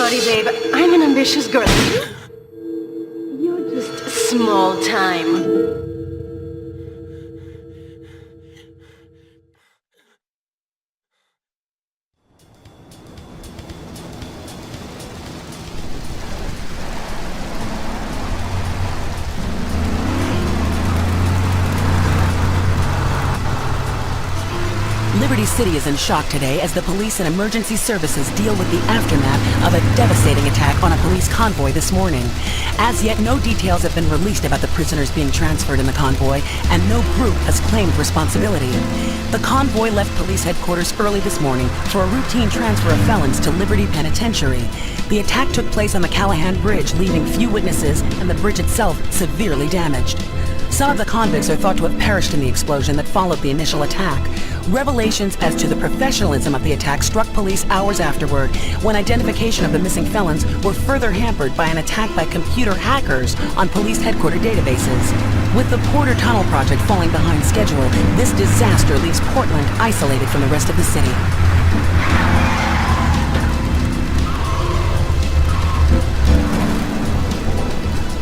sorry, babe. I'm an ambitious girl. You're just small time. Liberty City is in shock today as the police and emergency services deal with the aftermath of a devastating attack on a police convoy this morning. As yet, no details have been released about the prisoners being transferred in the convoy, and no group has claimed responsibility. The convoy left police headquarters early this morning for a routine transfer of felons to Liberty Penitentiary. The attack took place on the Callahan Bridge, leaving few witnesses and the bridge itself severely damaged. Some of the convicts are thought to have perished in the explosion that followed the initial attack. Revelations as to the professionalism of the attack struck police hours afterward, when identification of the missing felons were further hampered by an attack by computer hackers on police headquarter databases. With the Porter Tunnel project falling behind schedule, this disaster leaves Portland isolated from the rest of the city.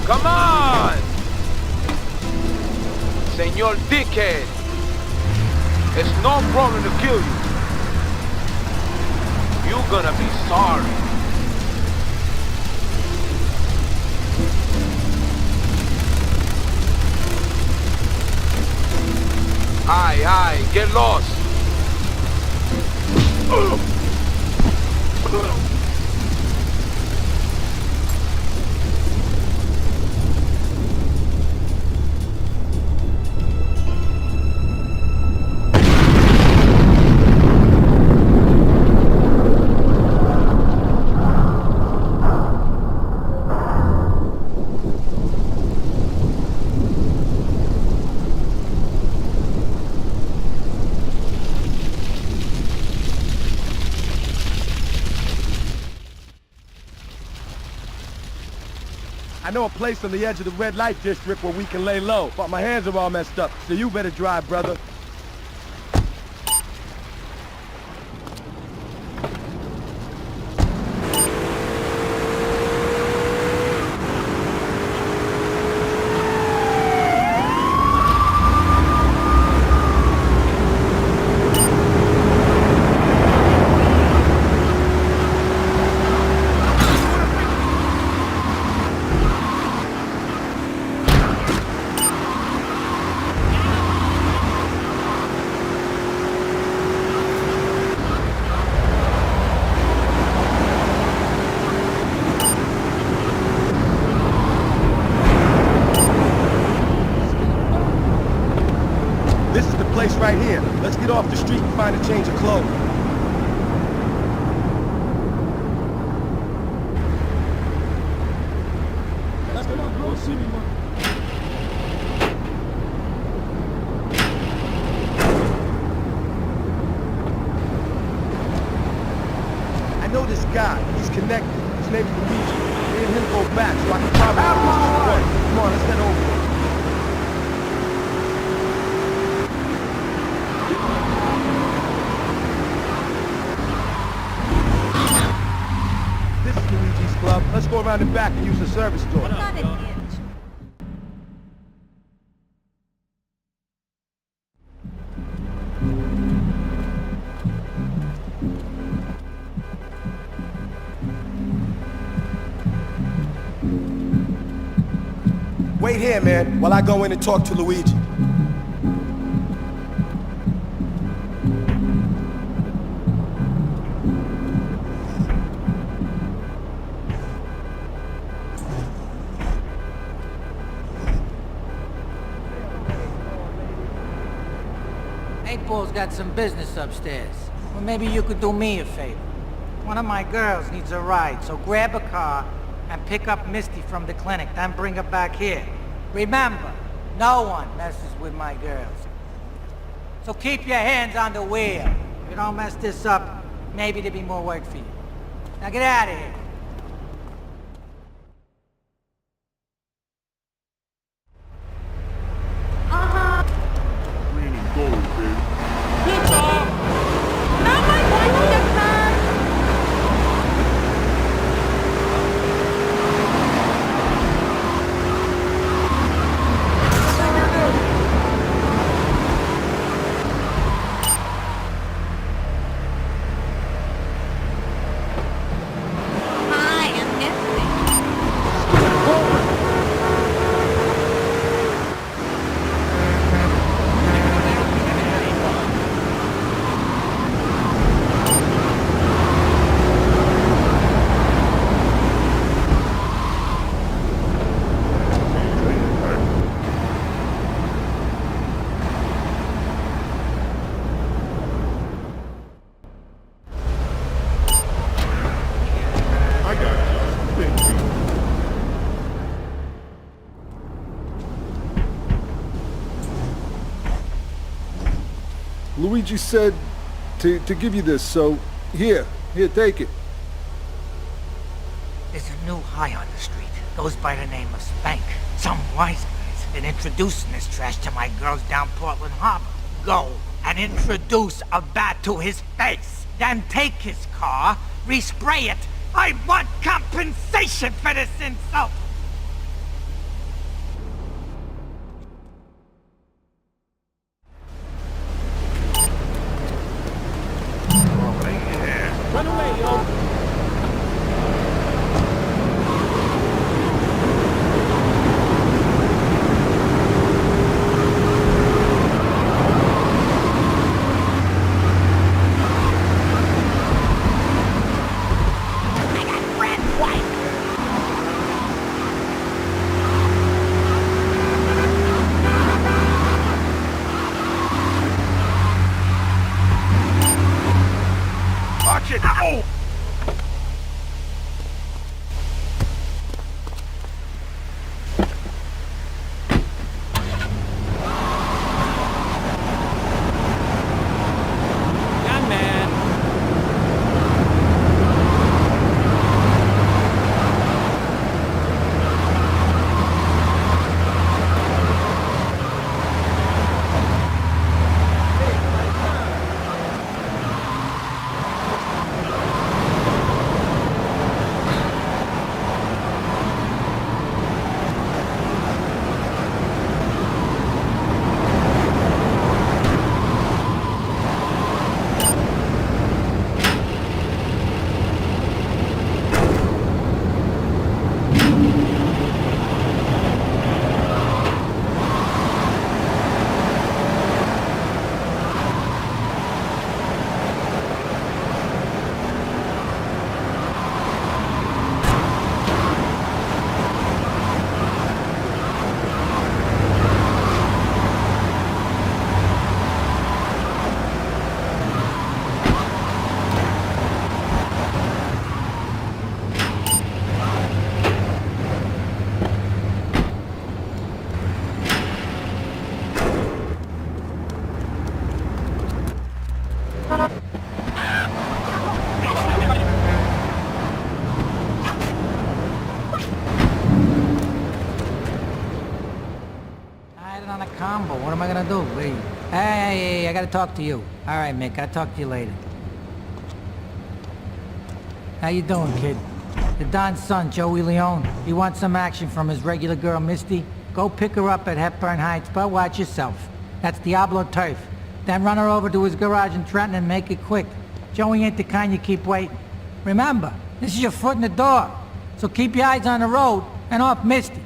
Come on! Senor Dickhead! It's no problem to kill you. You're gonna be sorry. Aye, get lost. I know a place on the edge of the red light district where we can lay low, but my hands are all messed up, so you better drive, brother. Right here. Let's get off the street and find a change of clothes. Let's come on, bro. See me, man. I know this guy. He's connected. His name's Luigi. Me and him go back, so I can probably Come on, let's head over. Let's go around the back and use the service door. Wait here, man, while I go in and talk to Luigi. Paul's got some business upstairs. Well, maybe you could do me a favor. One of my girls needs a ride, so grab a car and pick up Misty from the clinic, then bring her back here. Remember, no one messes with my girls. So keep your hands on the wheel. If you don't mess this up, maybe there'll be more work for you. Now get out of here. Luigi said to give you this, so here, take it. There's a new high on the street. Goes by the name of Spank. Some wise guys been introducing this trash to my girls down Portland Harbor. Go and introduce a bat to his face. Then take his car, respray it. I want compensation for this insult! Run away, yo! What am I gonna do? Wait. Hey, I gotta talk to you. All right, Mick, I'll talk to you later. How you doing, kid? The Don's son, Joey Leone. He wants some action from his regular girl, Misty. Go pick her up at Hepburn Heights, but watch yourself. That's Diablo turf. Then run her over to his garage in Trenton and make it quick. Joey ain't the kind you keep waiting. Remember, this is your foot in the door. So keep your eyes on the road and off Misty.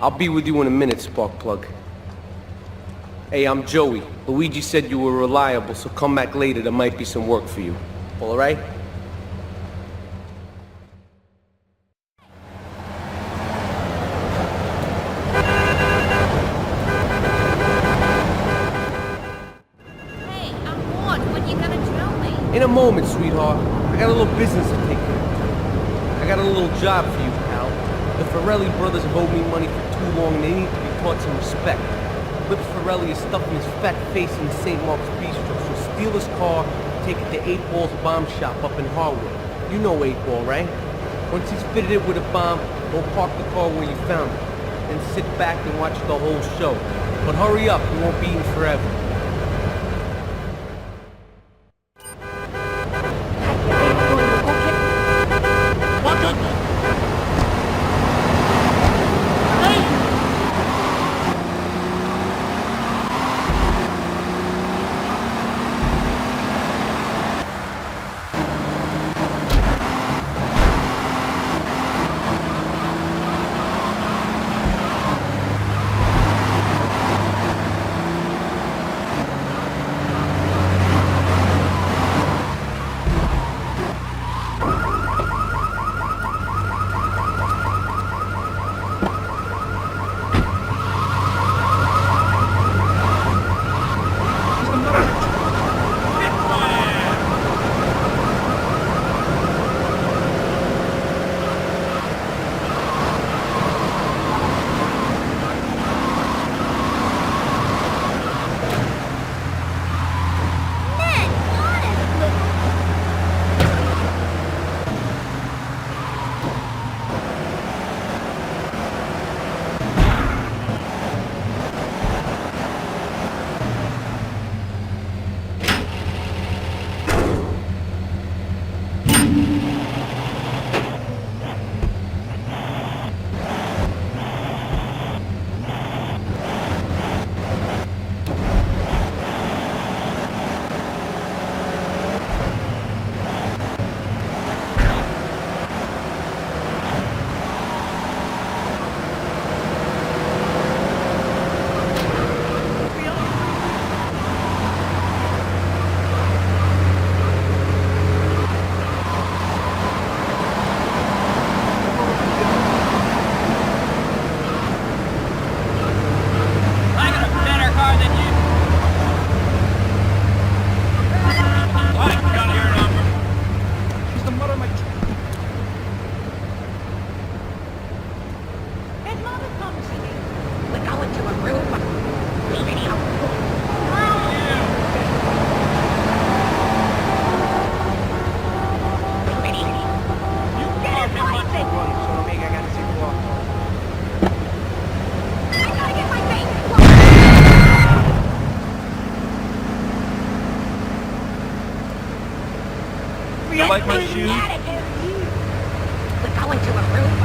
I'll be with you in a minute, Sparkplug. Hey, I'm Joey. Luigi said you were reliable, so come back later. There might be some work for you. All right? In a moment, sweetheart. I got a little business to take care of. I got a little job for you, pal. The Ferrelli brothers have owed me money for too long and they need to be taught some respect. Lips Ferrelli is stuffing his fat face in the St. Mark's Bistro, so steal his car, take it to 8 Ball's bomb shop up in Harwood. You know 8 Ball, right? Once he's fitted it with a bomb, go park the car where you found it. Then sit back and watch the whole show. But hurry up, you won't be eating forever. You like my shoes? We're going to a room.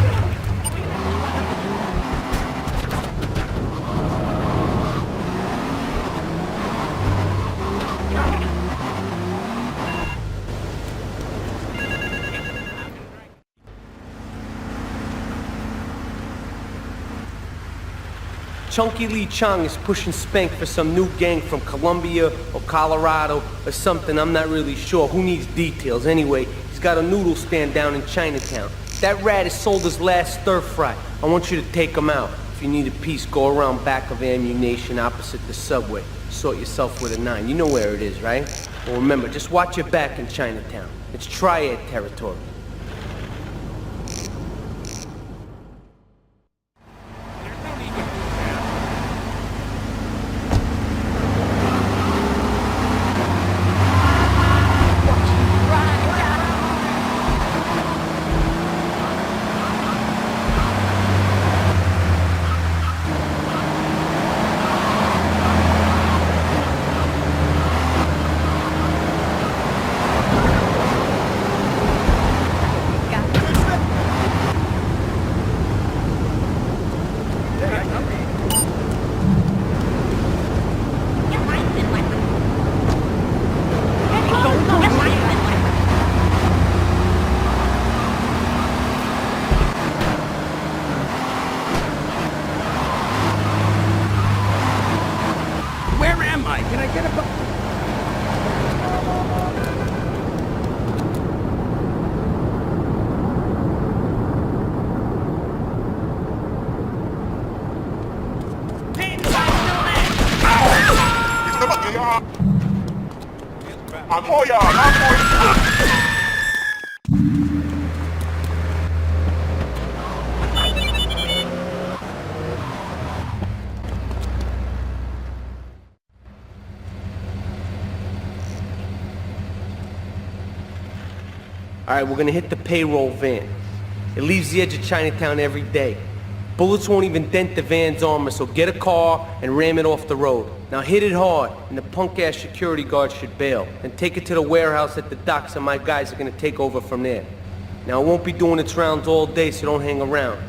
Chunky Lee Chong is pushing Spank for some new gang from Colombia or Colorado or something, I'm not really sure. Who needs details? Anyway, he's got a noodle stand down in Chinatown. That rat has sold his last stir fry. I want you to take him out. If you need a piece, go around back of ammunition opposite the subway. Sort yourself with a 9. You know where it is, right? Well, remember, just watch your back in Chinatown. It's Triad territory. I'm for y'all, I'm for you. Alright, we're gonna hit the payroll van. It leaves the edge of Chinatown every day. Bullets won't even dent the van's armor, so get a car and ram it off the road. Now hit it hard, and the punk-ass security guard should bail. And take it to the warehouse at the docks, and my guys are gonna take over from there. Now it won't be doing its rounds all day, so don't hang around.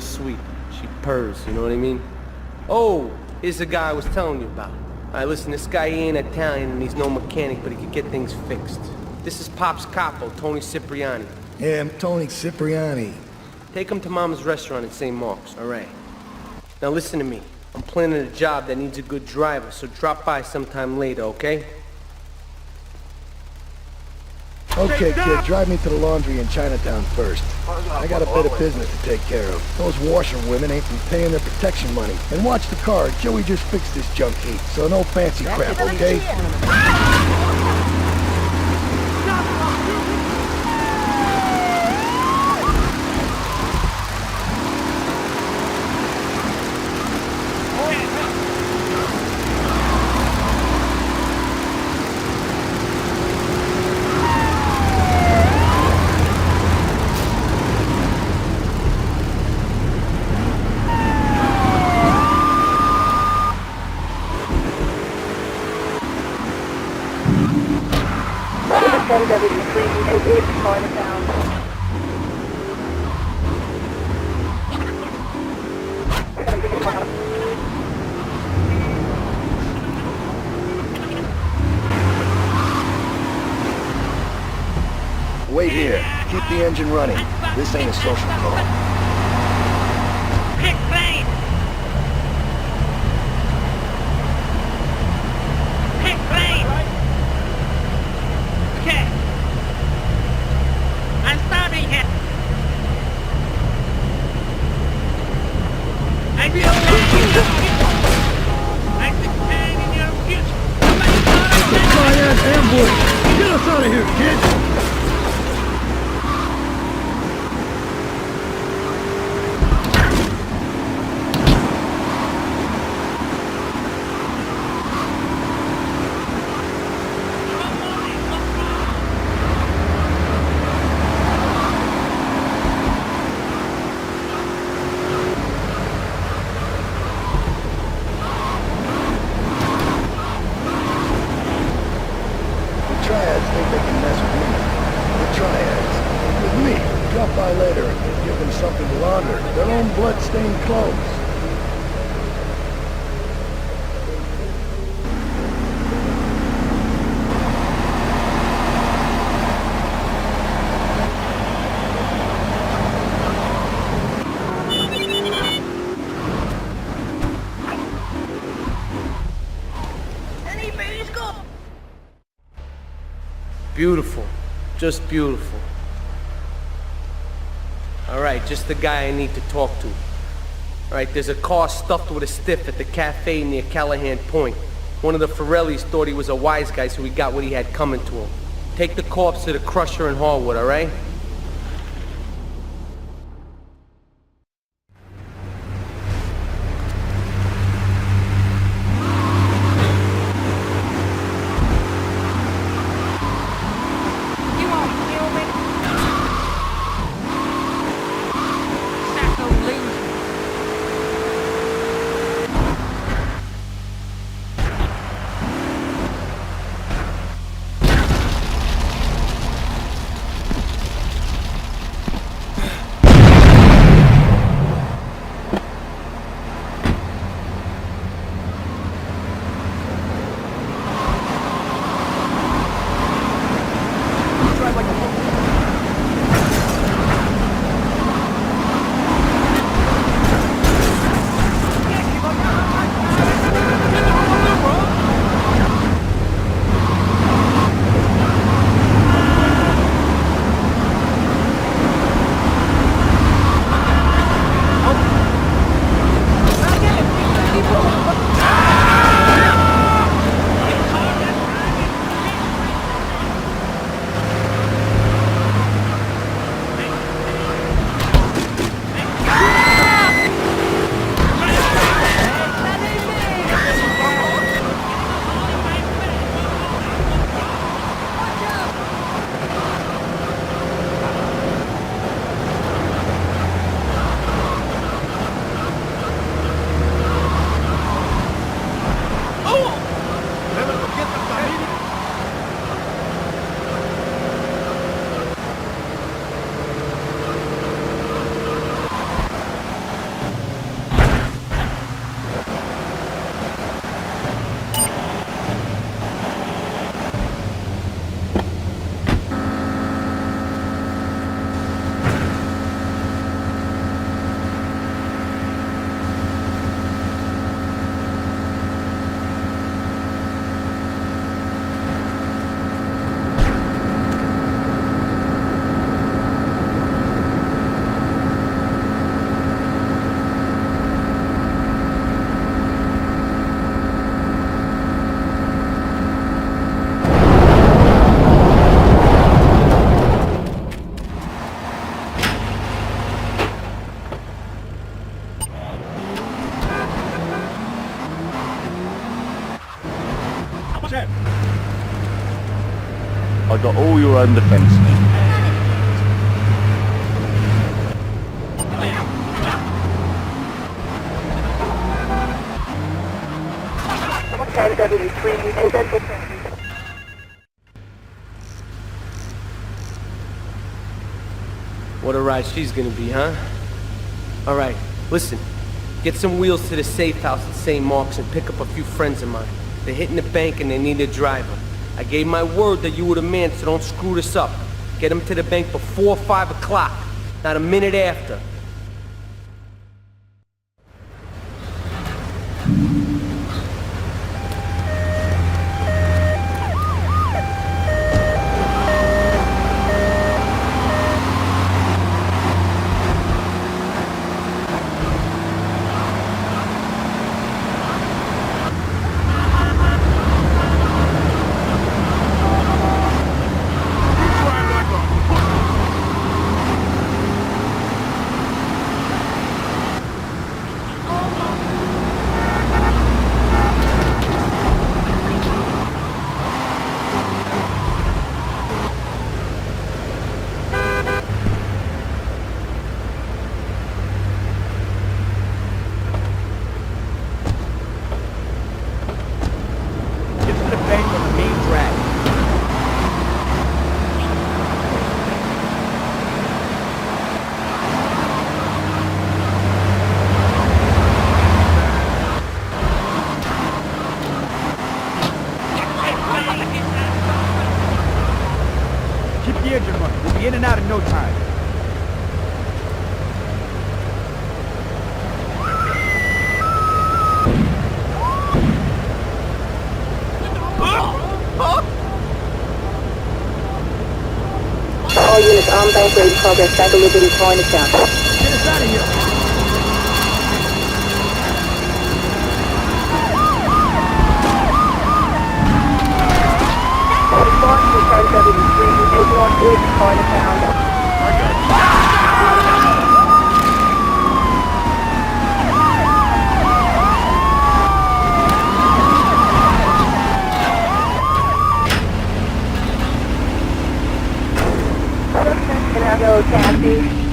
Sweet. She purrs, you know what I mean? Oh, here's the guy I was telling you about. Alright, listen, this guy he ain't Italian and he's no mechanic, but he could get things fixed. This is Pop's capo, Tony Cipriani. Yeah, I'm Tony Cipriani. Take him to Mama's restaurant in St. Mark's, alright? Now listen to me. I'm planning a job that needs a good driver, so drop by sometime later, okay? Okay, kid, drive me to the laundry in Chinatown first. I got a bit of business to take care of. Those washerwomen ain't been paying their protection money. And watch the car, Joey just fixed this junk heap, so no fancy crap, okay? Wait here. Keep the engine running. This ain't a social call. Pick lane! Pick lane! Okay. I'm stopping here. I feel I Beautiful. Just beautiful. Alright, just the guy I need to talk to. Alright, there's a car stuffed with a stiff at the cafe near Callahan Point. One of the Forellis thought he was a wise guy, so he got what he had coming to him. Take the corpse to the Crusher in Harwood, alright? I got all your own defense. What a ride she's gonna be, huh? Alright, listen. Get some wheels to the safe house at St. Mark's and pick up a few friends of mine. They're hitting the bank and they need a driver. I gave my word that you were the man, so don't screw this up. Get them to the bank before 5 o'clock, not a minute after. In and out in no time. Outbound bank raid progress back to Liberty Chinatown. Get us out of here. Response to Charge 73 is northwest Chinatown. Can I go taxi?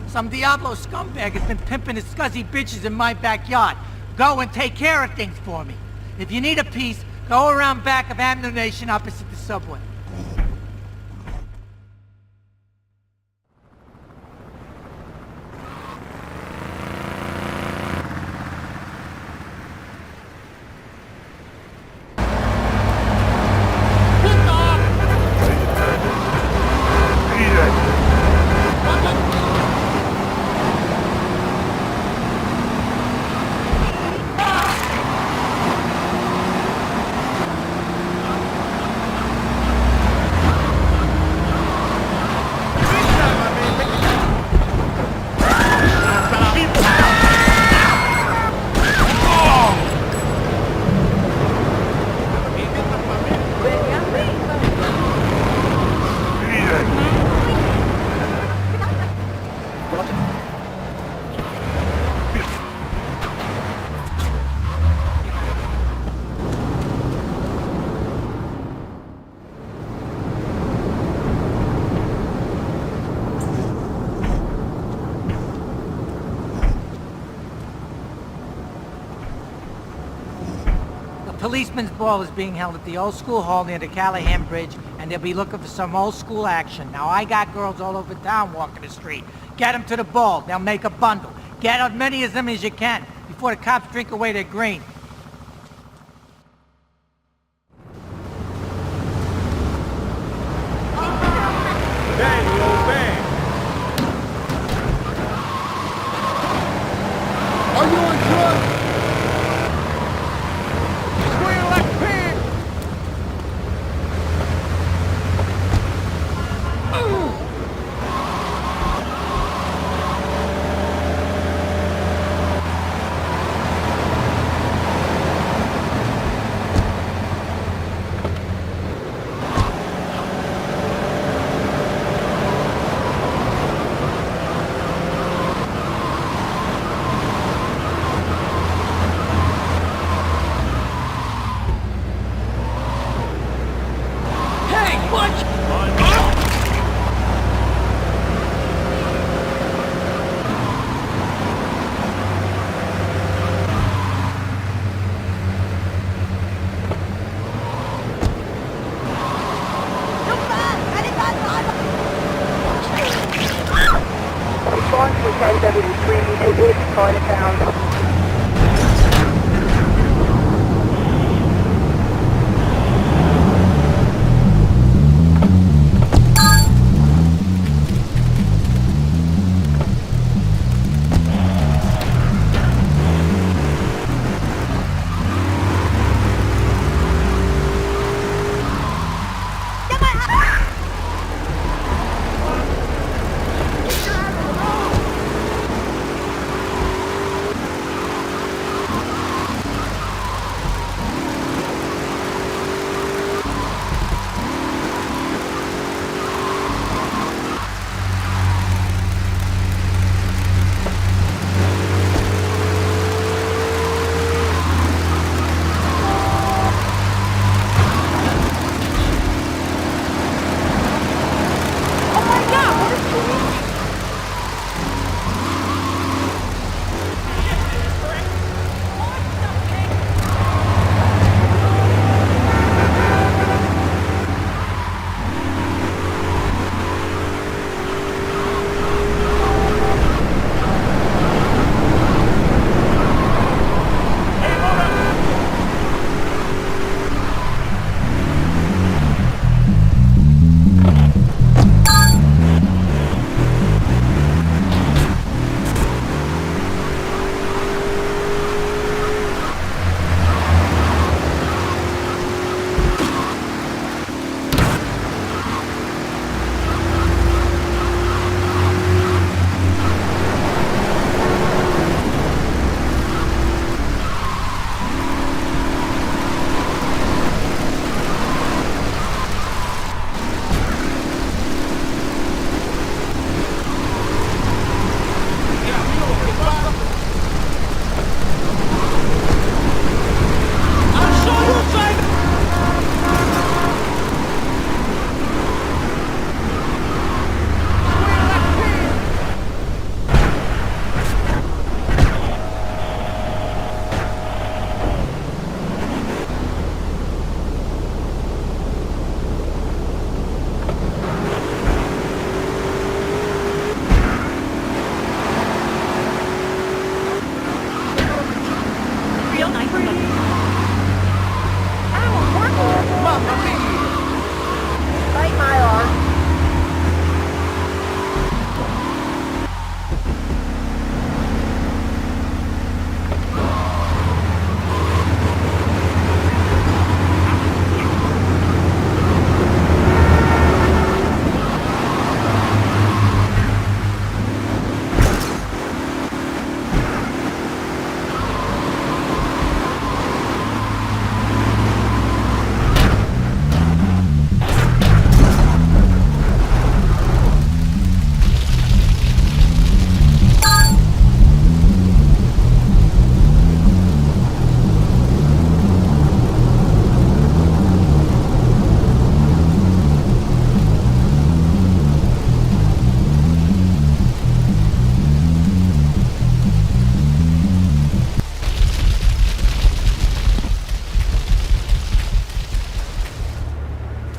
Some Diablo scumbag has been pimping his scuzzy bitches in my backyard. Go and take care of things for me. If you need a piece, go around back of Ammunition opposite the subway. Policeman's ball is being held at the old school hall near the Callahan Bridge, and they'll be looking for some old school action. Now, I got girls all over town walking the street. Get them to the ball. They'll make a bundle. Get as many of them as you can before the cops drink away their green. Bang, you old bang. Are you on drugs? Squeal like a pig.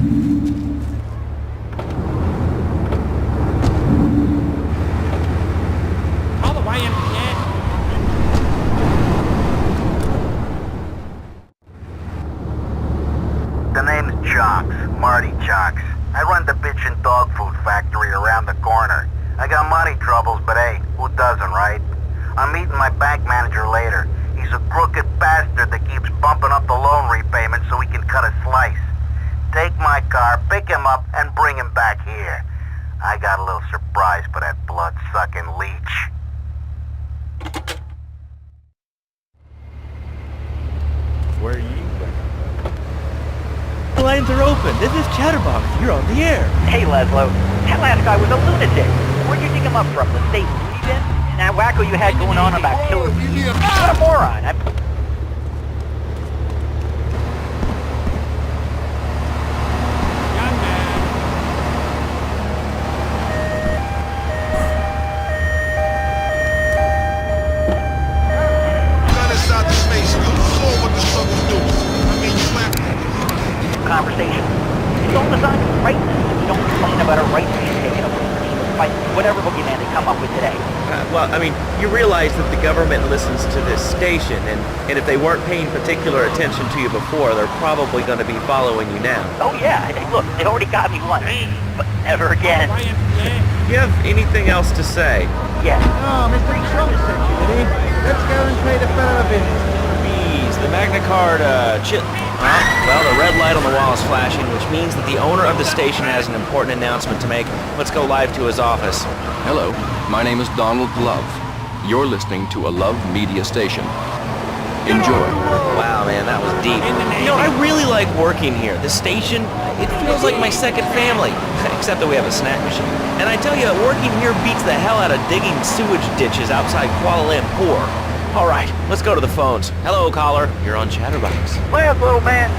Call the YMCA. The name's Chocks, Marty Chocks. I run the bitchin' dog food factory around the corner. I got money troubles, but hey, who doesn't, right? I'm meeting my bank manager later. He's a crooked bastard that keeps bumping up the loan repayment so he can cut a slice. Take my car, pick him up, and bring him back here. I got a little surprise for that blood-sucking leech. Where are you? The lines are open. This is Chatterbox. You're on the air. Hey, Leslo. That last guy was a lunatic. Where'd you dig him up from? The state we've in? And that wacko you had going on about killer bees? What a moron. Young man. Gun inside the space. You saw what the struggle do. I mean, you might... Conversation. It's all designed to frighten us so we don't complain about our rights being taken away. By whatever boogeyman they come up with today. Well, I mean, you realize that the government listens to this station, and if they weren't paying particular attention to you before, they're probably going to be following you now. Oh yeah, hey, look, they already got me once, but never again. Do you have anything else to say? Yeah. Oh, Mr. Chong sent you, did he? Let's go and pay the fellow a visit. Bees, the Magna Carta, well, the red light on the wall is flashing, which means that the owner of the station has an important announcement to make. Let's go live to his office. Hello, my name is Donald Love. You're listening to a Love Media station. Enjoy. Wow, man, that was deep. You know, I really like working here. The station, it feels like my second family, except that we have a snack machine. And I tell you, working here beats the hell out of digging sewage ditches outside Kuala Lumpur. All right, let's go to the phones. Hello, caller. You're on Chatterbox. Well, little man,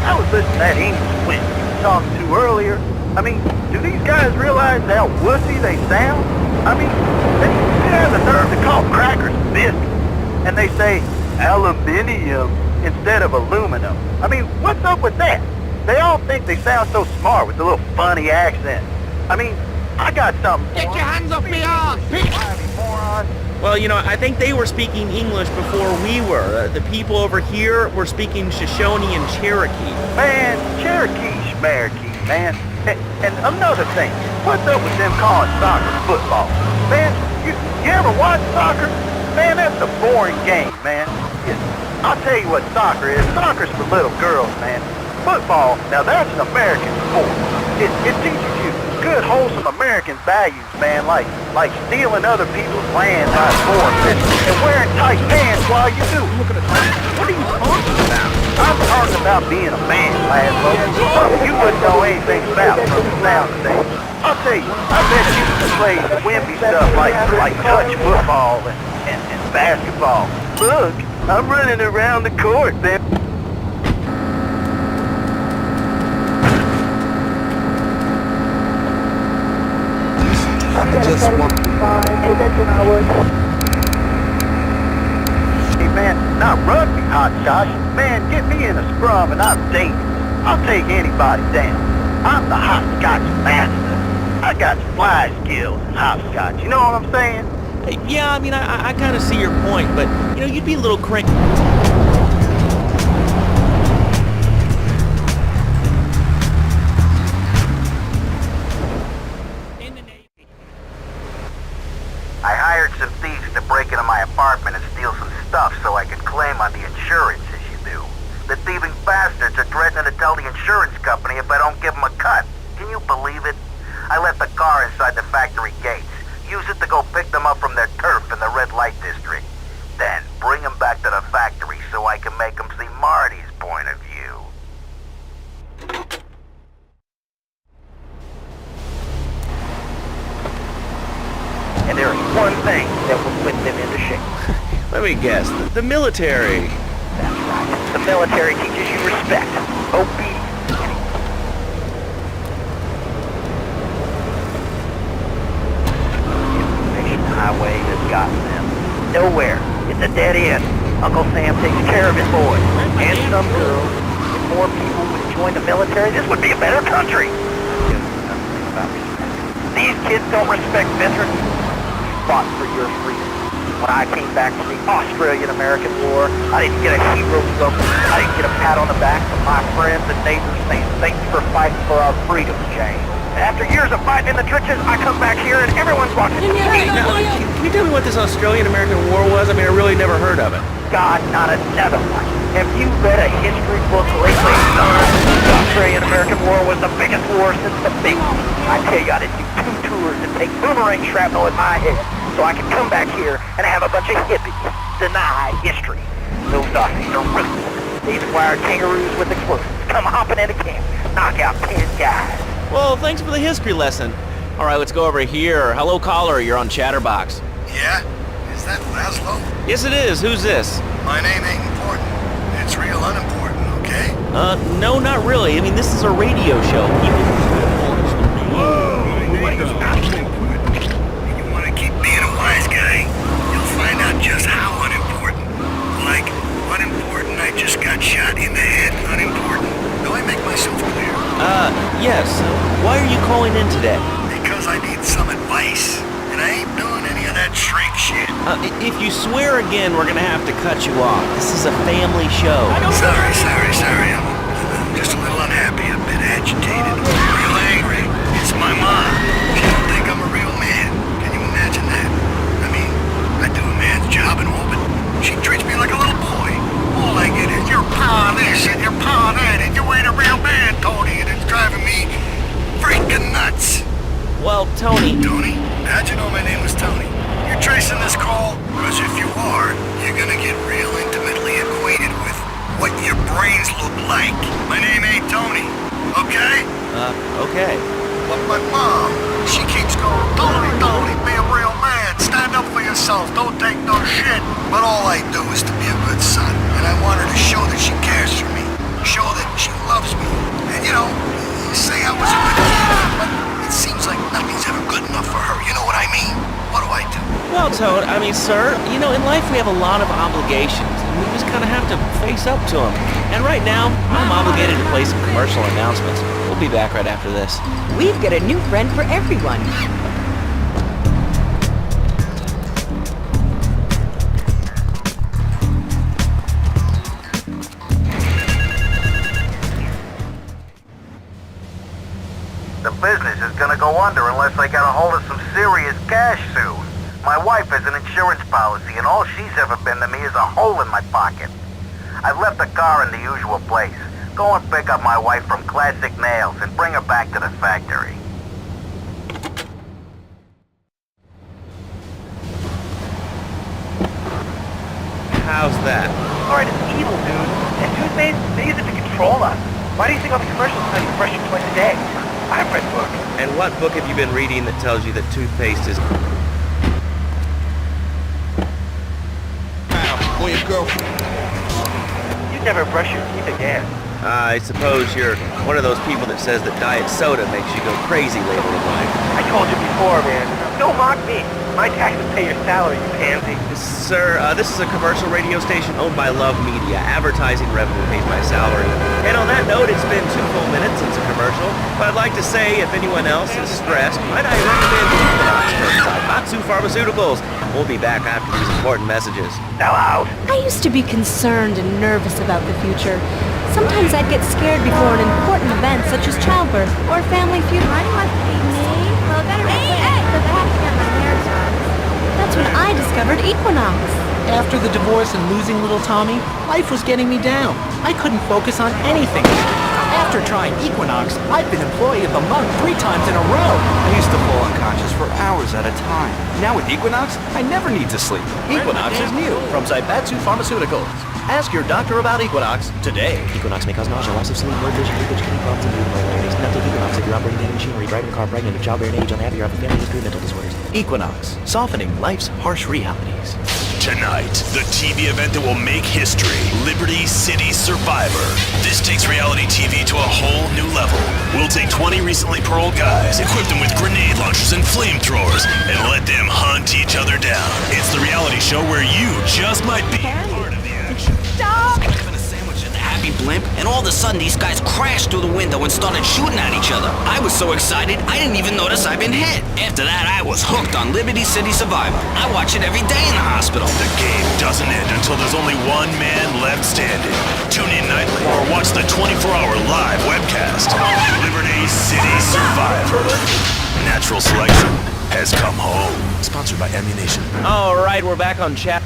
I was listening to that English wimp you were talking to earlier. I mean, do these guys realize how wussy they sound? I mean, they have the nerve to call crackers biscuits, and they say aluminium instead of aluminum. I mean, what's up with that? They all think they sound so smart with a little funny accent. I mean, I got something. Get your hands off me arm, bitch! Well, you know, I think they were speaking English before we were. The people over here were speaking Shoshone and Cherokee. Man, Cherokee, Schmerokee, man. And another thing, what's up with them calling soccer football? Man, you ever watch soccer? Man, that's a boring game, man. I'll tell you what soccer is. Soccer's for little girls, man. Football, now that's an American sport. It teaches you good, wholesome American values, man, like stealing other people's land by force and wearing tight pants while you do. What are you talking about? I'm talking about being a man, Laszlo. Something you wouldn't know anything about from the sound of things. I'll tell you, I bet you can play wimpy stuff like touch football and basketball. Look, I'm running around the court, man. I just want... Hey man, not rugby, hotshot. Man, get me in a scrum and I'm dangerous. I'll take anybody down. I'm the hopscotch master. I got fly skills in hopscotch, you know what I'm saying? Yeah, I mean, I kind of see your point, but, you know, you'd be a little cranky. I hired some thieves to break into my apartment and steal some stuff so I could claim on the insurance, as you do. The thieving bastards are threatening to tell the insurance company if I don't give them a cut. Can you believe it? I left the car inside the factory gates. Use it to go pick them up from their turf in the red light district. Then bring them back to the factory so I can make them see Marty's point of view. And there is one thing that will put them into shape. Let me guess, the military. That's right. The military teaches you respect, obedience, highway has gotten them nowhere. It's a dead end. Uncle Sam takes care of his boys and some girls. If more people would join the military, this would be a better country. These kids don't respect veterans who fought for your freedom. When I came back from the Australian-American War, I didn't get a hero's look. I didn't get a pat on the back from my friends and neighbors saying, thanks for fighting for our freedom, Jane. And after years of fighting in the trenches, I come back here and everyone's watching me. Now, can you tell me what this Australian-American War was? I mean, I really never heard of it. God, not another one. Have you read a history book lately, son? The Australian-American War was the biggest war since the big one. I tell you, I did do 2 tours and take boomerang shrapnel in my head so I could come back here and have a bunch of hippies deny history. Those Aussies are ruthless. They acquire kangaroos with explosives, come hopping into camp, knock out 10 guys. Well, thanks for the history lesson. All right, let's go over here. Hello, caller. You're on Chatterbox. Yeah? Is that Laszlo? Yes, it is. Who's this? My name ain't important. It's real unimportant, okay? No, not really. I mean, this is a radio show. People... You want to keep being a wise guy, you'll find out just how unimportant. Like, unimportant, I just got shot in the head. Unimportant. Do I make myself clear? Yes. Why are you calling in today? Because I need some advice. And I ain't doing any of that shrink shit. If you swear again, we're gonna have to cut you off. This is a family show. Sorry. I'm just a little unhappy, a bit agitated, real angry. It's my mom. She don't think I'm a real man. Can you imagine that? I mean, I do a man's job and all, but she treats me like a little boy. All I get is your paw this and your paw that, and you ain't a real man, Tony, and it's driving me freaking nuts. Well, Tony... Tony? How'd you know my name was Tony? You're tracing this call? Because if you are, you're gonna get real intimately acquainted with what your brains look like. My name ain't Tony, okay? Okay. But my mom, she keeps going, Tony, be a real man. Stand up for yourself. Don't take no shit. But all I do is to be a good son. And I want her to show that she cares for me. Show that she loves me. And you know, say I was a good kid, but it seems like nothing's ever good enough for her. You know what I mean? What do I do? Well, Toad, I mean, sir, you know, in life we have a lot of obligations, and we just kind of have to face up to them. And right now, I'm obligated to play some commercial announcements. We'll be back right after this. We've got a new friend for everyone. The business is gonna go under unless I get a hold of some serious cash soon. My wife has an insurance policy, and all she's ever been to me is a hole in my pocket. I've left the car in the usual place. Go and pick up my wife from Classic Nails and bring her back to the factory. How's that? Alright, it's evil, dude. And toothpaste, they use it to control us. Why do you think all the commercials tell you brushing twice a day? I've read books. And what book have you been reading that tells you that toothpaste is... Or your girlfriend. You never brush your teeth again. I suppose you're one of those people that says that diet soda makes you go crazy later in life. I told you before, man. Don't mock me. My taxes pay your salary, you pansy. Sir, this is a commercial radio station owned by Love Media. Advertising revenue pays my salary. And on that note, it's been 2 full minutes since a commercial. But I'd like to say, if anyone else is stressed, might I recommend Paparazzi Pharmaceuticals. We'll be back after these important messages. Now out. I used to be concerned and nervous about the future. Sometimes I'd get scared before an important event such as childbirth or a family funeral. Why do you want to eat me? Well, better be quick, because I have to get my hair done. That's when I discovered Equinox. After the divorce and losing little Tommy, life was getting me down. I couldn't focus on anything. After trying Equinox, I've been Employee of the Month 3 times in a row. I used to fall unconscious for hours at a time. Now with Equinox, I never need to sleep. Equinox is new from Zaibatsu Pharmaceuticals. Ask your doctor about Equinox today. Equinox may cause nausea, loss of sleep, blurred vision, leakage, kidney problems, and movement malaria. Not take Equinox if you're operating heavy machinery, driving a car, pregnant, of childbearing age, unhappy, or have a family history of mental disorders. Equinox, softening life's harsh realities. Tonight, the TV event that will make history, Liberty City Survivor. This takes reality TV to a whole new level. We'll take 20 recently paroled guys, equip them with grenade launchers and flamethrowers, and let them hunt each other down. It's the reality show where you just might be part of the action. Stop! Even a sandwich and happy creepy blimp, and all of a sudden these guys crashed through the window and started shooting at each other. I was so excited, I didn't even notice I'd been hit. After that, I was hooked on Liberty City Survivor. I watch it every day in the hospital. The game doesn't end until there's only one man left standing. Tune in nightly or watch the 24-hour live webcast. Liberty City Survivor. Natural selection has come home. Sponsored by Ammunition. All right, we're back on chat.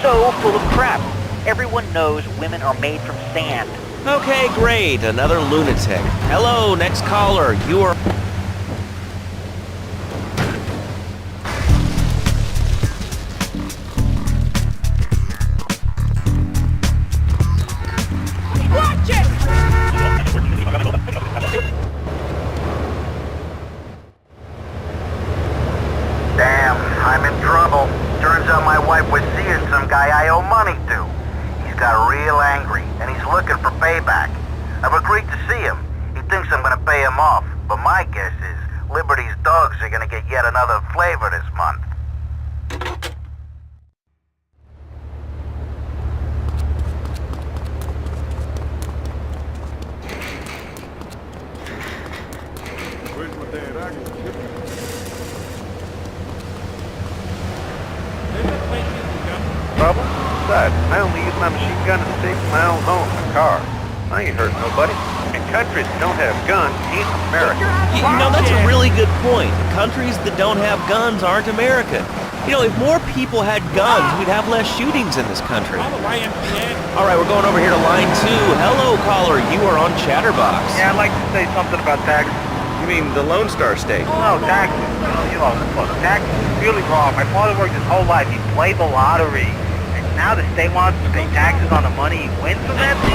So full of crap. Everyone knows women are made from sand. Okay, great. Another lunatic. Hello, next caller. You are... Watch it! Damn, I'm in trouble. Turns out my wife was seeing some guy I owe money to. He's got real angry, and he's looking for payback. I've agreed to see him. He thinks I'm gonna pay him off, but my guess is Liberty's dogs are gonna get yet another flavor this month. Where's my dad? Trouble? Besides, I only use my machine gun to stay from my own home, my car. I ain't hurt nobody. And countries that don't have guns ain't America. You know, that's a really good point. Countries that don't have guns aren't America. You know, if more people had guns, we'd have less shootings in this country. All right, we're going over here to line 2. Hello, caller. You are on Chatterbox. Yeah, I'd like to say something about taxes. You mean the Lone Star State? No, taxes. You know, look, taxes is really wrong. My father worked his whole life. He played the lottery. And now the state wants to pay taxes on the money he wins from that thing?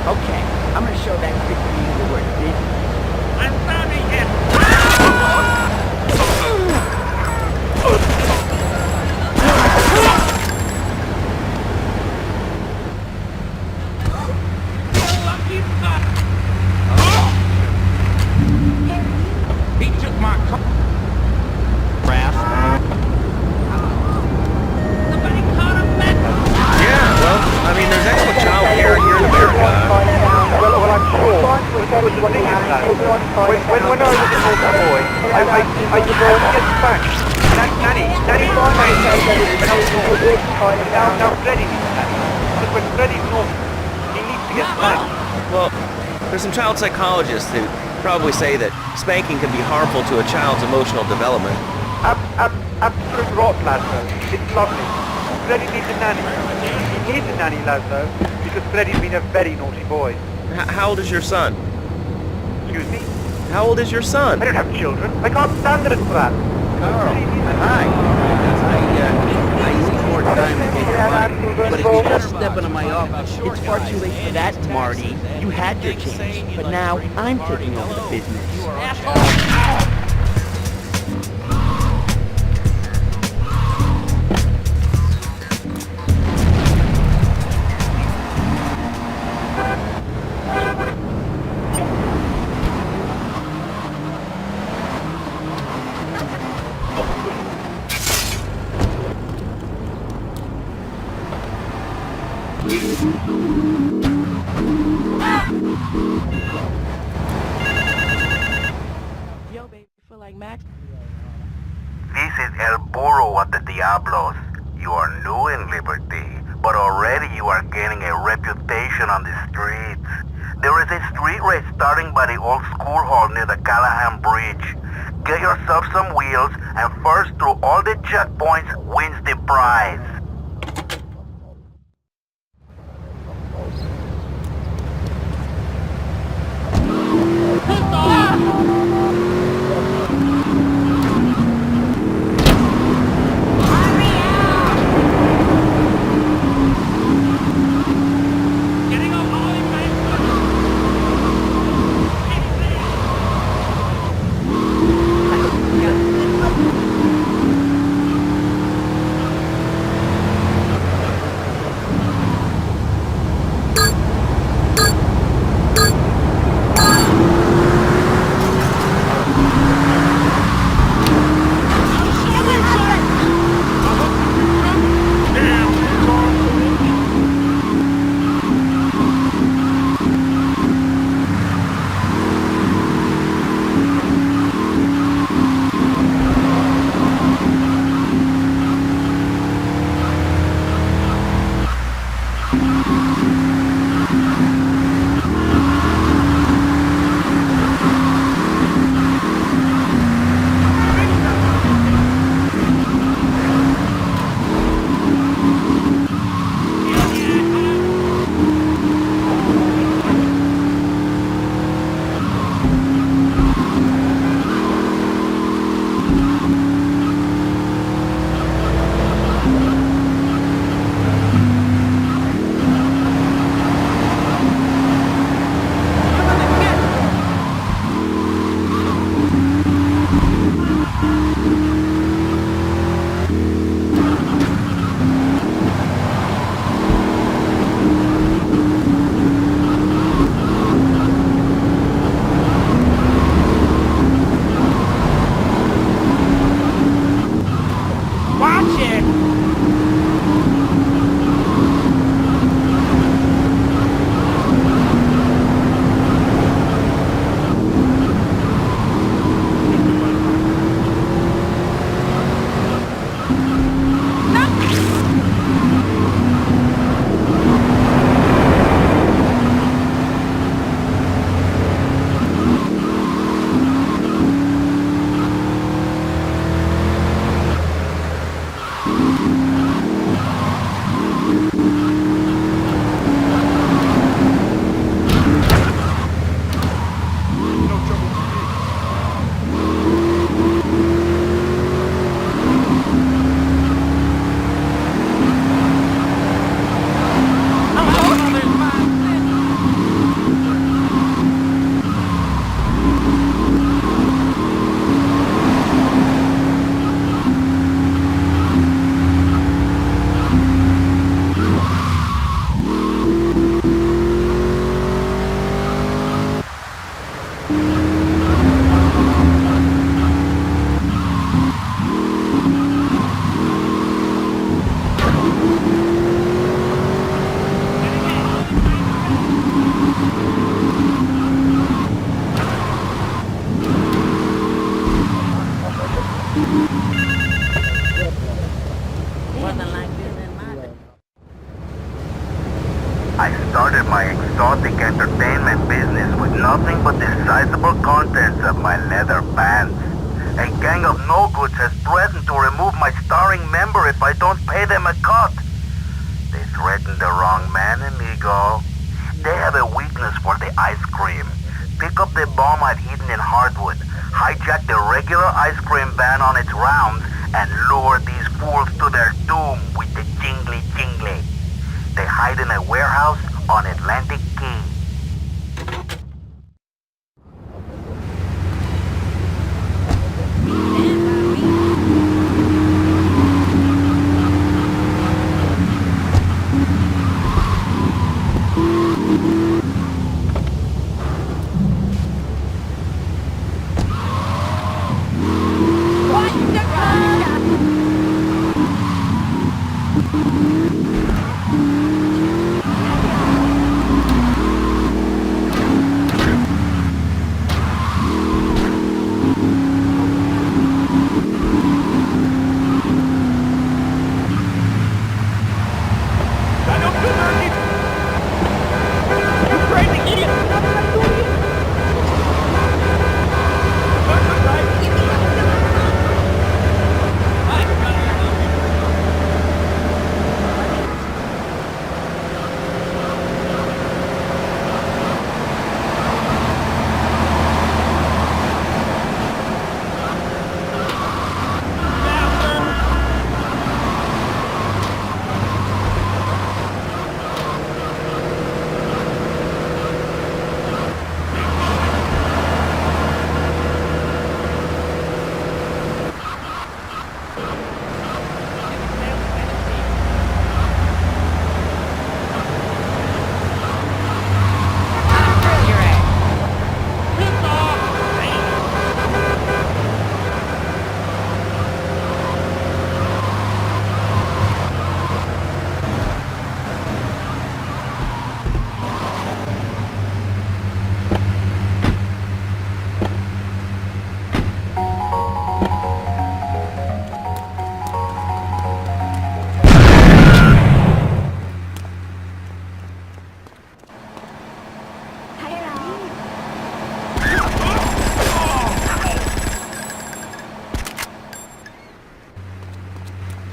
Okay, I'm gonna show that quick reading the word business. I'm founding him! He took my car. Yeah, well, I mean, there's actual child care here in America. Well, I'm sure. The thing is, when I was a little boy, I used to get spanked. Nanny, now Freddy needs Nanny. Because when Freddy's naughty, he needs to get spanked. Well, there's some child psychologists who probably say that spanking can be harmful to a child's emotional development. Absolute rot, Lazo. It's lovely. Freddy needs a nanny. He needs a nanny, Lazo, because Freddy's been a very naughty boy. How old is your son? Excuse me? How old is your son? I don't have children. I can't stand it for that. Hi. I need more time to get your money. But if you just step into my office, it's far too late for that, Marty. You had your chance, but now I'm taking over the business. Yo, baby, feel like Max? This is El Burro of the Diablos. You are new in Liberty, but already you are gaining a reputation on the streets. There is a street race starting by the old school hall near the Callahan Bridge. Get yourself some wheels, and first through all the checkpoints wins the prize. I started my exotic entertainment business with nothing but the sizable contents of my leather pants. A gang of no-goods has threatened to remove my starring member if I don't pay them a cut. They threatened the wrong man, amigo. They have a weakness for the ice cream. Pick up the bomb I've hidden in hardwood, hijack the regular ice cream van on its rounds, and lure these fools to their doom with the jingly-jingly. They hide in a warehouse on Atlantic Key.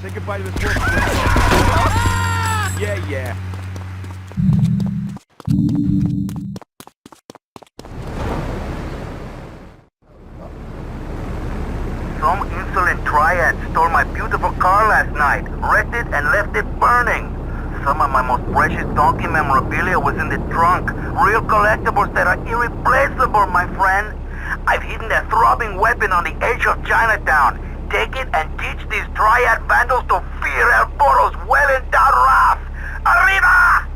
Say goodbye to this work. Yeah. Some insolent triad stole my beautiful car last night, wrecked it and left it burning. Some of my most precious donkey memorabilia was in the trunk. Real collectibles that are irreplaceable, my friend. I've hidden a throbbing weapon on the edge of Chinatown. Take it and teach these triad vandals to fear El Poro's well-endowed wrath. Arriba!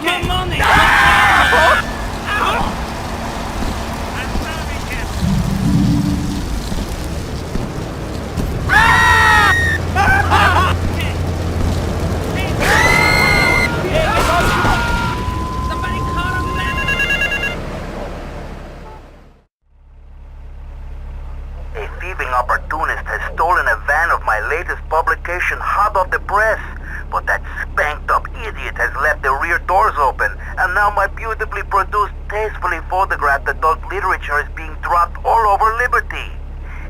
my money! A thieving opportunist has stolen a van of my latest publication hot off the press. But that spanked up idiot has left the rear doors open, and now my beautifully produced, tastefully photographed adult literature is being dropped all over Liberty.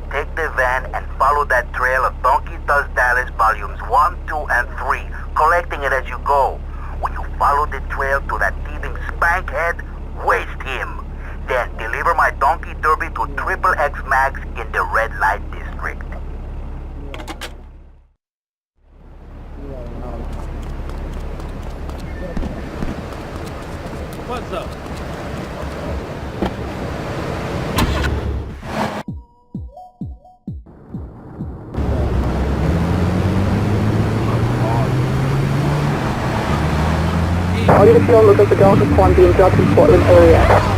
Take the van and follow that trail of Donkey Does Dallas volumes 1, 2, and 3, collecting it as you go. When you follow the trail to that thieving spank head, waste him. Then deliver my donkey derby to XXX Max in the red light district. What's up? Audio field look at the Gangcar Round-Up being dropped in Portland area.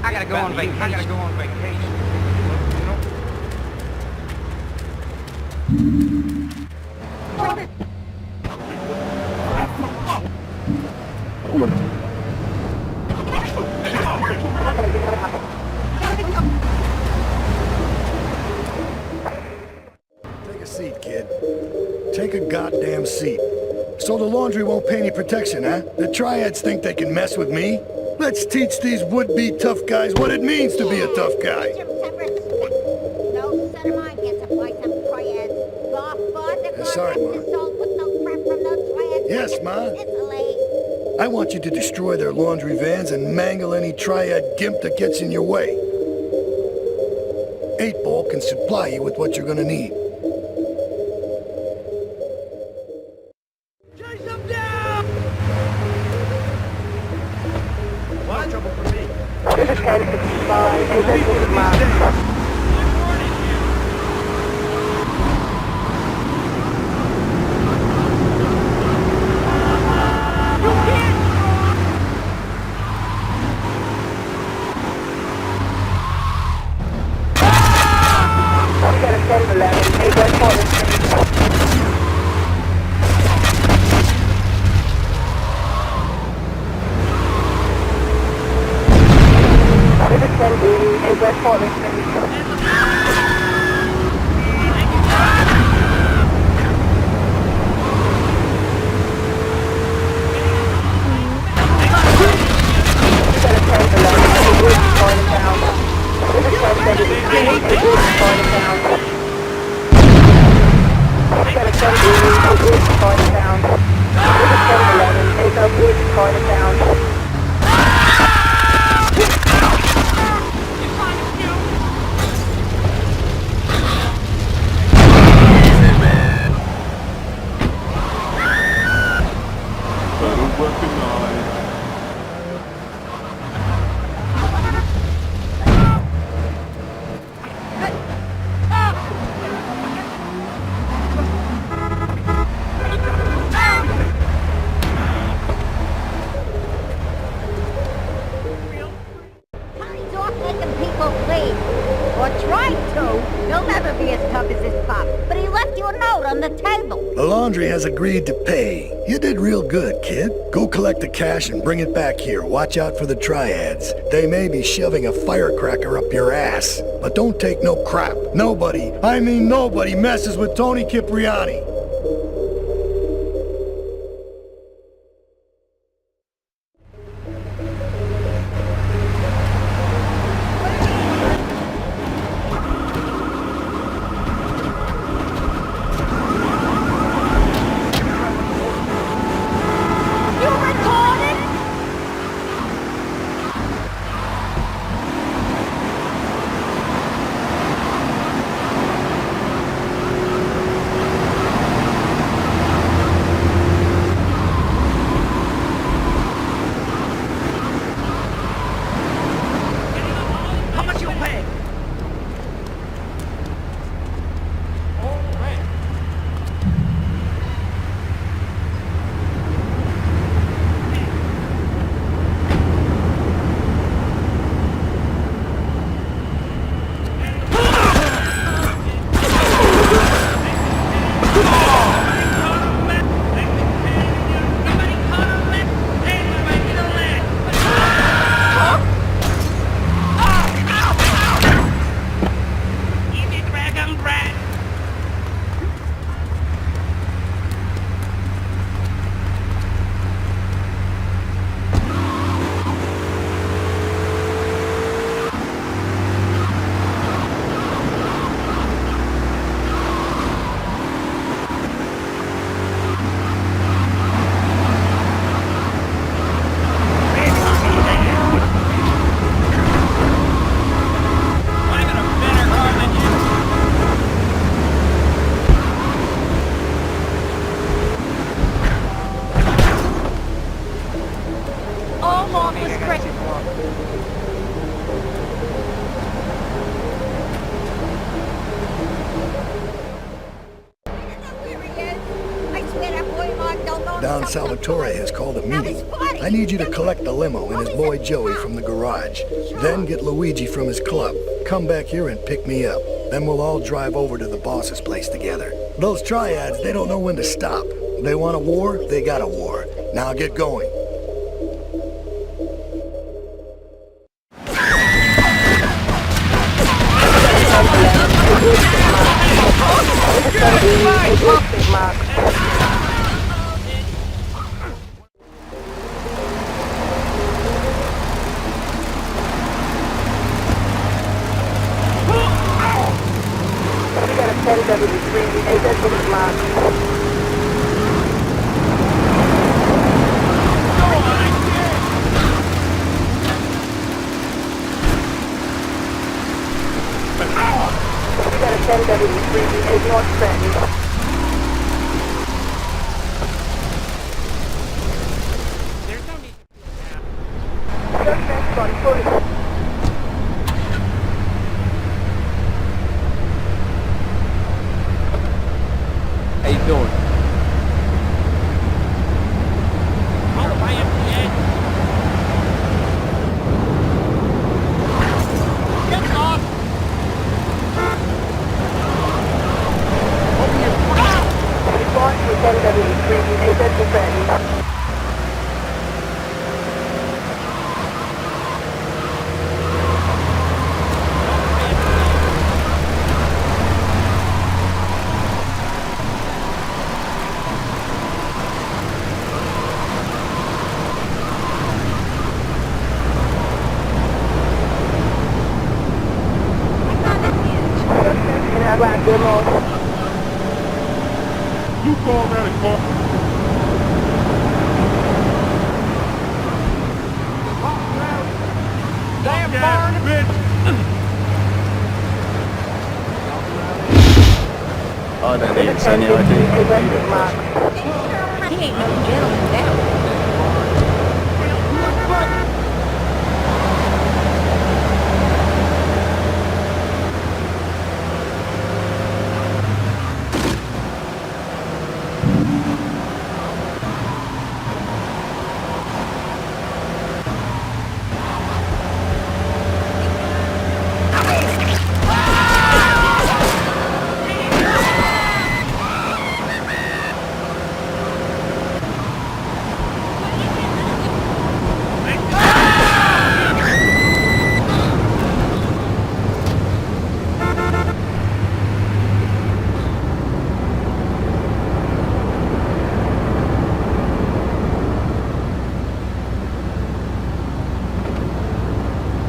I gotta go on vacation. Take a goddamn seat. So the laundry won't pay any protection, huh? The Triads think they can mess with me? Let's teach these would-be tough guys what it means to be a tough guy. Sorry, Ma. Yes, Ma. I want you to destroy their laundry vans and mangle any Triad gimp that gets in your way. 8-Ball can supply you with what you're gonna need. This is County 65. This is my... Has agreed to pay. You did real good, kid. Go collect the cash and bring it back here. Watch out for the Triads. They may be shoving a firecracker up your ass. But don't take no crap. Nobody, I mean nobody, messes with Tony Cipriani. Salvatore has called a meeting. I need you to collect the limo and his boy Joey from the garage. Then get Luigi from his club. Come back here and pick me up. Then we'll all drive over to the boss's place together. Those Triads, they don't know when to stop. They want a war, they got a war. Now get going. Mark. Damn barn, bitch! Oh, that ain't sunny out there. He ain't no gentleman now.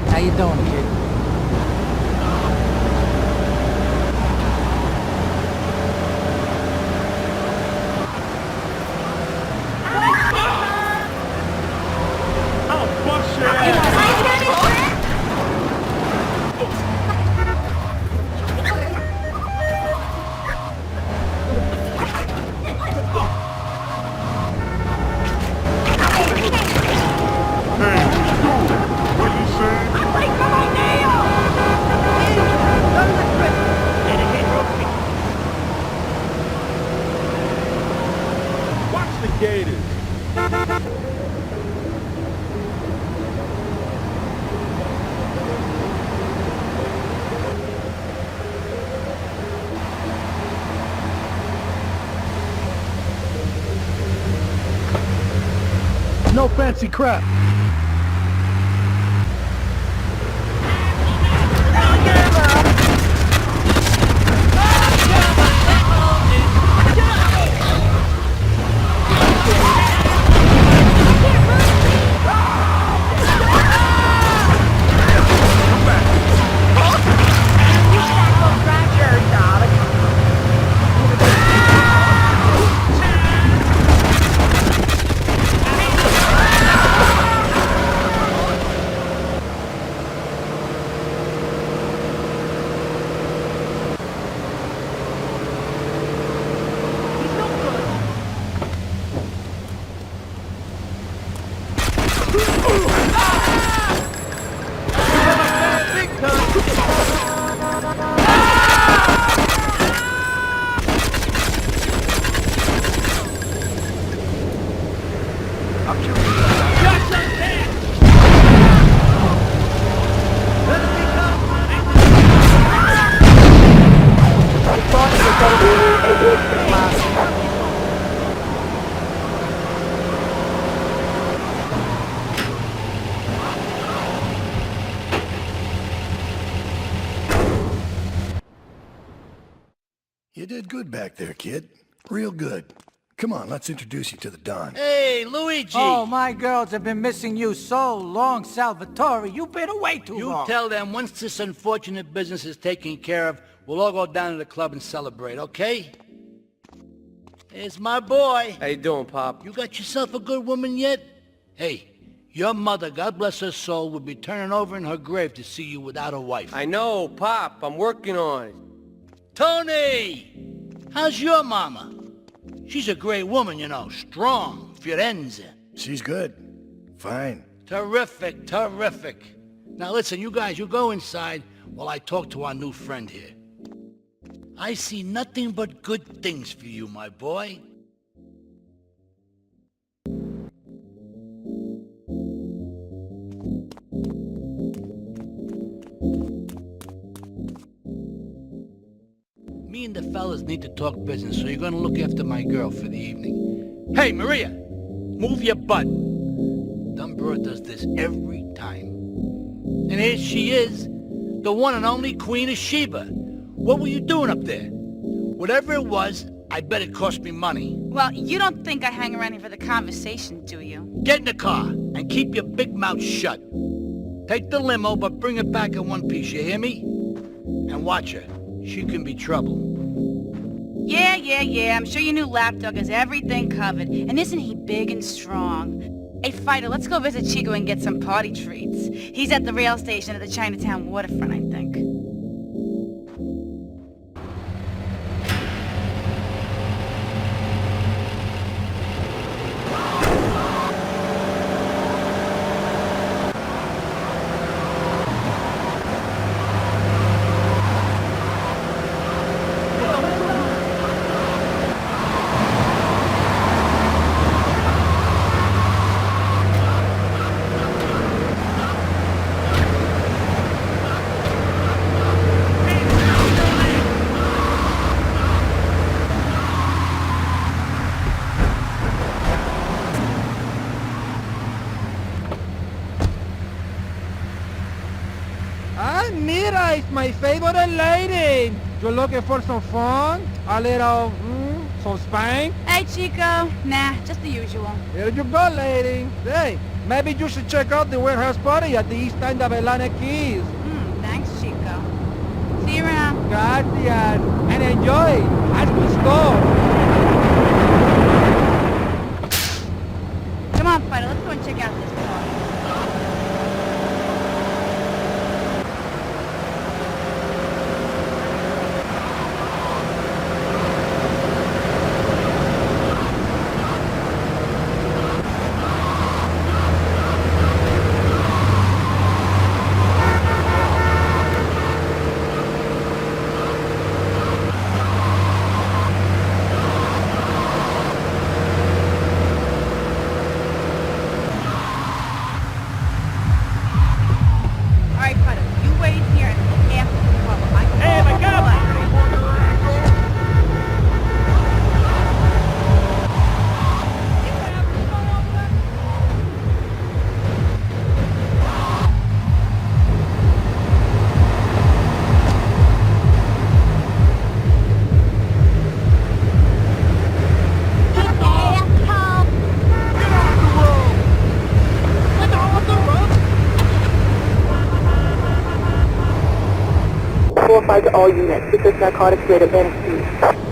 How you doing, kid? I'll bust your ass! Watch the gators. No fancy crap. You did good back there, kid. Real good. Come on, let's introduce you to the Don. Hey, Luigi! Oh, my girls have been missing you so long, Salvatore. You've been away too long. You tell them once this unfortunate business is taken care of, we'll all go down to the club and celebrate, okay? There's my boy. How you doing, Pop? You got yourself a good woman yet? Hey, your mother, God bless her soul, would be turning over in her grave to see you without a wife. I know, Pop. I'm working on it. Tony! How's your mama? She's a great woman, you know. Strong. Firenze. She's good. Fine. Terrific, terrific. Now listen, you guys, you go inside while I talk to our new friend here. I see nothing but good things for you, my boy. Me and the fellas need to talk business, so you're gonna look after my girl for the evening. Hey, Maria! Move your butt! Dumb broad does this every time. And here she is, the one and only Queen of Sheba. What were you doing up there? Whatever it was, I bet it cost me money. Well, you don't think I hang around here for the conversation, do you? Get in the car and keep your big mouth shut. Take the limo, but bring it back in one piece, you hear me? And watch her. She can be trouble. Yeah. I'm sure your new lapdog has everything covered. And isn't he big and strong? Hey, Fighter, let's go visit Chico and get some party treats. He's at the rail station at the Chinatown waterfront, I think. Mira, it's my favorite lady. You're looking for some fun? A little, some spank? Hey, Chico. Nah, just the usual. Here you go, lady. Hey, maybe you should check out the warehouse party at the east end of Atlantic Keys. Thanks, Chico. See you around. Gracias. And enjoy. As we go. Come on, Fighter, let's go and check out this party. To all units, this is narcotics rate of NC.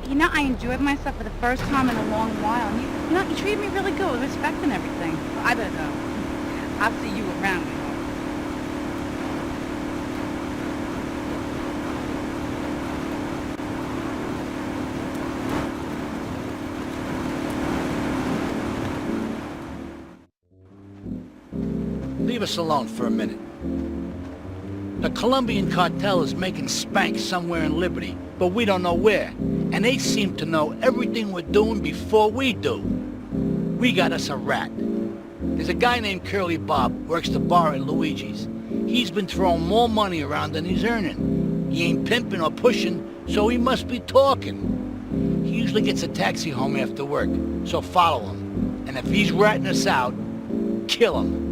You know, I enjoyed myself for the first time in a long while. And you treated me really good with respect and everything. So I better go. I'll see you around. Leave us alone for a minute. The Colombian cartel is making Spank somewhere in Liberty, but we don't know where. And they seem to know everything we're doing before we do. We got us a rat. There's a guy named Curly Bob, works the bar at Luigi's. He's been throwing more money around than he's earning. He ain't pimping or pushing, so he must be talking. He usually gets a taxi home after work, so follow him. And if he's ratting us out, kill him.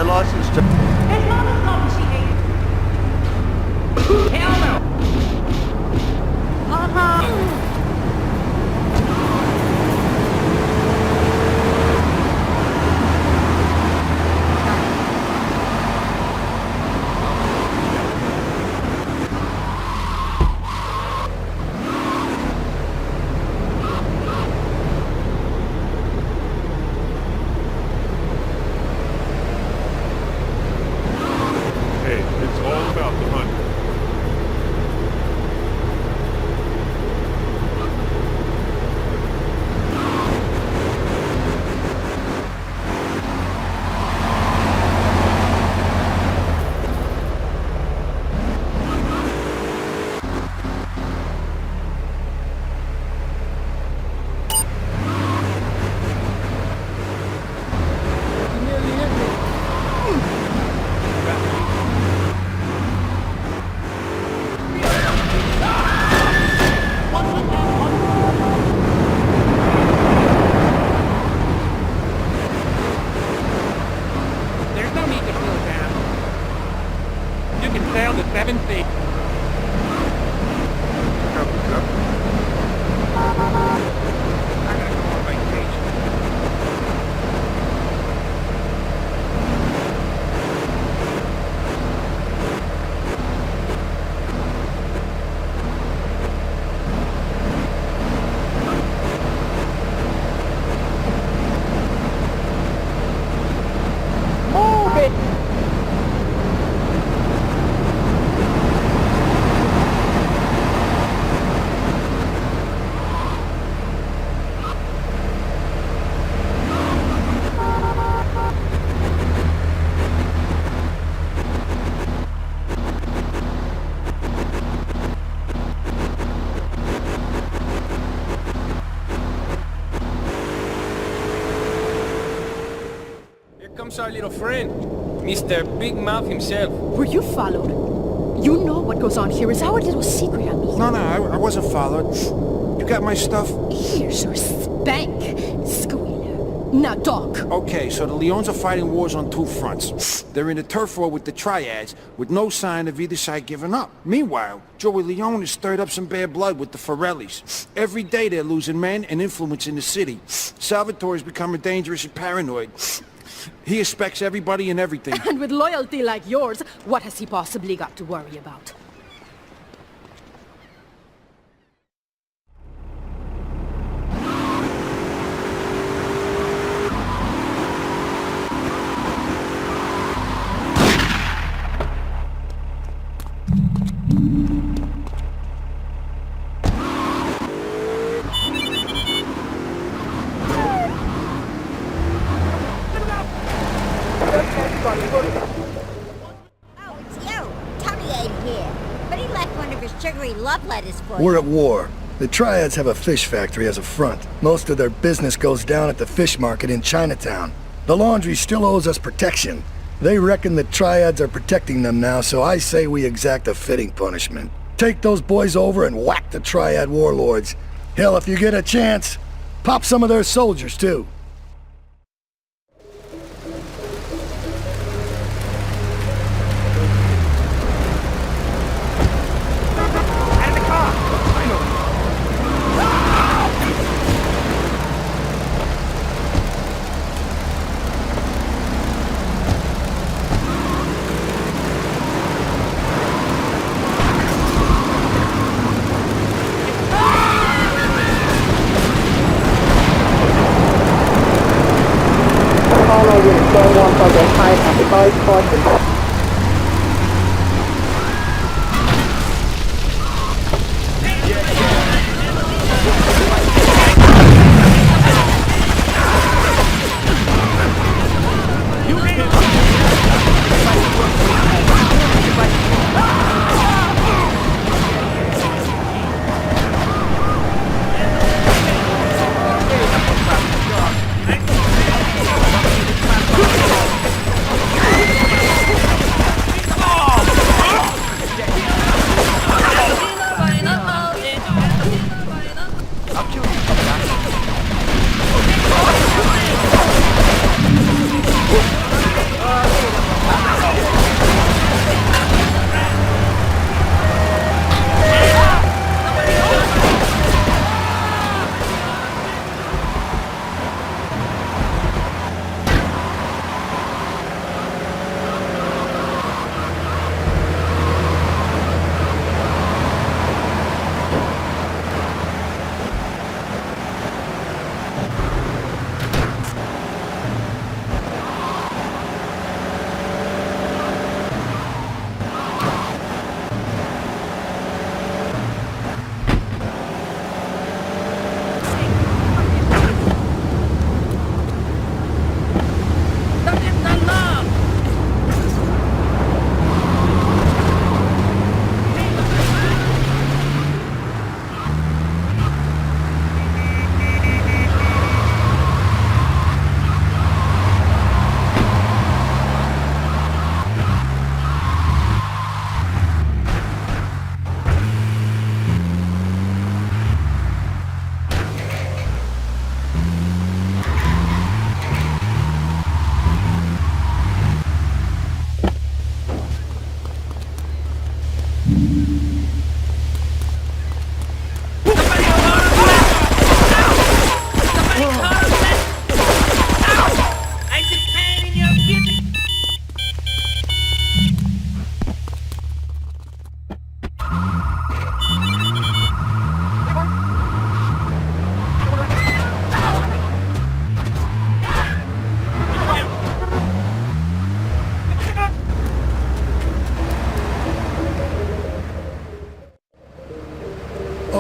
license to... His mother told me she hated him. Hell no! Our little friend, Mr. Big Mouth himself. Were you followed? You know what goes on here is our little secret, amigo. No, I wasn't followed. You got my stuff? Here's your spank, squealer. Now, dog. Okay, so the Leons are fighting wars on two fronts. They're in a turf war with the Triads, with no sign of either side giving up. Meanwhile, Joey Leone has stirred up some bad blood with the Forellis. Every day they're losing men and influence in the city. Salvatore's becoming dangerous and paranoid. He expects everybody and everything. And with loyalty like yours, what has he possibly got to worry about? for sugary love letters for We're you. at war. The Triads have a fish factory as a front. Most of their business goes down at the fish market in Chinatown. The laundry still owes us protection. They reckon the Triads are protecting them now, so I say we exact a fitting punishment. Take those boys over and whack the Triad warlords. Hell, if you get a chance, pop some of their soldiers, too.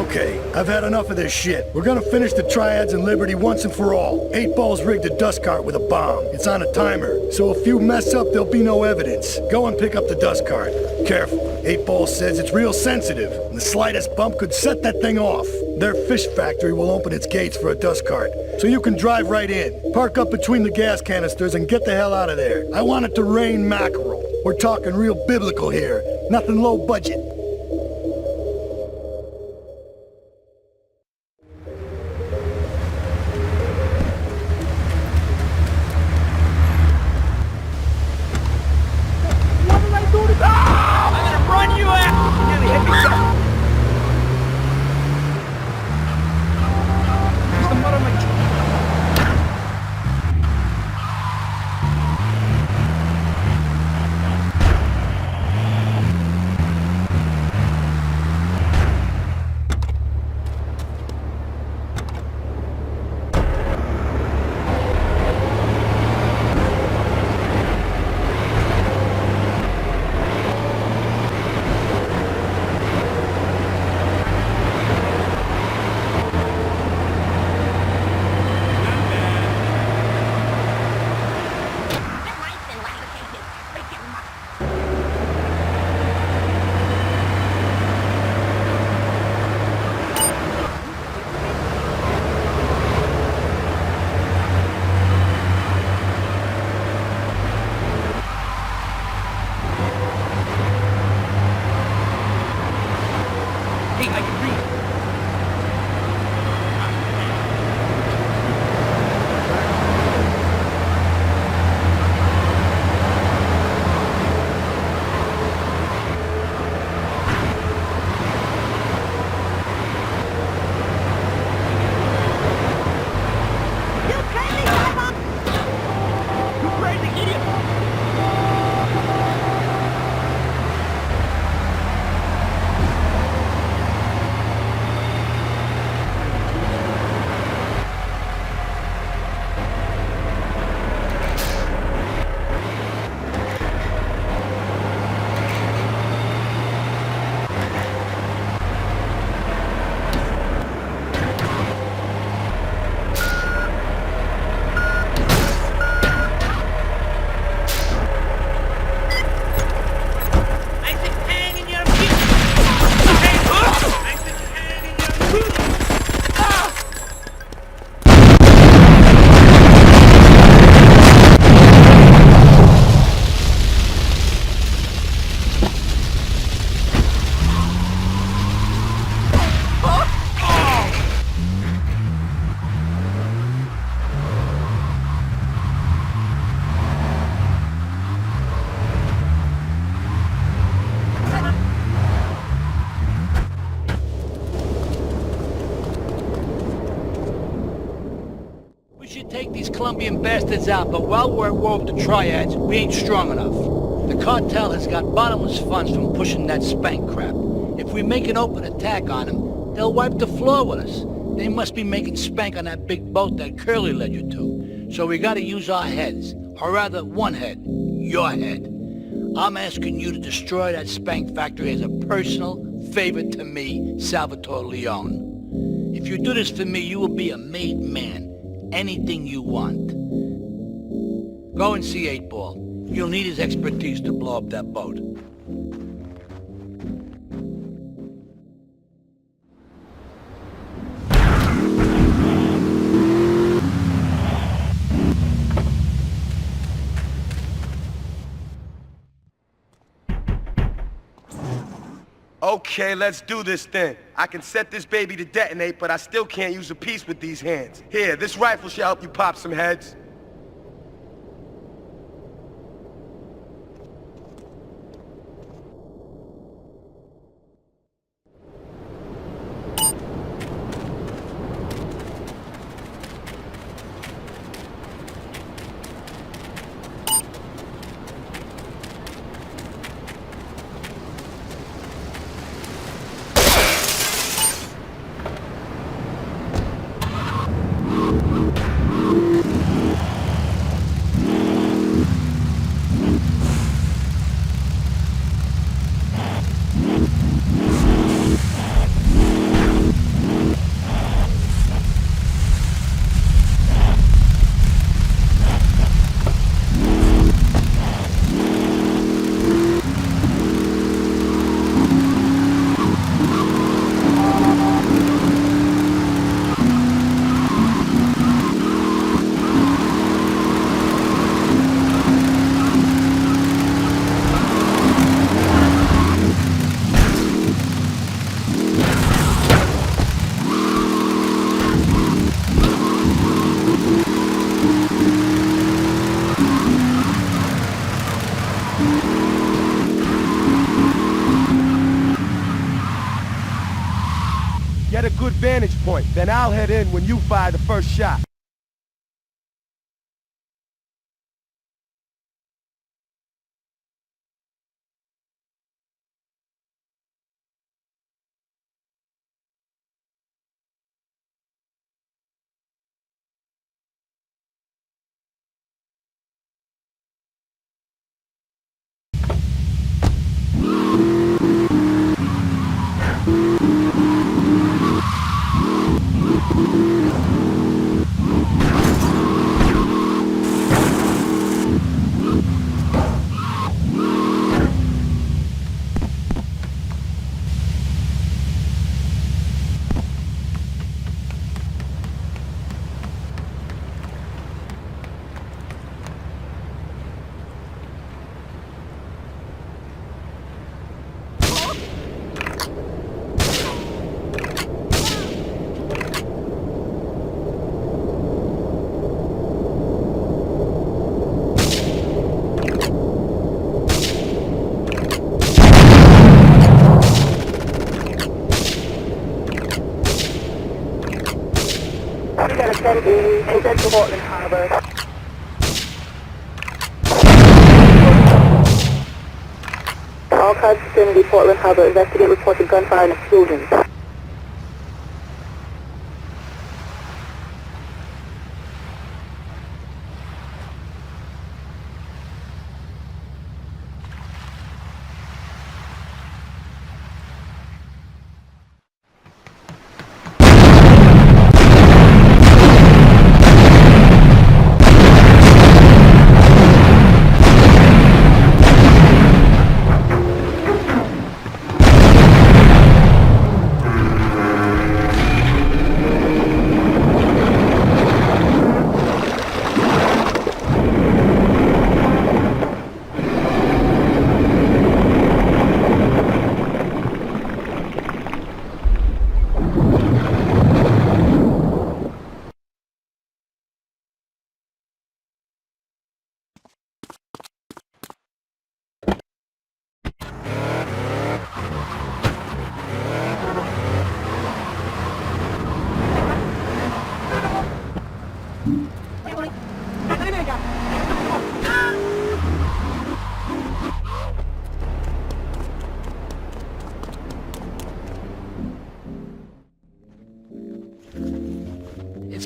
Okay, I've had enough of this shit. We're gonna finish the Triads and Liberty once and for all. 8 Ball's rigged a dust cart with a bomb. It's on a timer, so if you mess up, there'll be no evidence. Go and pick up the dust cart. Careful. 8 Ball says it's real sensitive, and the slightest bump could set that thing off. Their fish factory will open its gates for a dust cart, so you can drive right in. Park up between the gas canisters and get the hell out of there. I want it to rain mackerel. We're talking real biblical here, nothing low budget. Colombian bastards out, but while we're at war with the Triads, we ain't strong enough. The cartel has got bottomless funds from pushing that Spank crap. If we make an open attack on them, they'll wipe the floor with us. They must be making Spank on that big boat that Curly led you to. So we gotta use our heads. Or rather, one head. Your head. I'm asking you to destroy that Spank factory as a personal favor to me, Salvatore Leone. If you do this for me, you will be a made man. Anything you want. Go and see 8-Ball. You'll need his expertise to blow up that boat. Okay, let's do this then. I can set this baby to detonate, but I still can't use a piece with these hands. Here, this rifle should help you pop some heads. Get a good vantage point, then I'll head in when you fire the first shot. Head to Portland Harbor. All cars vicinity Portland Harbor. Investigate reported gunfire and explosions.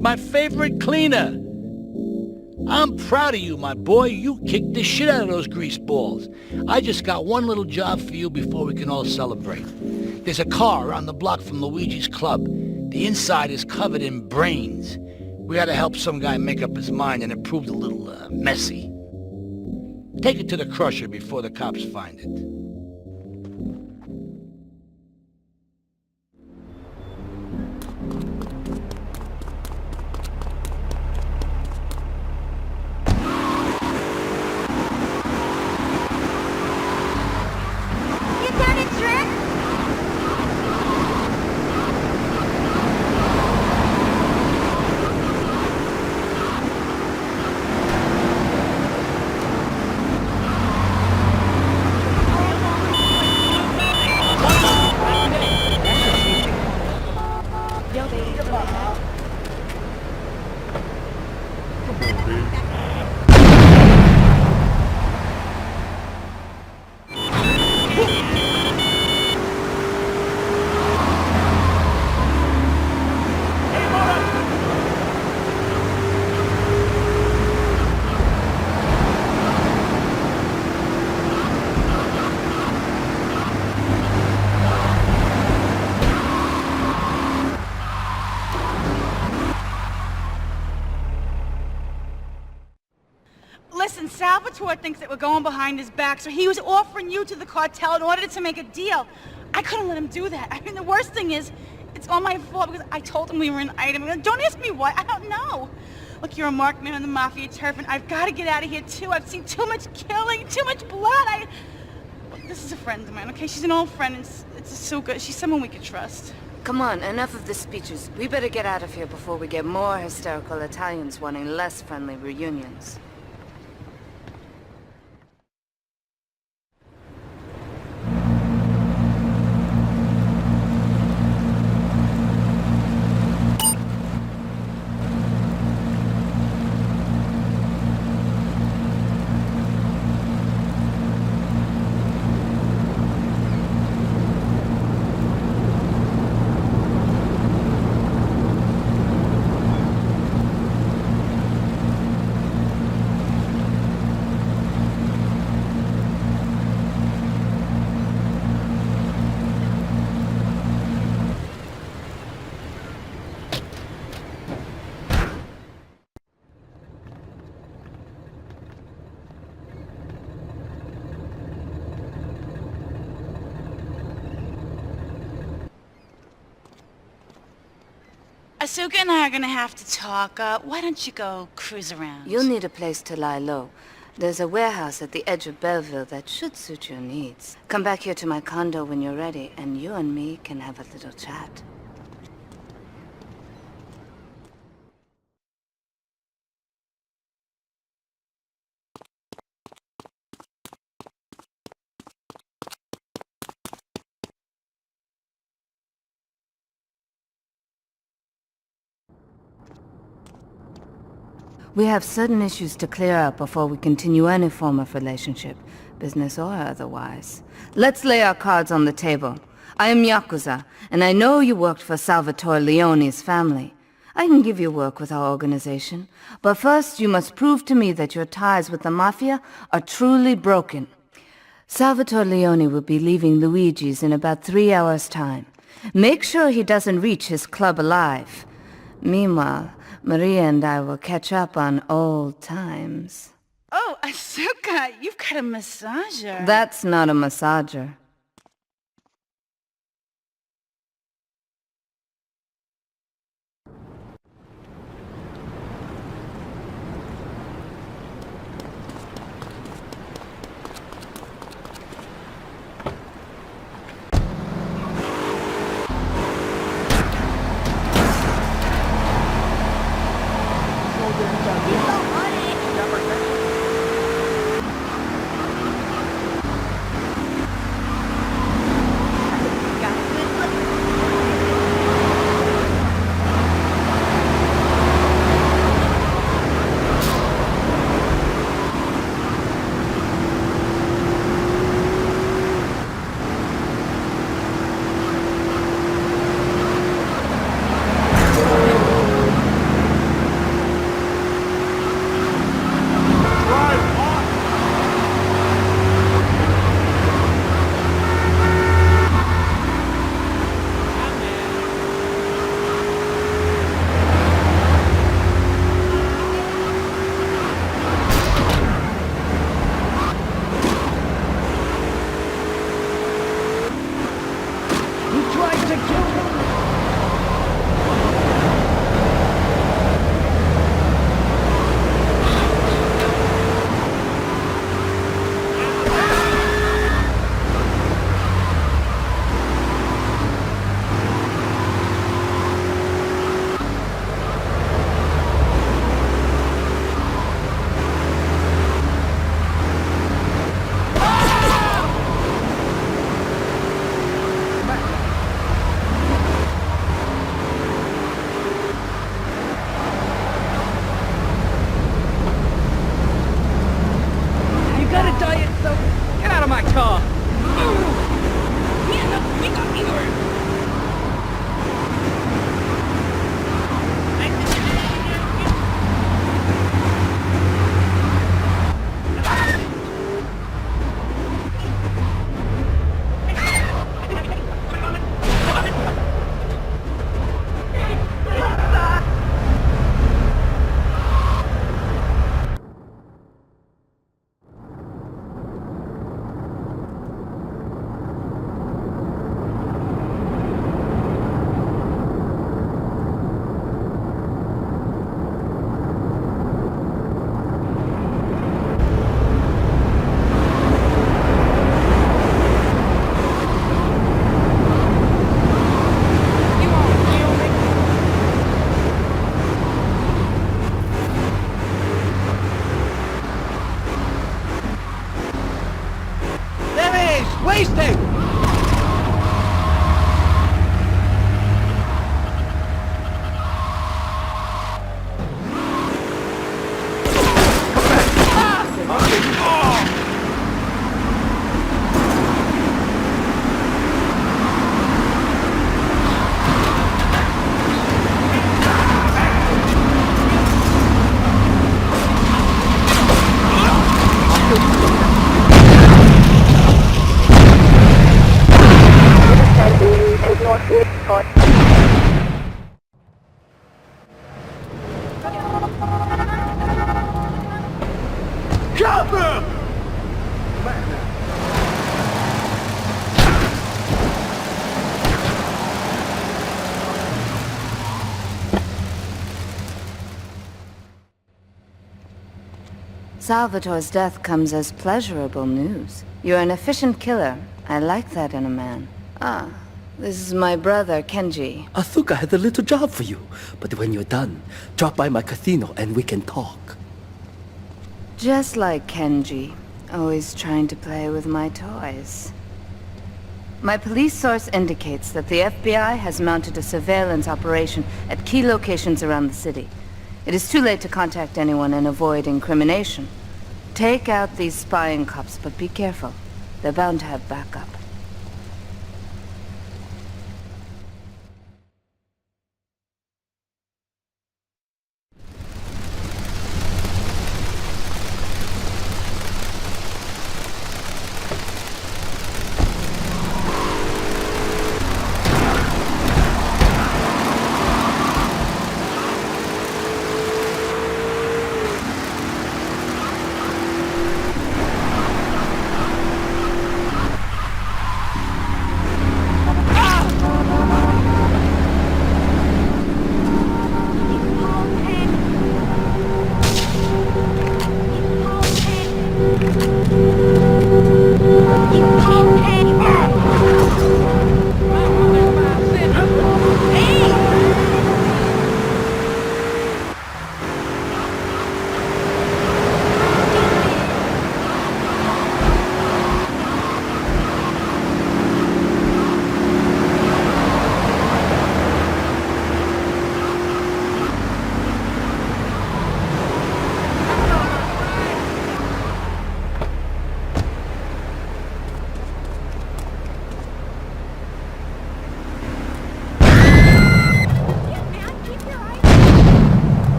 my favorite cleaner. I'm proud of you, my boy. You kicked the shit out of those grease balls. I just got one little job for you before we can all celebrate. There's a car around the block from Luigi's club. The inside is covered in brains. We had to help some guy make up his mind, and it proved a little, messy. Take it to the crusher before the cops find it. Listen, Salvatore thinks that we're going behind his back, so he was offering you to the cartel in order to make a deal. I couldn't let him do that. I mean, the worst thing is, it's all my fault because I told him we were an item. Don't ask me why. I don't know. Look, you're a marked man on the mafia turf, and I've got to get out of here, too. I've seen too much killing, too much blood. Look, this is a friend of mine, okay? She's an old friend, and it's so good. She's someone we could trust. Come on, enough of the speeches. We better get out of here before we get more hysterical Italians wanting less friendly reunions. Asuka and I are gonna have to talk. Why don't you go cruise around? You'll need a place to lie low. There's a warehouse at the edge of Belleville that should suit your needs. Come back here to my condo when you're ready, and you and me can have a little chat. We have certain issues to clear up before we continue any form of relationship, business or otherwise. Let's lay our cards on the table. I am Yakuza, and I know you worked for Salvatore Leone's family. I can give you work with our organization, but first you must prove to me that your ties with the Mafia are truly broken. Salvatore Leone will be leaving Luigi's in about 3 hours' time. Make sure he doesn't reach his club alive. Meanwhile, Maria and I will catch up on old times. Oh, Asuka, you've got a massager. That's not a massager. doesn't kill me. Salvatore's death comes as pleasurable news. You're an efficient killer. I like that in a man. Ah, this is my brother, Kenji. Asuka has a little job for you, but when you're done, drop by my casino and we can talk. Just like Kenji, always trying to play with my toys. My police source indicates that the FBI has mounted a surveillance operation at key locations around the city. It is too late to contact anyone and avoid incrimination. Take out these spying cops, but be careful. They're bound to have backup.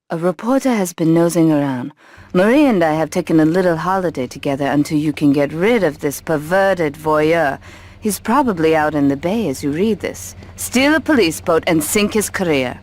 A reporter has been nosing around. Marie and I have taken a little holiday together until you can get rid of this perverted voyeur. He's probably out in the bay as you read this. Steal a police boat and sink his career.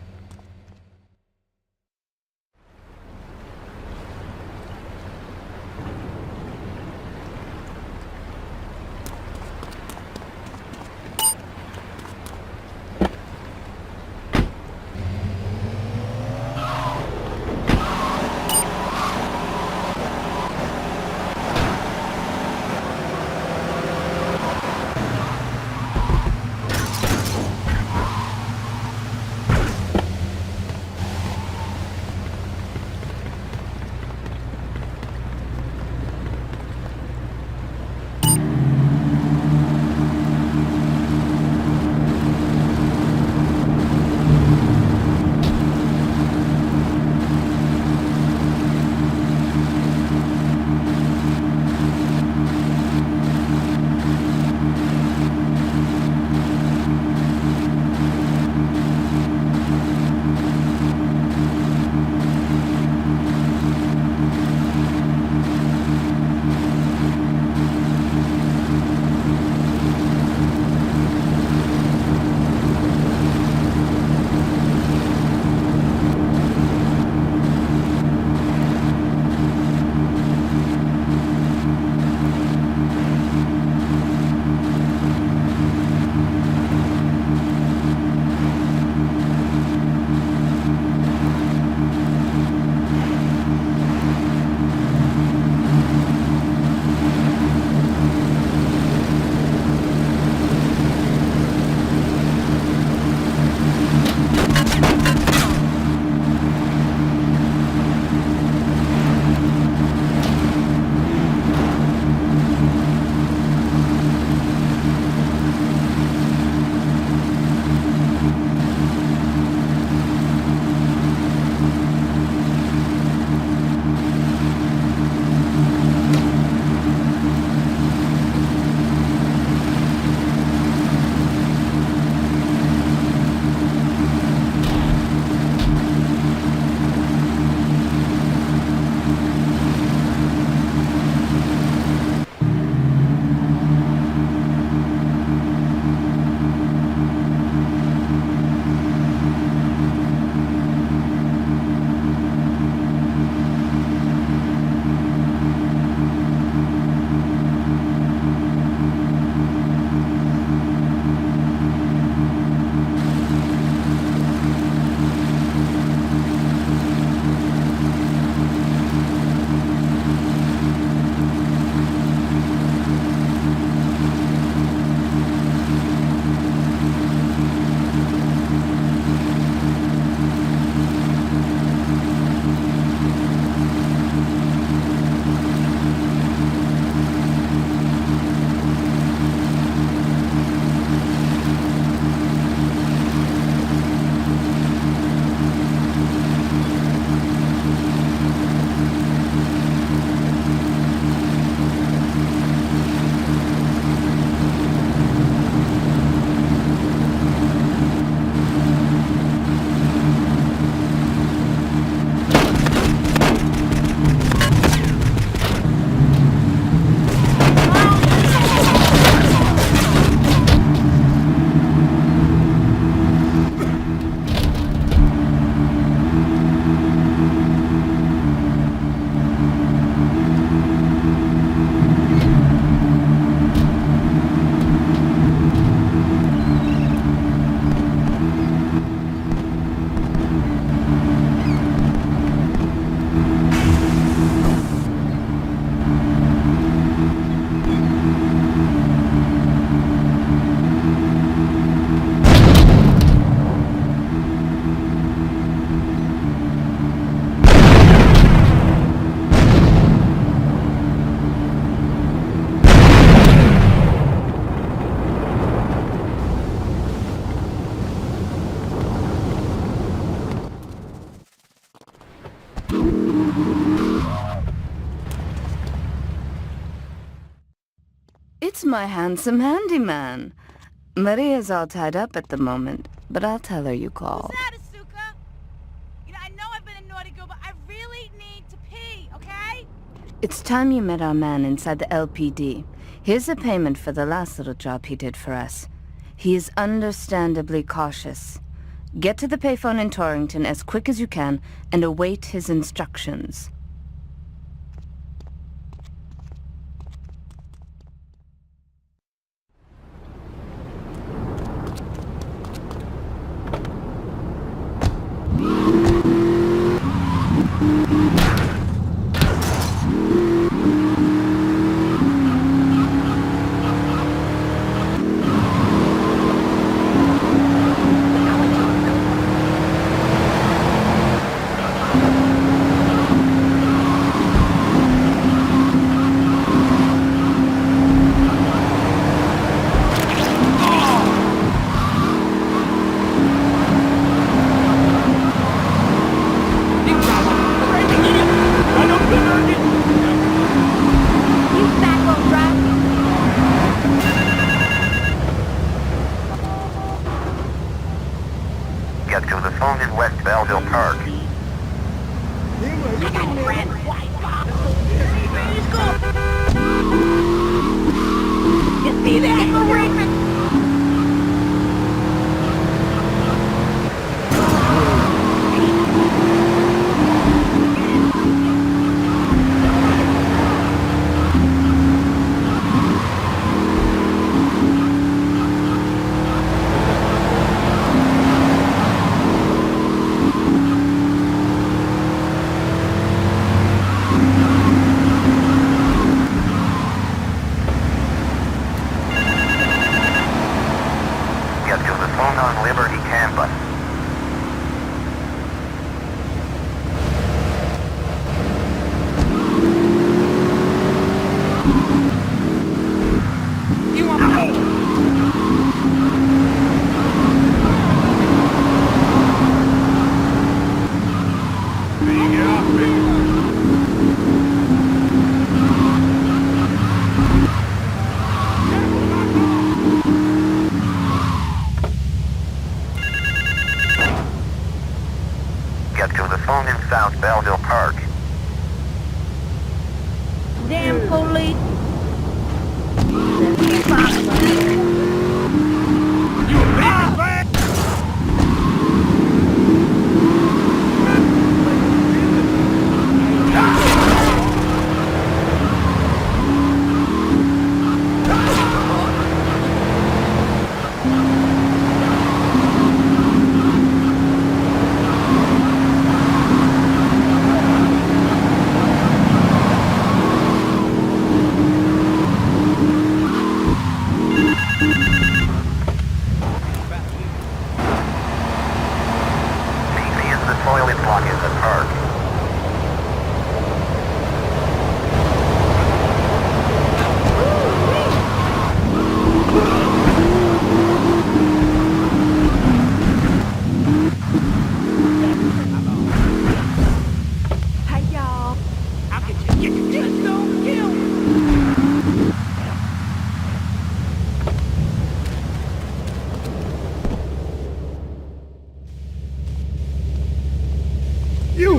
my handsome handyman. Maria's all tied up at the moment, but I'll tell her you called. Who's that, Asuka? You know, I know I've been a naughty girl, but I really need to pee, okay? It's time you met our man inside the LPD. Here's a payment for the last little job he did for us. He is understandably cautious. Get to the payphone in Torrington as quick as you can and await his instructions.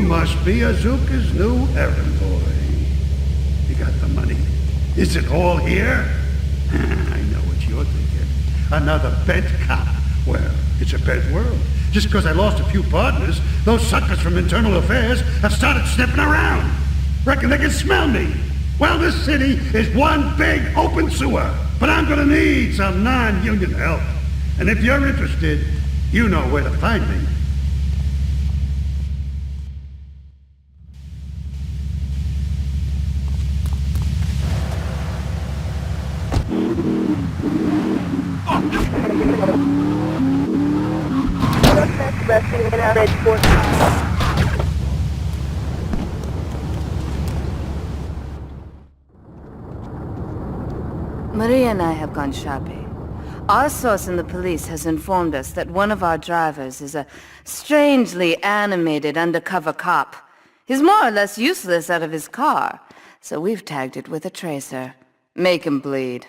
Must be Azuka's new errand boy. You got the money. Is it all here? I know what you're thinking. Another bent cop. Well, it's a bent world. Just because I lost a few partners, those suckers from Internal Affairs have started sniffing around. Reckon they can smell me. Well, this city is one big open sewer. But I'm gonna need some non-union help. And if you're interested, you know where to find me. Maria and I have gone shopping. Our source in the police has informed us that one of our drivers is a strangely animated undercover cop. He's more or less useless out of his car, so we've tagged it with a tracer. Make him bleed.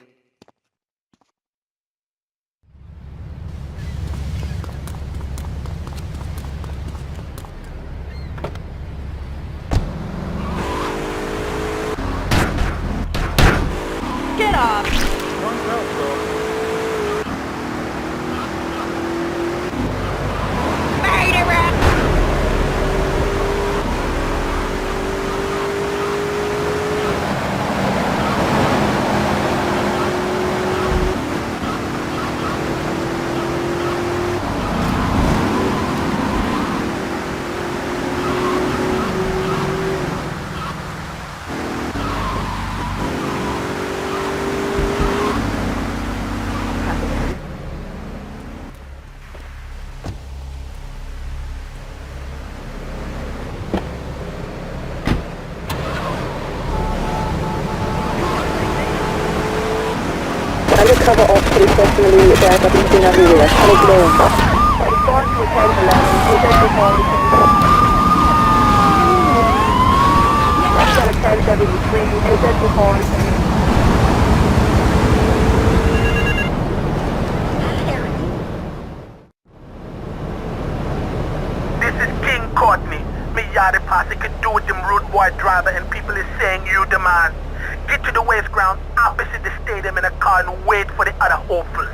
cover of police personally drive up in China area. Hello, today. Escort to 1011. Present before the Rockstar 1073. Present before the Yachty posse could do with them rude boy driver and people is saying you the man. Get to the waste ground opposite the stadium in a car and wait for the other hopefuls.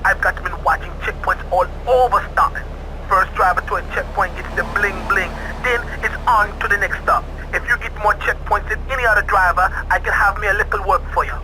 I've got been watching checkpoints all over Stockton. First driver to a checkpoint gets the bling-bling, then it's on to the next stop. If you get more checkpoints than any other driver, I can have me a little work for you.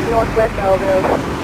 Northwest Elville.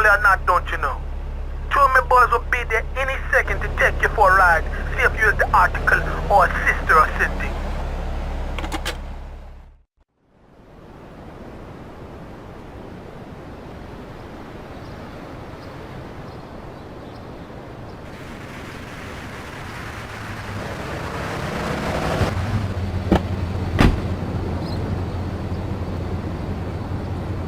family or not, don't you know? Two of my boys will be there any second to take you for a ride, see if you're the article or a sister or something.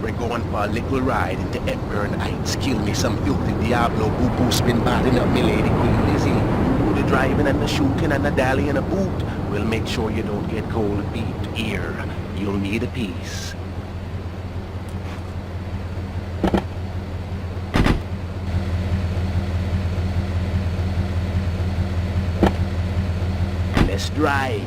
We're going for a little ride into Hepburn Heights. Kill me some filthy Diablo boo-boo spin batting up me lady Queen Lizzie. You do the driving and the shooting and the dally and a boot. We'll make sure you don't get cold feet. Here, you'll need a piece. Let's drive.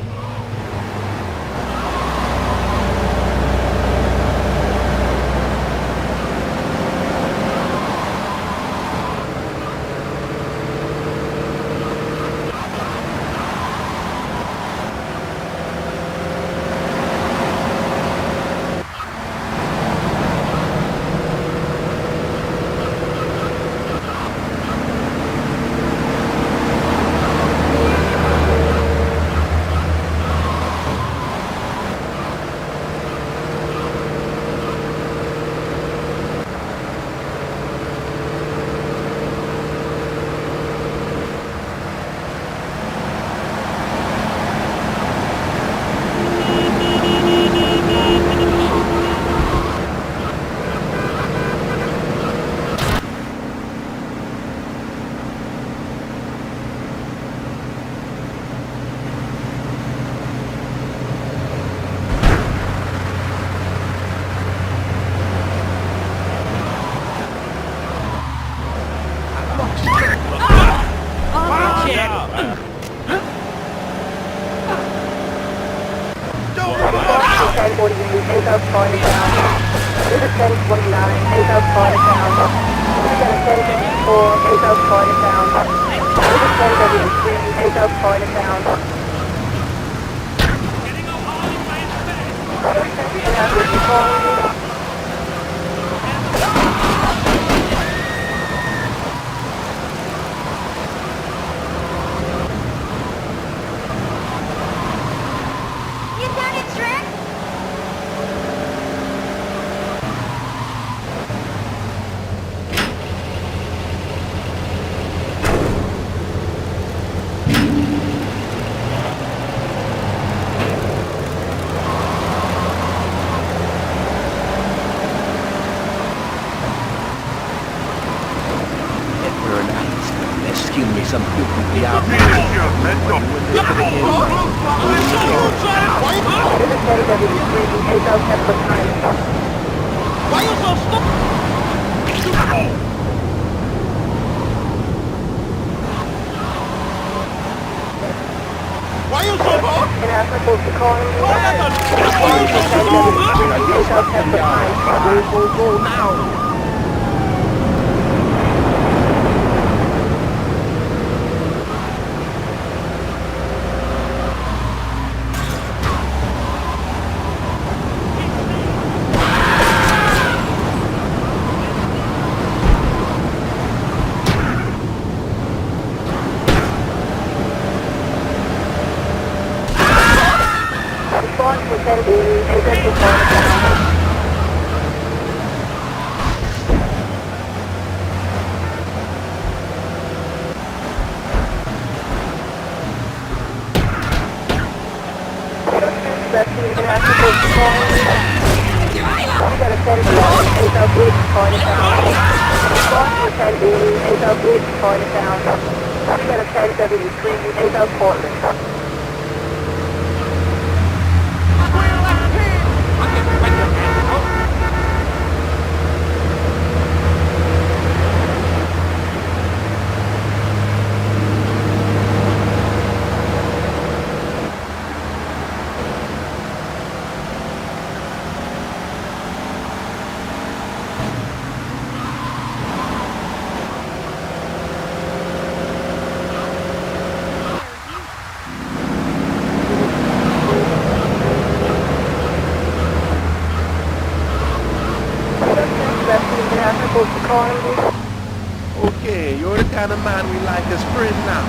kind of man we like as friend now.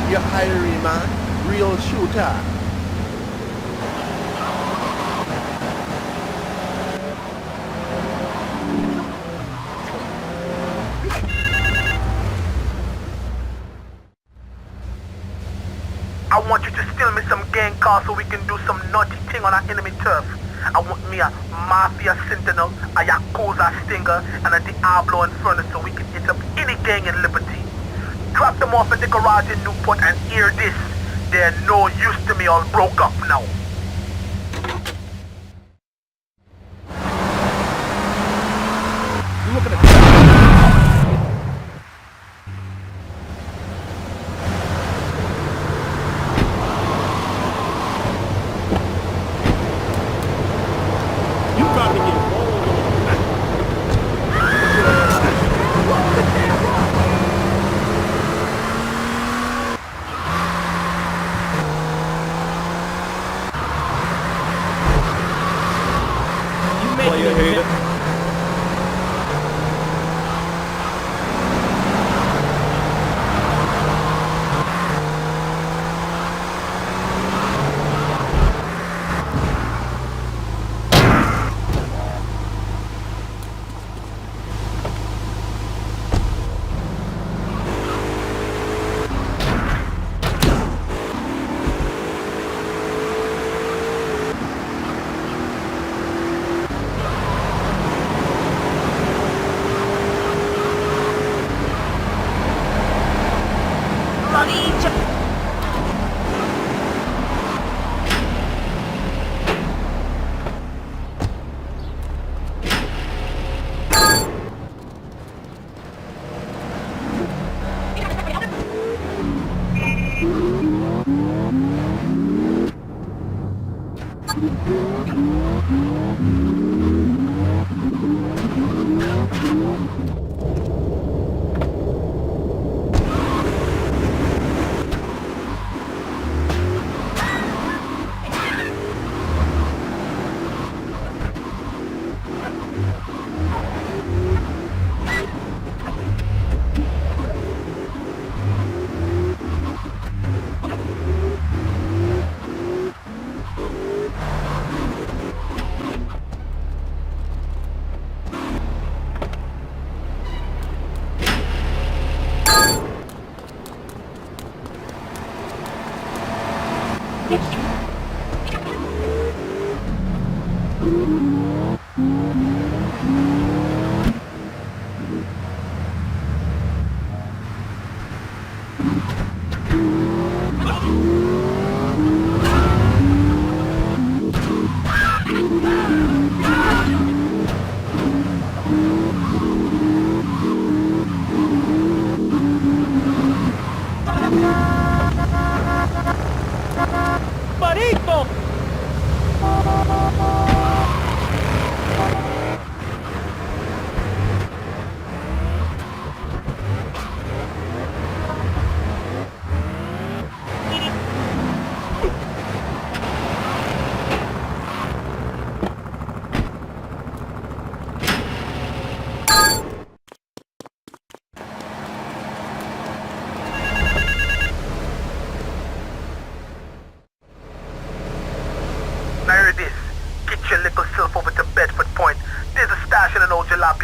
You hire him, man. Real shooter. I want you to steal me some gang cars so we can do some naughty thing on our enemy turf. I want me a Mafia Sentinel, a Yakuza Stinger, and a Diablo Inferno so we can hit up any gang in Liberty. Drop them off at the garage in Newport and hear this. They're no use to me, all broke up now. You looking at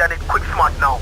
I need quick smart now.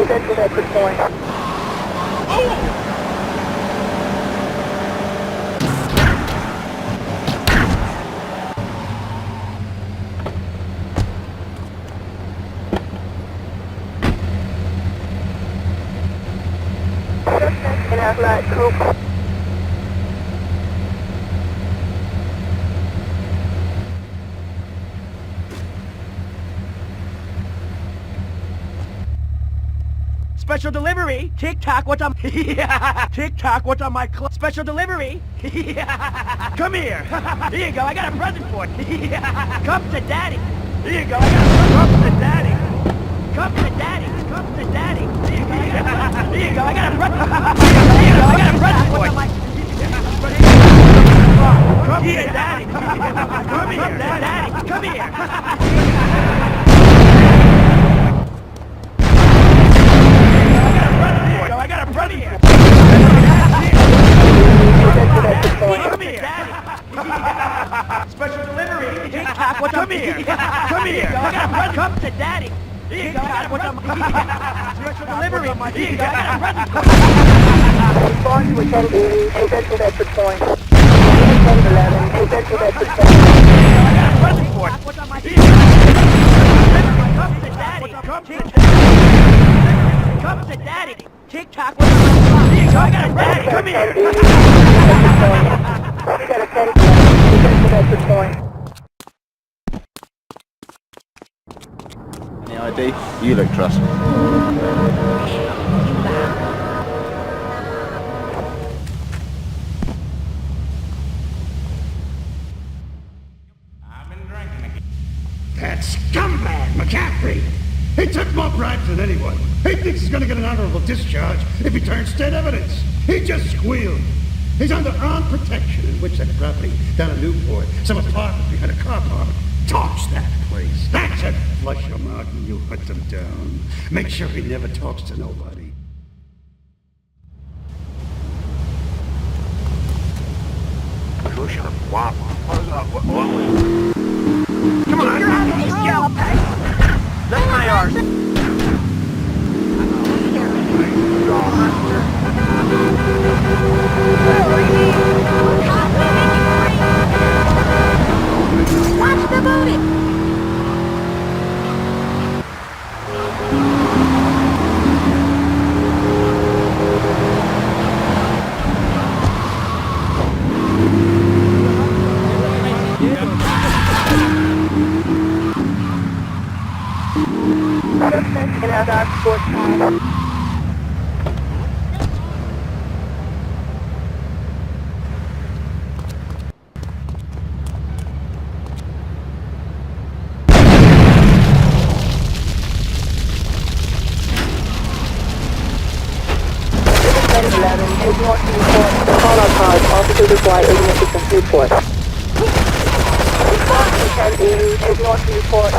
Head to Bedford Point. In our light, Crook. Special delivery. Tick-tock, what's on... Tick-tock, what's on my clothes? Special delivery. Come here. Here you go, I got a present for you. Come to daddy. Here you go, I got a present. Come to daddy. Come to daddy. Come to daddy. Here you go, I got a present. Here you go, I got a present for you. Come here, daddy. Come here, daddy. Come here. I got a brother here. Come here, daddy. Special delivery. Tick-tock, what's up here? Come here. I got a brother. Come to daddy. Here you go. I got a brother. Special delivery. Here you go. I got a brother. Respond to a 1080, take that to Bedford Point. 1011, take that to Bedford Point. I got a brother for it. What's on my come to daddy. Come to daddy. Come to daddy. Tick-tock, what's on my clock? Here you go, I got a daddy. Come here. We got a 10 take that to Bedford Point. Any ID? You look trustworthy. That scumbag, McCaffrey! He took more bribes than anyone. He thinks he's gonna get an honorable discharge if he turns state evidence. He just squealed. He's under armed protection in which that property down in Newport, some apartment behind a car park. Talks that place. That's it. Flush him out and you hunt him down. Make sure he never talks to nobody. Push him. Wow. Come on, that's my arse. Watch the booty! In our dark sports car. Take north to Newport. Call our cars. Officers required urgent assistance Newport. Respond to 1080. Take north to Newport.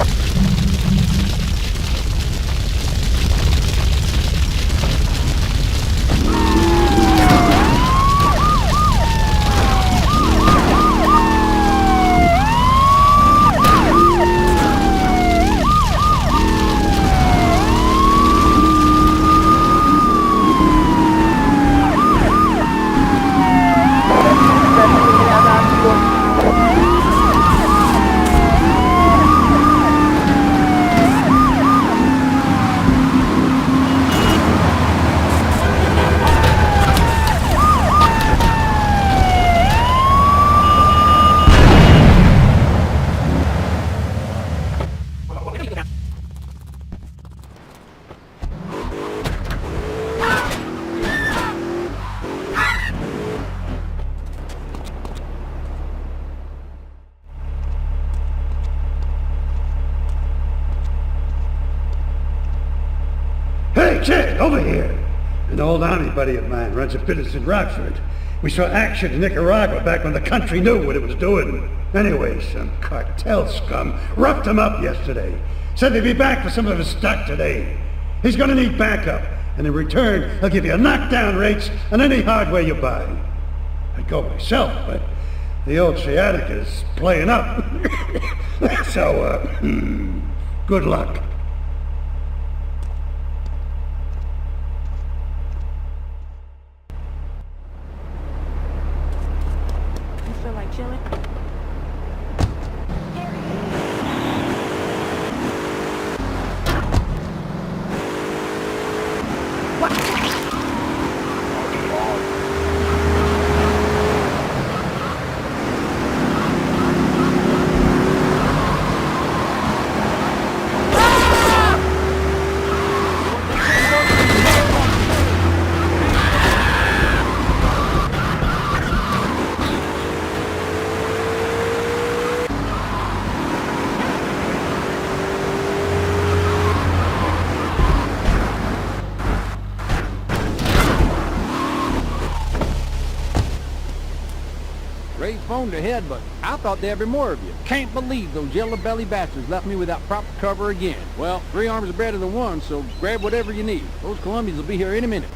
Hey, kid, over here! An old army buddy of mine runs a business in Rockford. We saw action in Nicaragua back when the country knew what it was doing. Anyway, some cartel scum roughed him up yesterday. Said they'd be back for some of his stock today. He's gonna need backup, and in return, he'll give you knockdown rates on any hardware you buy. I'd go myself, but the old sciatica's playing up. So, good luck. Joey. Phoned ahead, but I thought there'd be more of you. Can't believe those yellow-belly bastards left me without proper cover again. Well, 3 arms are better than 1, so grab whatever you need. Those Colombians will be here any minute.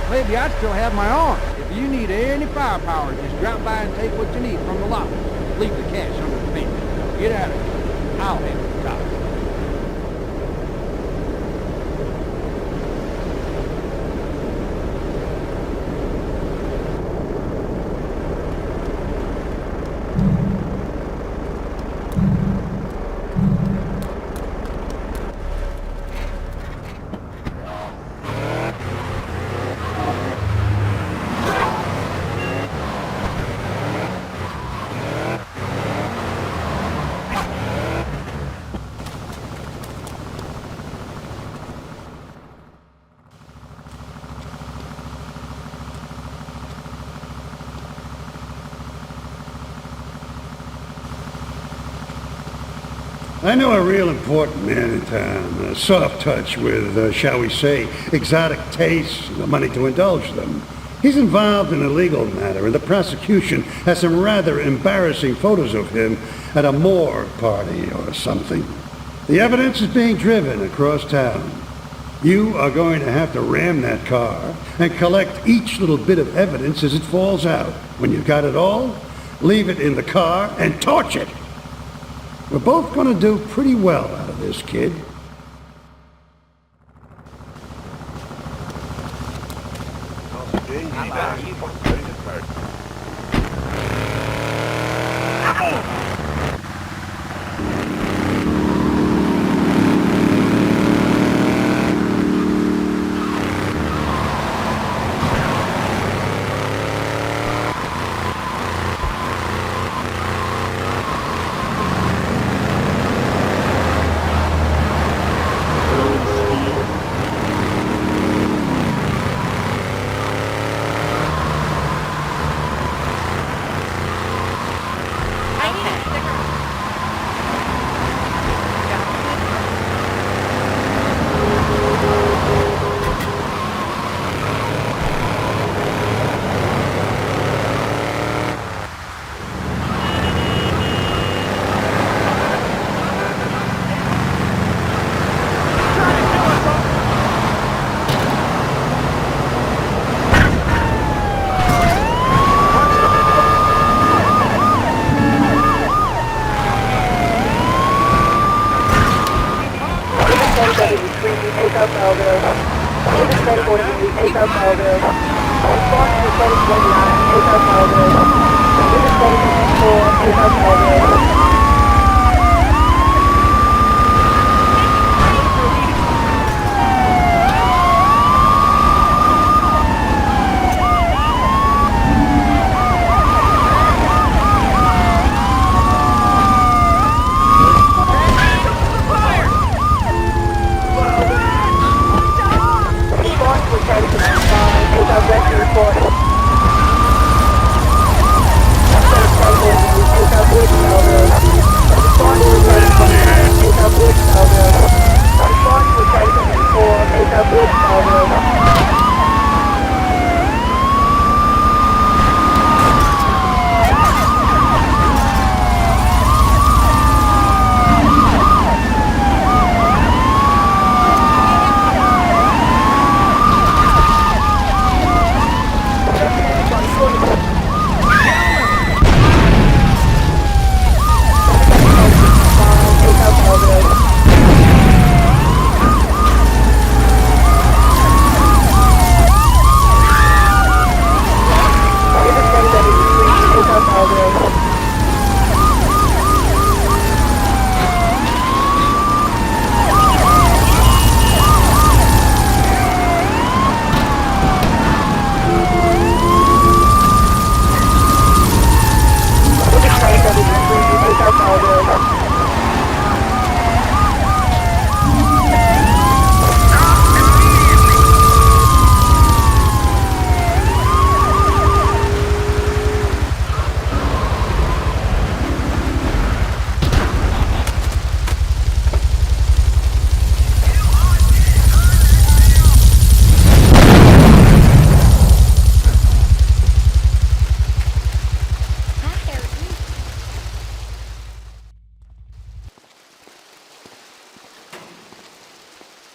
Maybe I'd still have my arm. If you need any firepower, just drop by and take what you need from the locker. Leave the cash under the bench. Now get out of here. I'll handle the cops. I know a real important man in town, a soft touch with, shall we say, exotic tastes and the money to indulge them. He's involved in a legal matter, and the prosecution has some rather embarrassing photos of him at a morgue party or something. The evidence is being driven across town. You are going to have to ram that car and collect each little bit of evidence as it falls out. When you've got it all, leave it in the car and torch it. We're both going to do pretty well out of this, kid.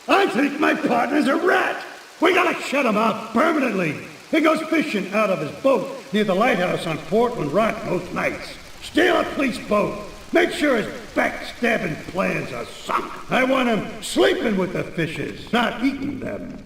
I think my partner's a rat. We gotta shut him up permanently. He goes fishing out of his boat near the lighthouse on Portland Rock most nights. Steal a police boat. Make sure his backstabbing plans are sunk. I want him sleeping with the fishes, not eating them.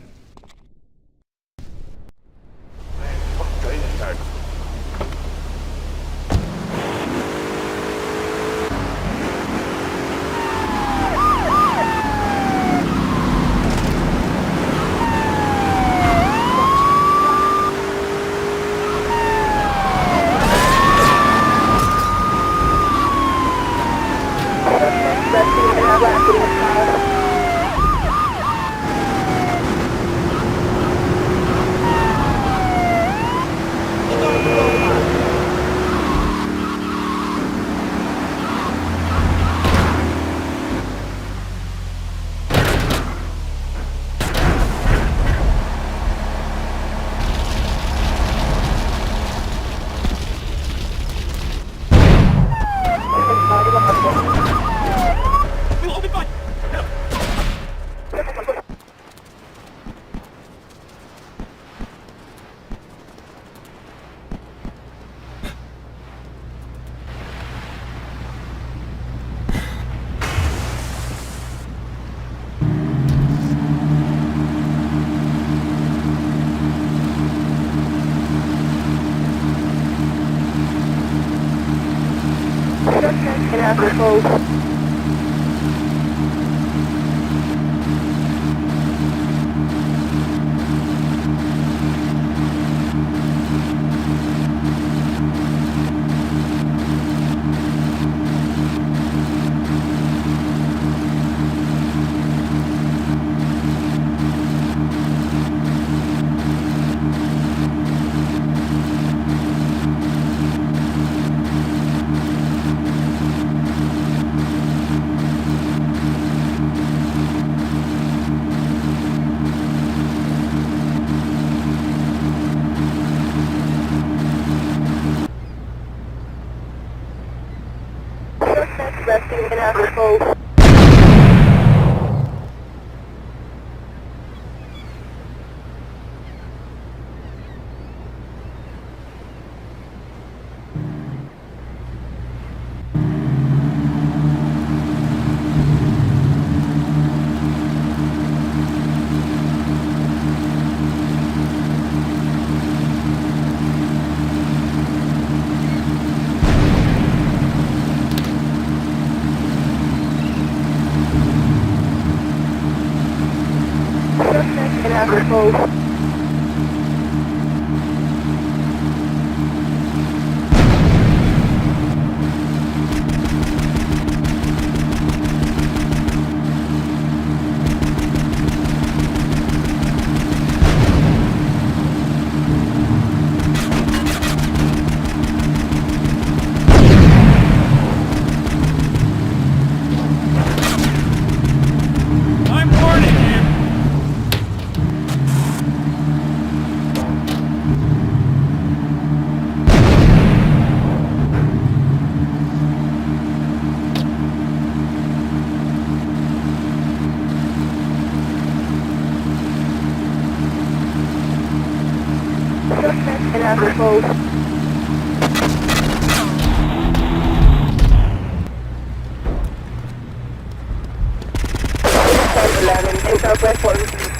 Take Southwest 4 received.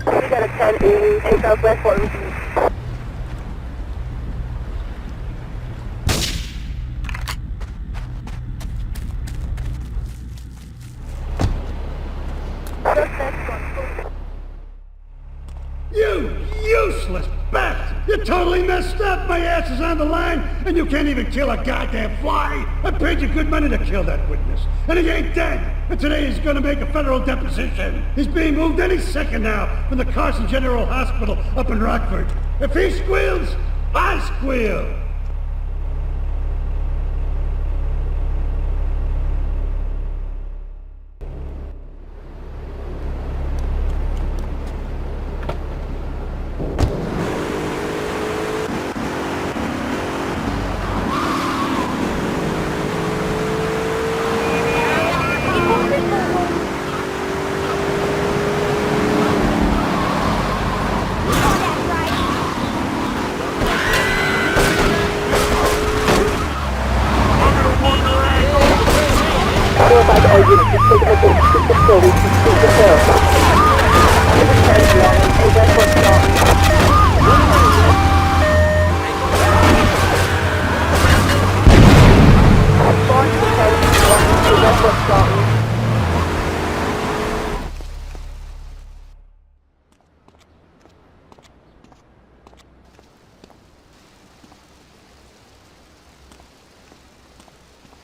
We got a 10-80, take Southwest 4 received. You useless bastard! You totally messed up! My ass is on the line, and you can't even kill a goddamn fly! I paid you good money to kill that witness, and he ain't dead! And today he's gonna make a federal deposition! He's being moved any second now from the Carson General Hospital up in Rockford. If he squeals, I squeal!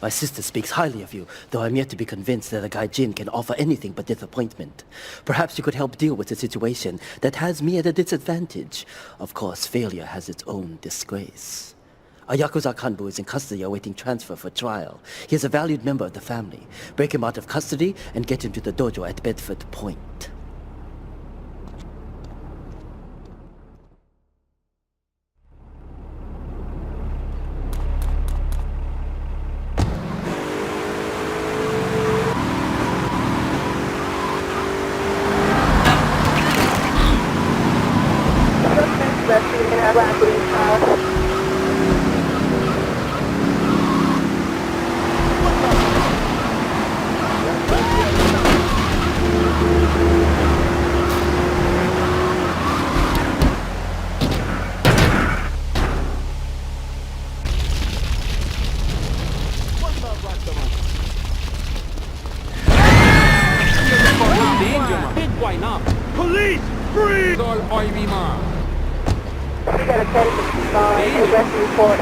My sister speaks highly of you, though I'm yet to be convinced that a guy Jin can offer anything but disappointment. Perhaps you could help deal with a situation that has me at a disadvantage. Of course, failure has its own disgrace. A Yakuza Kanbu is in custody awaiting transfer for trial. He is a valued member of the family. Break him out of custody and get him to the dojo at Bedford Point. Police! Freeze! All Ivy man. We got a 10-65, arrest report.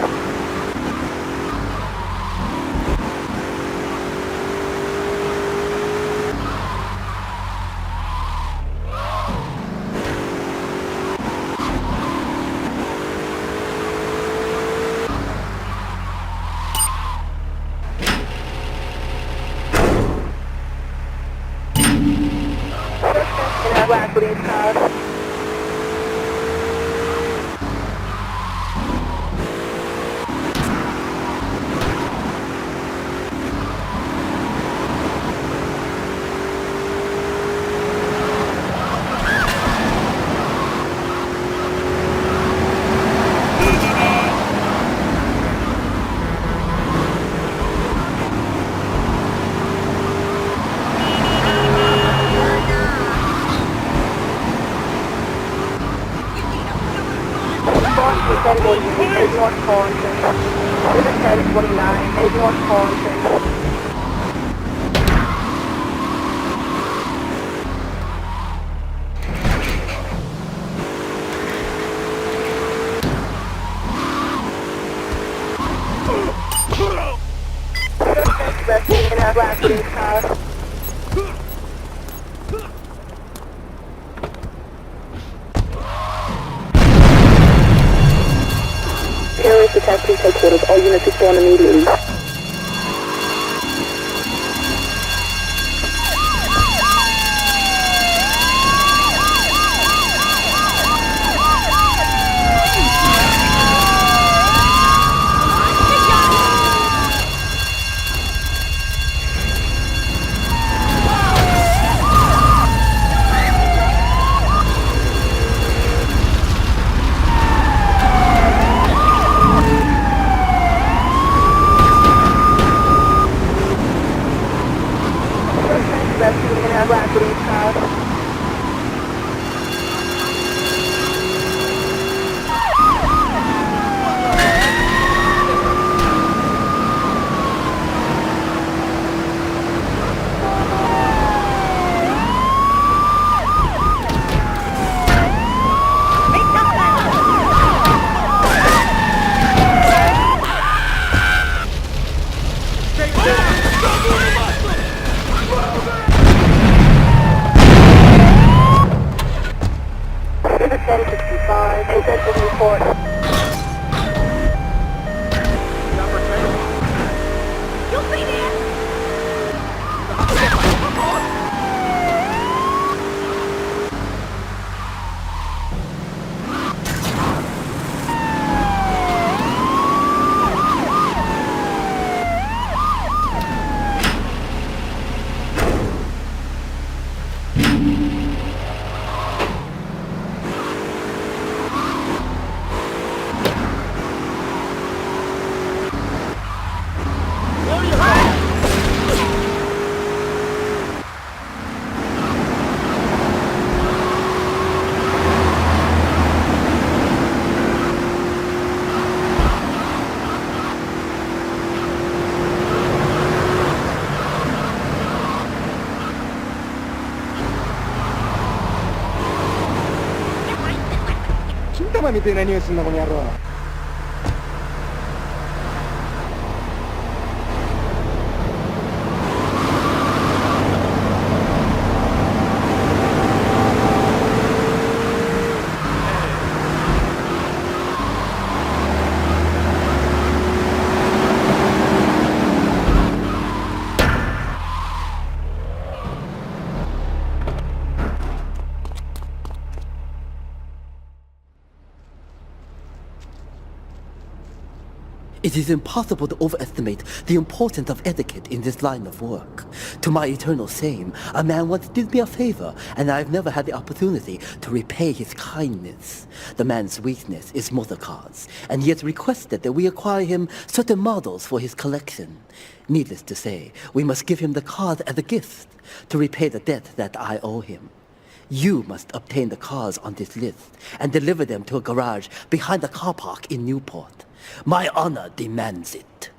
Resting in our blasting car. Terrorist attack police headquarters. All units respond immediately.みたいな匂いすんなこの野郎。It is impossible to overestimate the importance of etiquette in this line of work. To my eternal shame, a man once did me a favor, and I've never had the opportunity to repay his kindness. The man's weakness is motor cars, and he has requested that we acquire him certain models for his collection. Needless to say, we must give him the cars as a gift to repay the debt that I owe him. You must obtain the cars on this list and deliver them to a garage behind the car park in Newport. My honor demands it.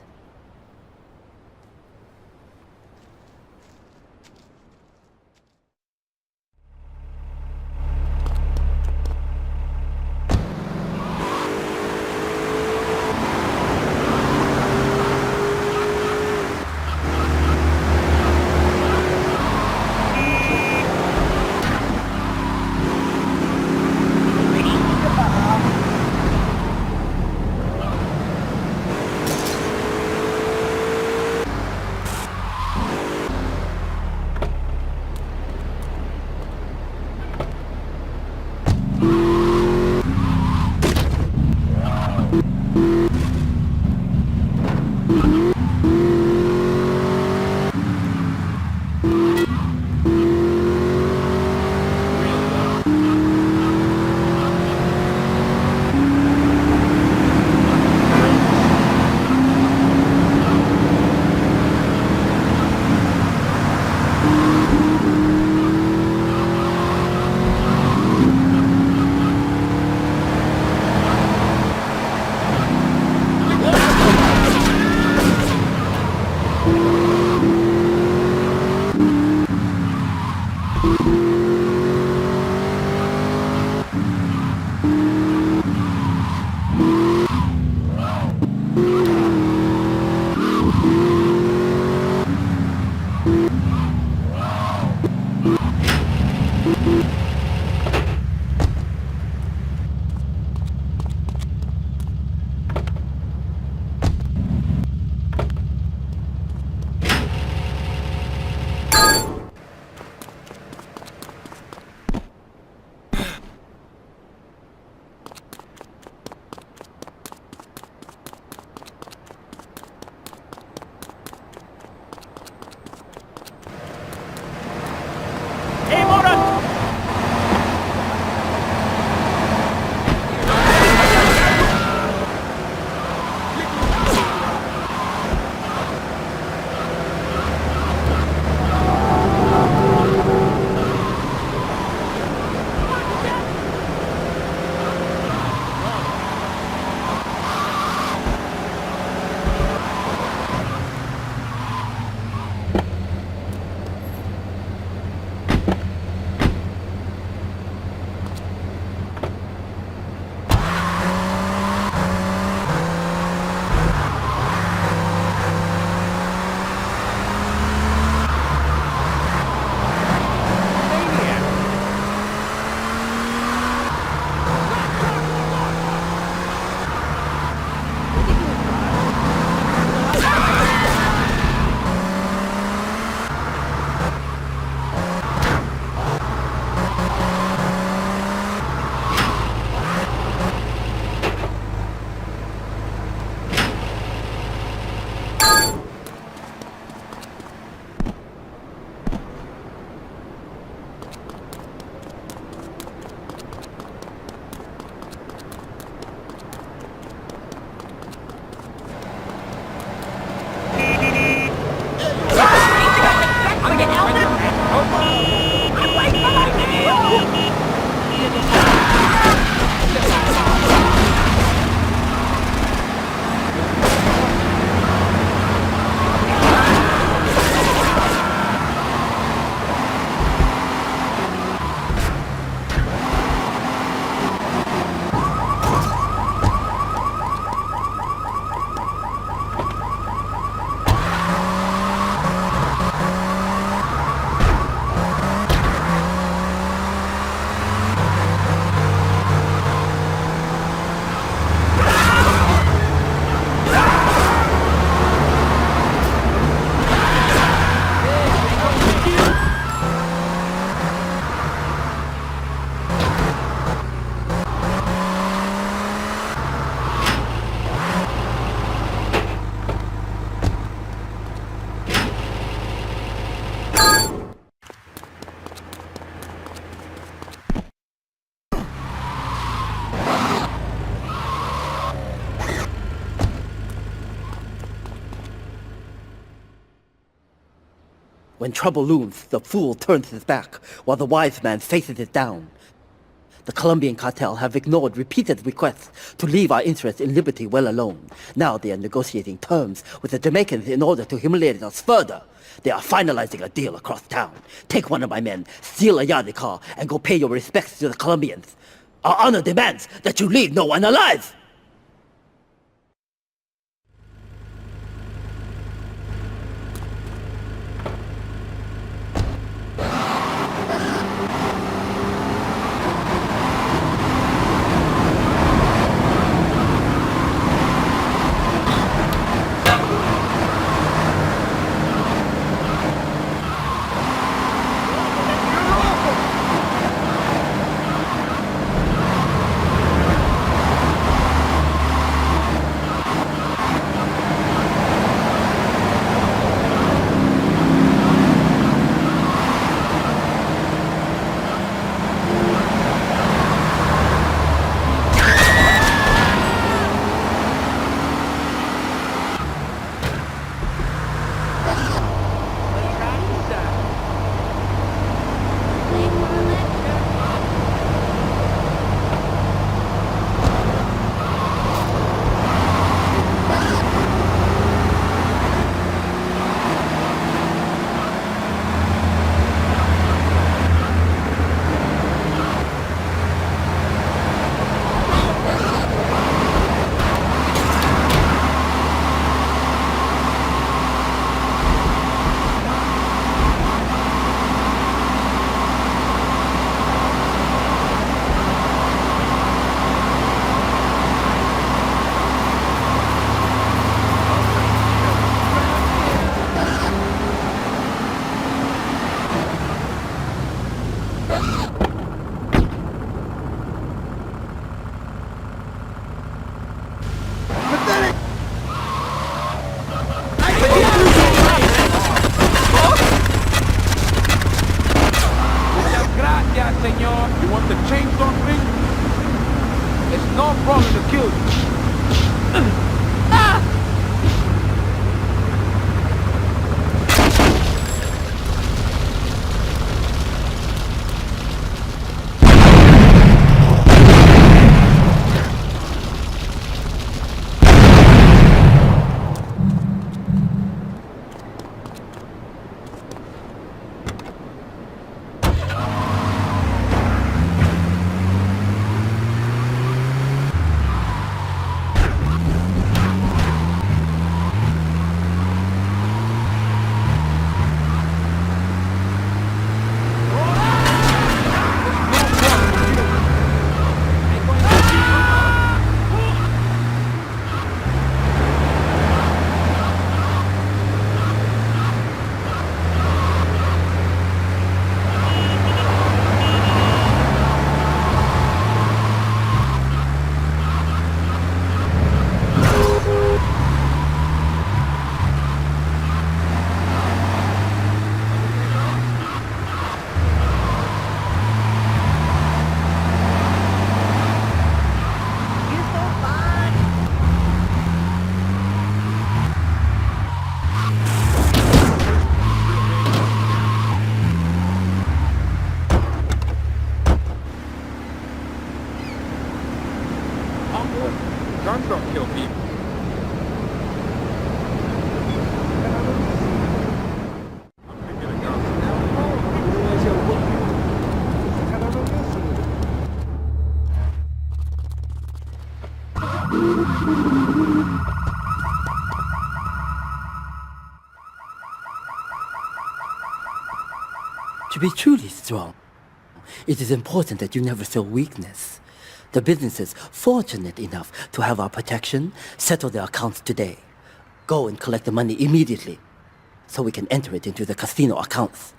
When trouble looms, the fool turns his back, while the wise man faces it down. The Colombian cartel have ignored repeated requests to leave our interests in liberty well alone. Now they are negotiating terms with the Jamaicans in order to humiliate us further. They are finalizing a deal across town. Take one of my men, steal a Yardie car, and go pay your respects to the Colombians. Our honor demands that you leave no one alive! Guns don't kill people. To be truly strong, it is important that you never show weakness. The businesses fortunate enough to have our protection settle their accounts today. Go and collect the money immediately, so we can enter it into the casino accounts.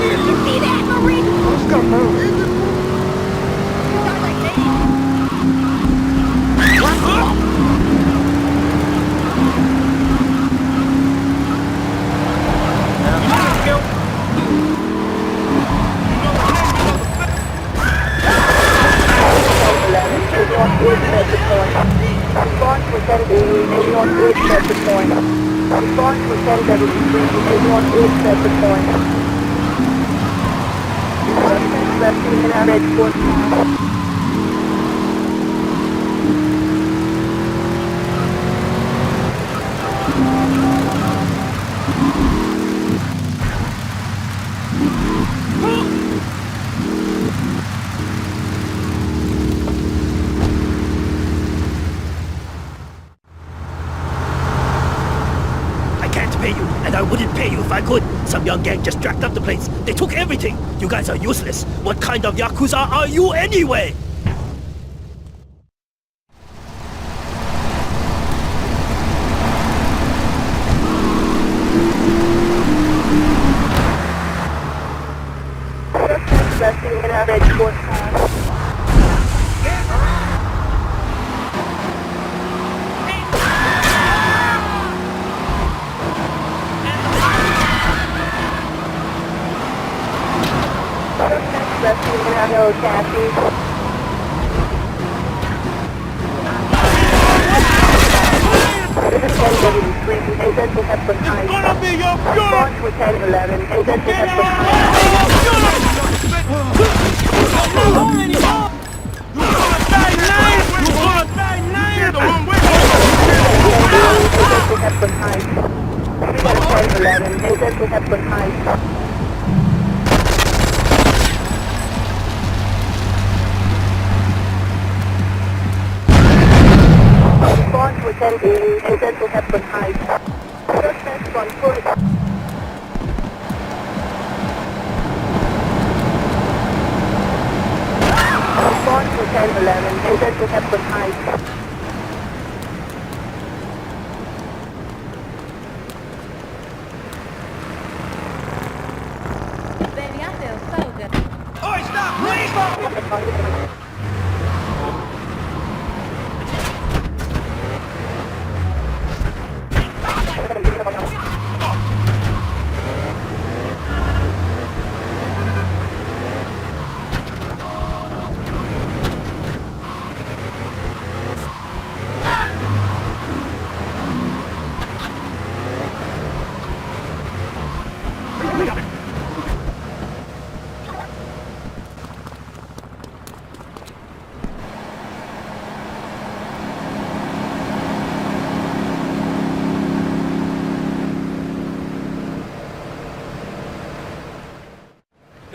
You see that, Marie? Let's go, move. Some young gang just dragged up the place. They took everything. You guys are useless. What kind of Yakuza are you anyway?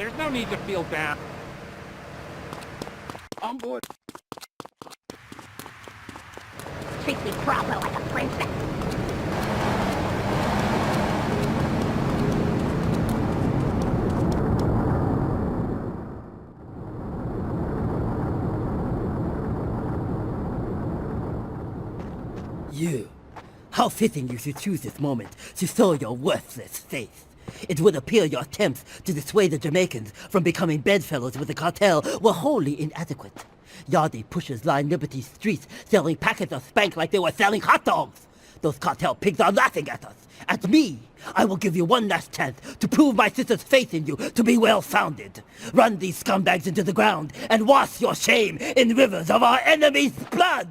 There's no need to feel down. On board. Treat me proper like a princess. You. How fitting you should choose this moment to show your worthless face. It would appear your attempts to dissuade the Jamaicans from becoming bedfellows with the cartel were wholly inadequate. Yardie pushers line Liberty streets selling packets of Spank like they were selling hot dogs. Those cartel pigs are laughing at us. At me! I will give you one last chance to prove my sister's faith in you to be well-founded. Run these scumbags into the ground and wash your shame in rivers of our enemy's blood!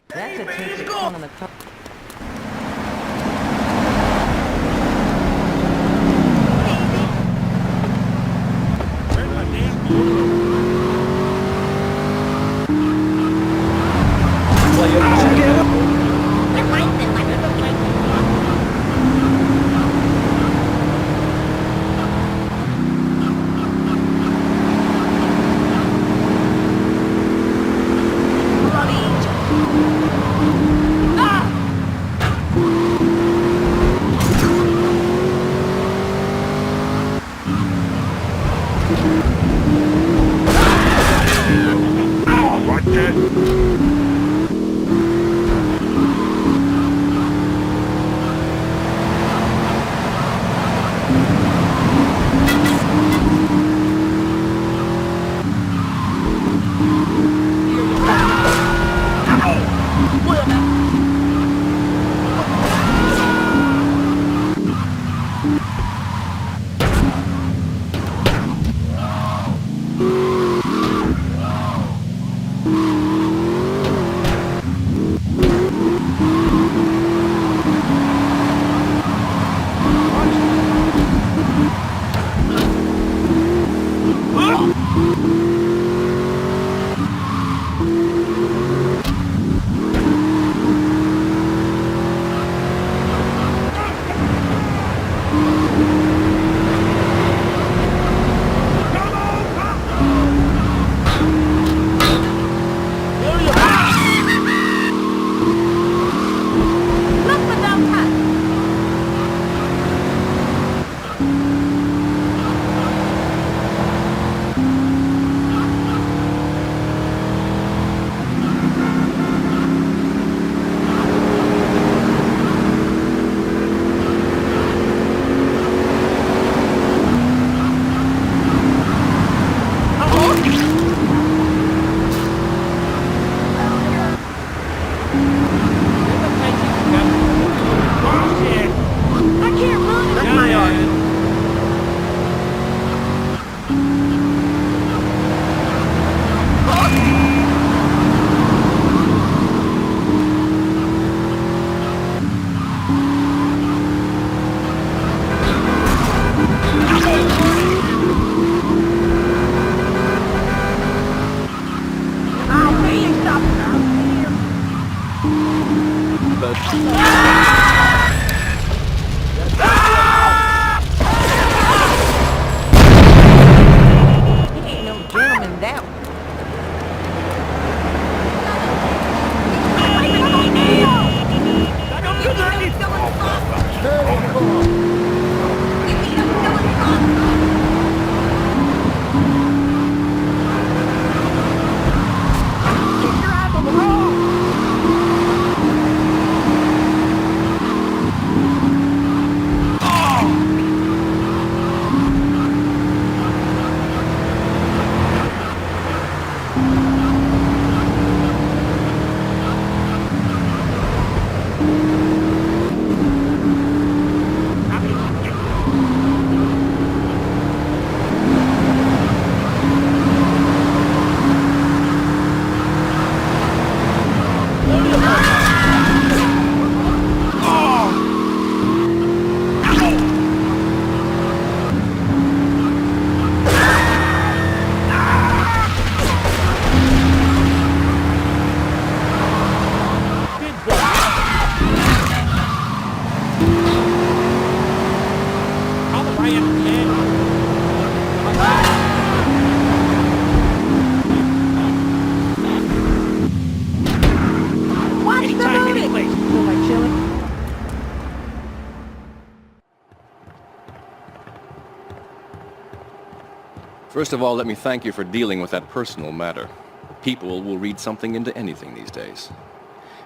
That's a tasty corn on the top. First of all, let me thank you for dealing with that personal matter. People will read something into anything these days.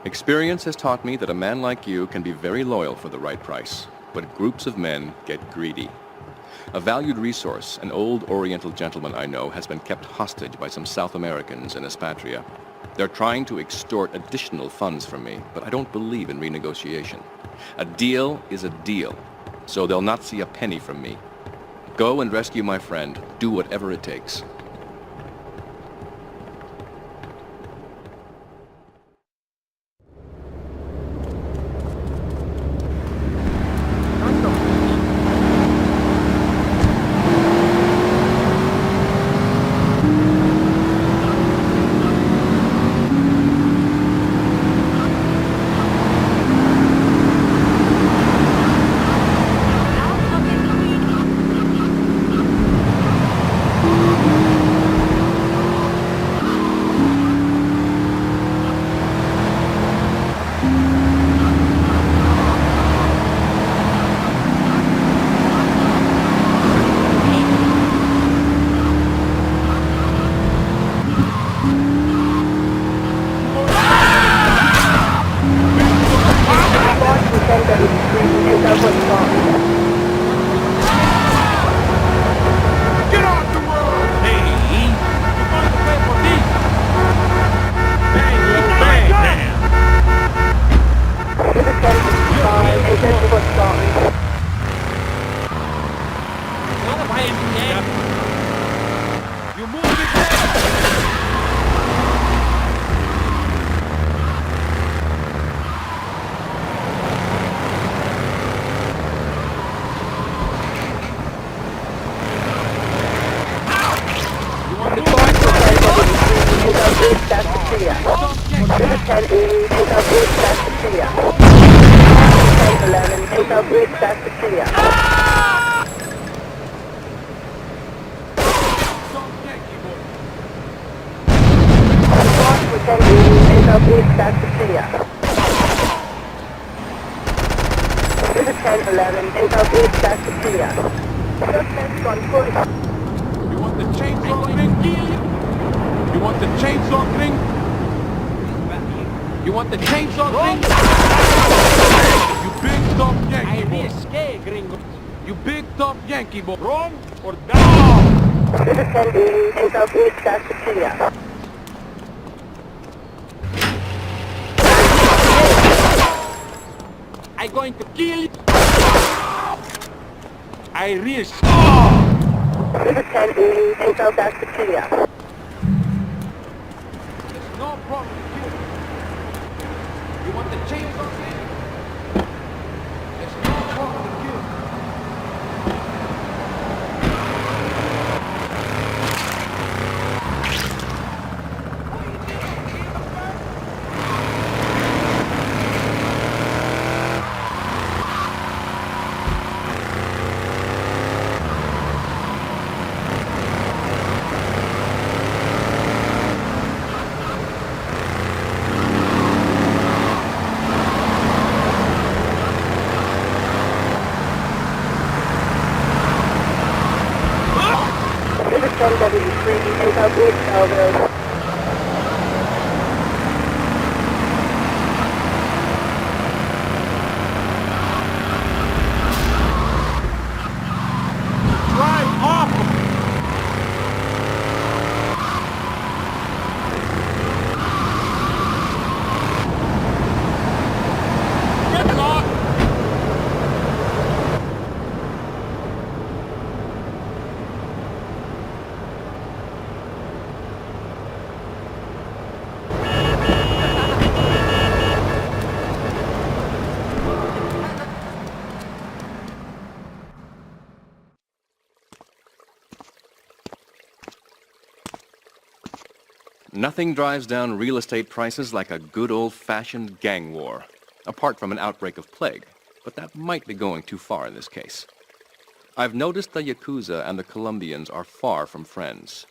Experience has taught me that a man like you can be very loyal for the right price, but groups of men get greedy. A valued resource, an old Oriental gentleman I know, has been kept hostage by some South Americans in Espatria. They're trying to extort additional funds from me, but I don't believe in renegotiation. A deal is a deal, so they'll not see a penny from me. Go and rescue my friend. Do whatever it takes. I'm going to kill you. I risk. River 10 take out that's the clear. There's no problem. You want the chainsaw thing? There's no problem with you. Take out Big Salvo. Nothing drives down real estate prices like a good old-fashioned gang war, apart from an outbreak of plague, but that might be going too far in this case. I've noticed the Yakuza and the Colombians are far from friends.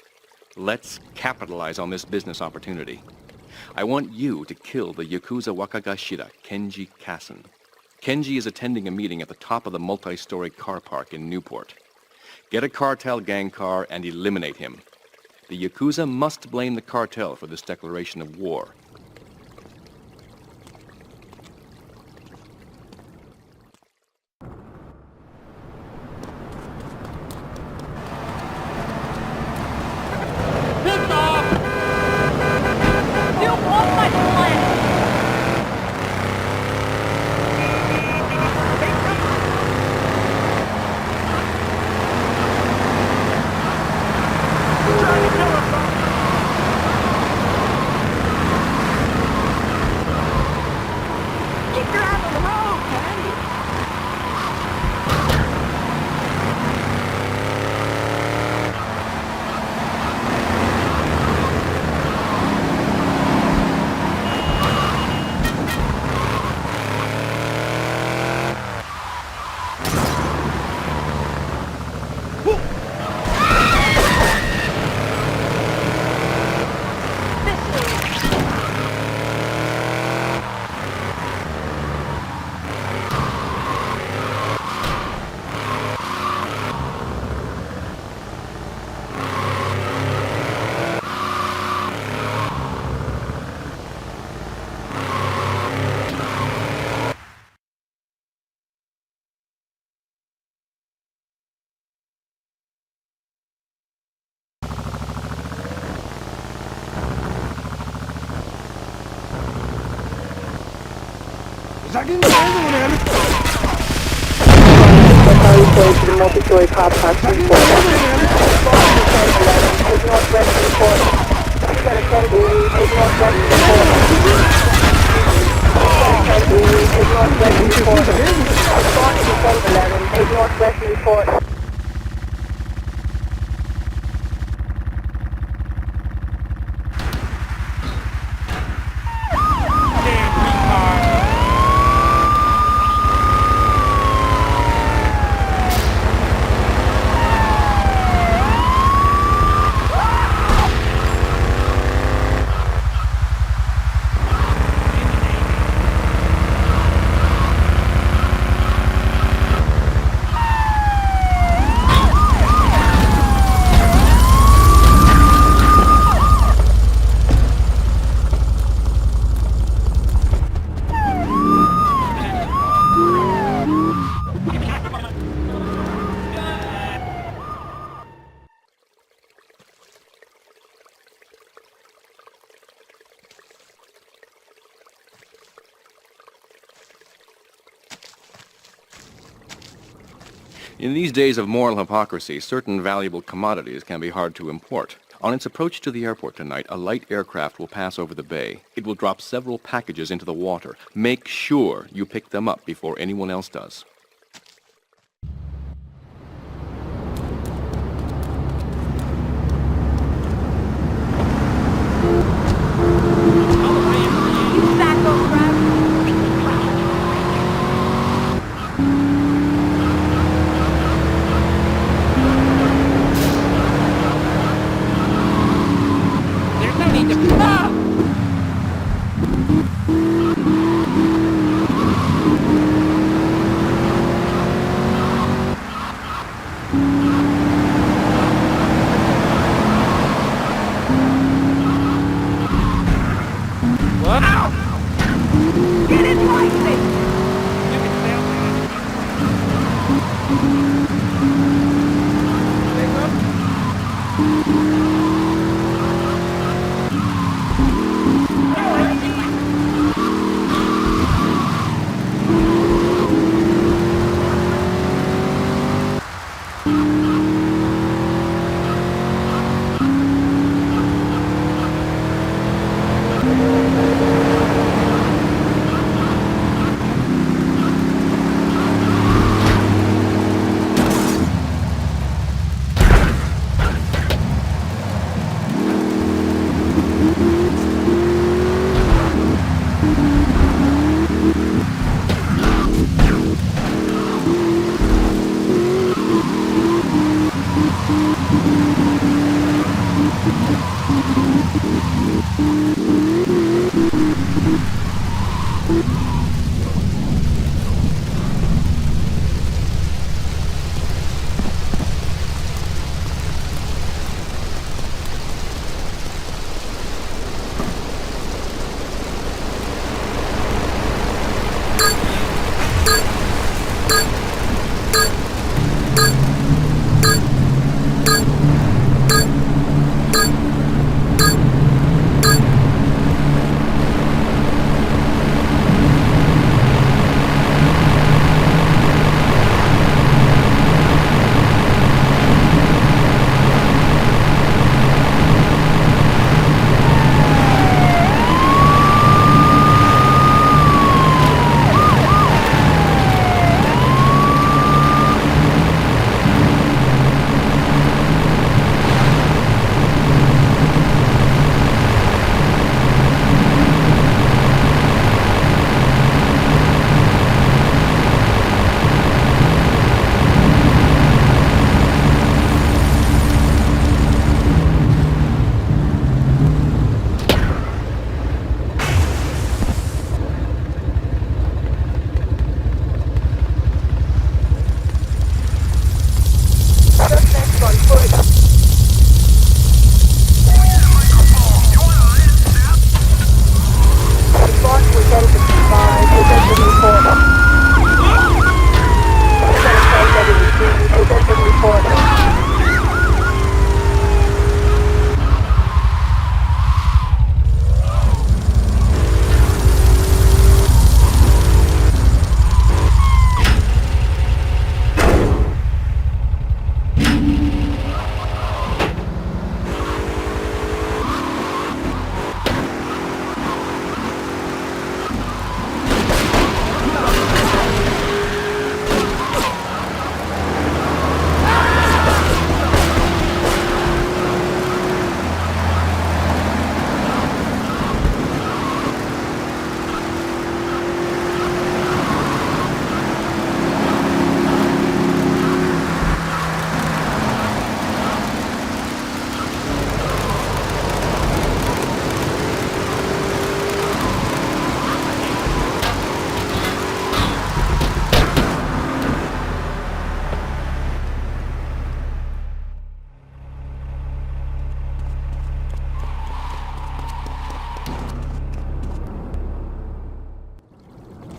Let's capitalize on this business opportunity. I want you to kill the Yakuza Waka-Gashira, Kenji Kassen. Kenji is attending a meeting at the top of the multi-story car park in Newport. Get a cartel gang car and eliminate him. The Yakuza must blame the cartel for this declaration of war. Multi-story car park Northwest report. You got a Kanbu, take Northwest report. Kanbu, take Northwest report. Respond to 1011, take Northwest report. In these days of moral hypocrisy, certain valuable commodities can be hard to import. On its approach to the airport tonight, a light aircraft will pass over the bay. It will drop several packages into the water. Make sure you pick them up before anyone else does.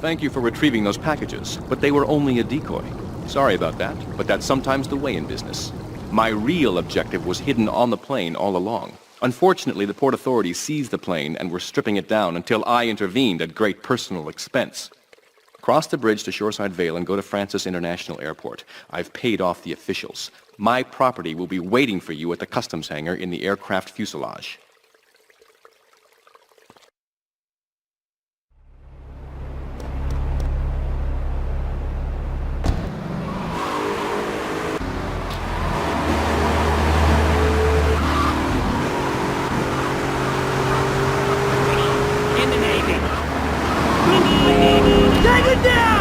Thank you for retrieving those packages, but they were only a decoy. Sorry about that, but that's sometimes the way in business. My real objective was hidden on the plane all along. Unfortunately, the port authorities seized the plane and were stripping it down until I intervened at great personal expense. Cross the bridge to Shoreside Vale and go to Francis International Airport. I've paid off the officials. My property will be waiting for you at the customs hangar in the aircraft fuselage. Take it down!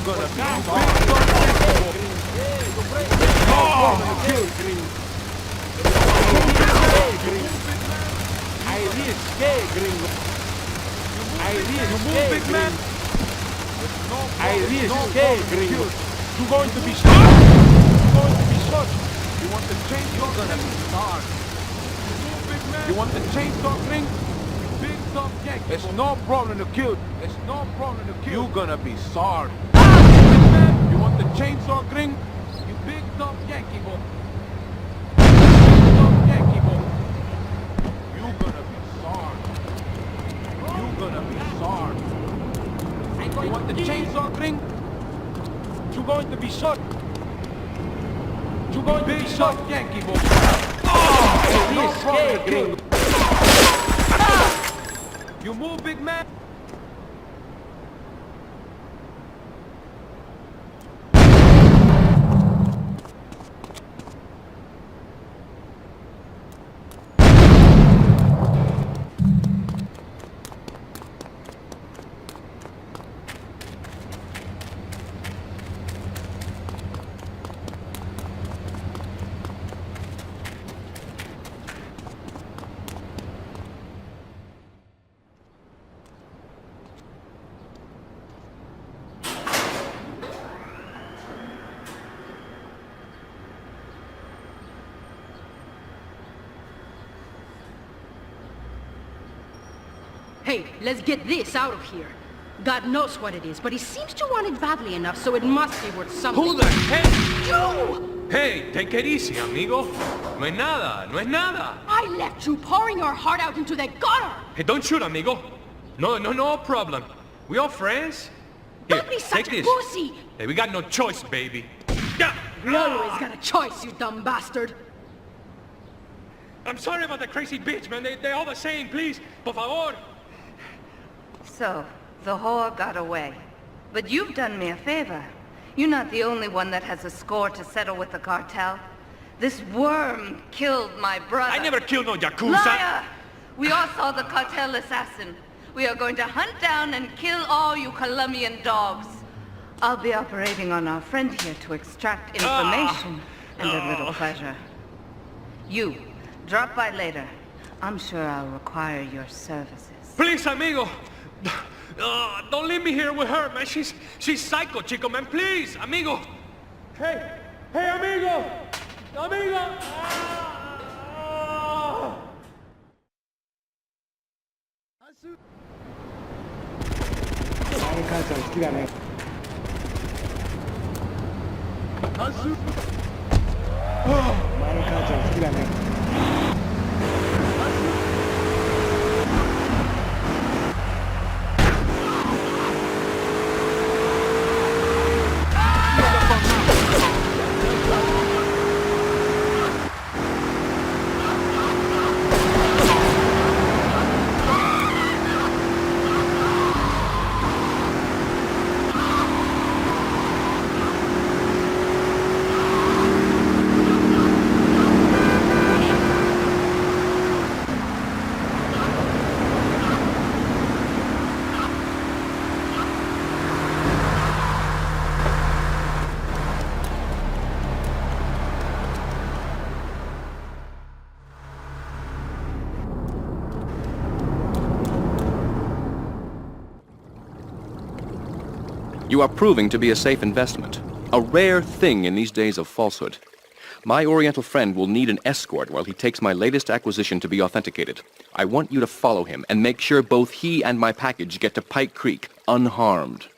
gonna be You're going to be shot. You're going to be shot. You want the chainsaw? You're gonna be shot. You want the chainsaw thing? You big tough Yankee. It's no problem to kill. It's no problem to kill. You're gonna be sorry. You want the chainsaw thing? You big tough Yankee boy. Big tough Yankee boy. You're gonna be sorry. You're gonna be sorry. You want the chainsaw thing? You're going to be shot. You're going to be shot, Yankee boy. Oh, no problem. You move, big man. Hey, let's get this out of here. God knows what it is, but he seems to want it badly enough, so it must be worth something. Who the heck? You! Hey, take it easy, amigo. No es nada, no es nada. I left you pouring your heart out into the gutter! Hey, don't shoot, amigo. No problem. We all friends? Here, Don't be such take a this. pussy! Hey, we got no choice, baby. Yeah. We always got a choice, you dumb bastard. I'm sorry about the crazy bitch, man. They all the same, please. Por favor. So, the whore got away. But you've done me a favor. You're not the only one that has a score to settle with the cartel. This worm killed my brother. I never killed no Yakuza. Liar! We all saw the cartel assassin. We are going to hunt down and kill all you Colombian dogs. I'll be operating on our friend here to extract information and a little pleasure. You, drop by later. I'm sure I'll require your services. Please, amigo. Don't leave me here with her, man. She's psycho, chico, man. Please, amigo. Hey, amigo. Amigo. You are proving to be a safe investment, a rare thing in these days of falsehood. My Oriental friend will need an escort while he takes my latest acquisition to be authenticated. I want you to follow him and make sure both he and my package get to Pike Creek unharmed.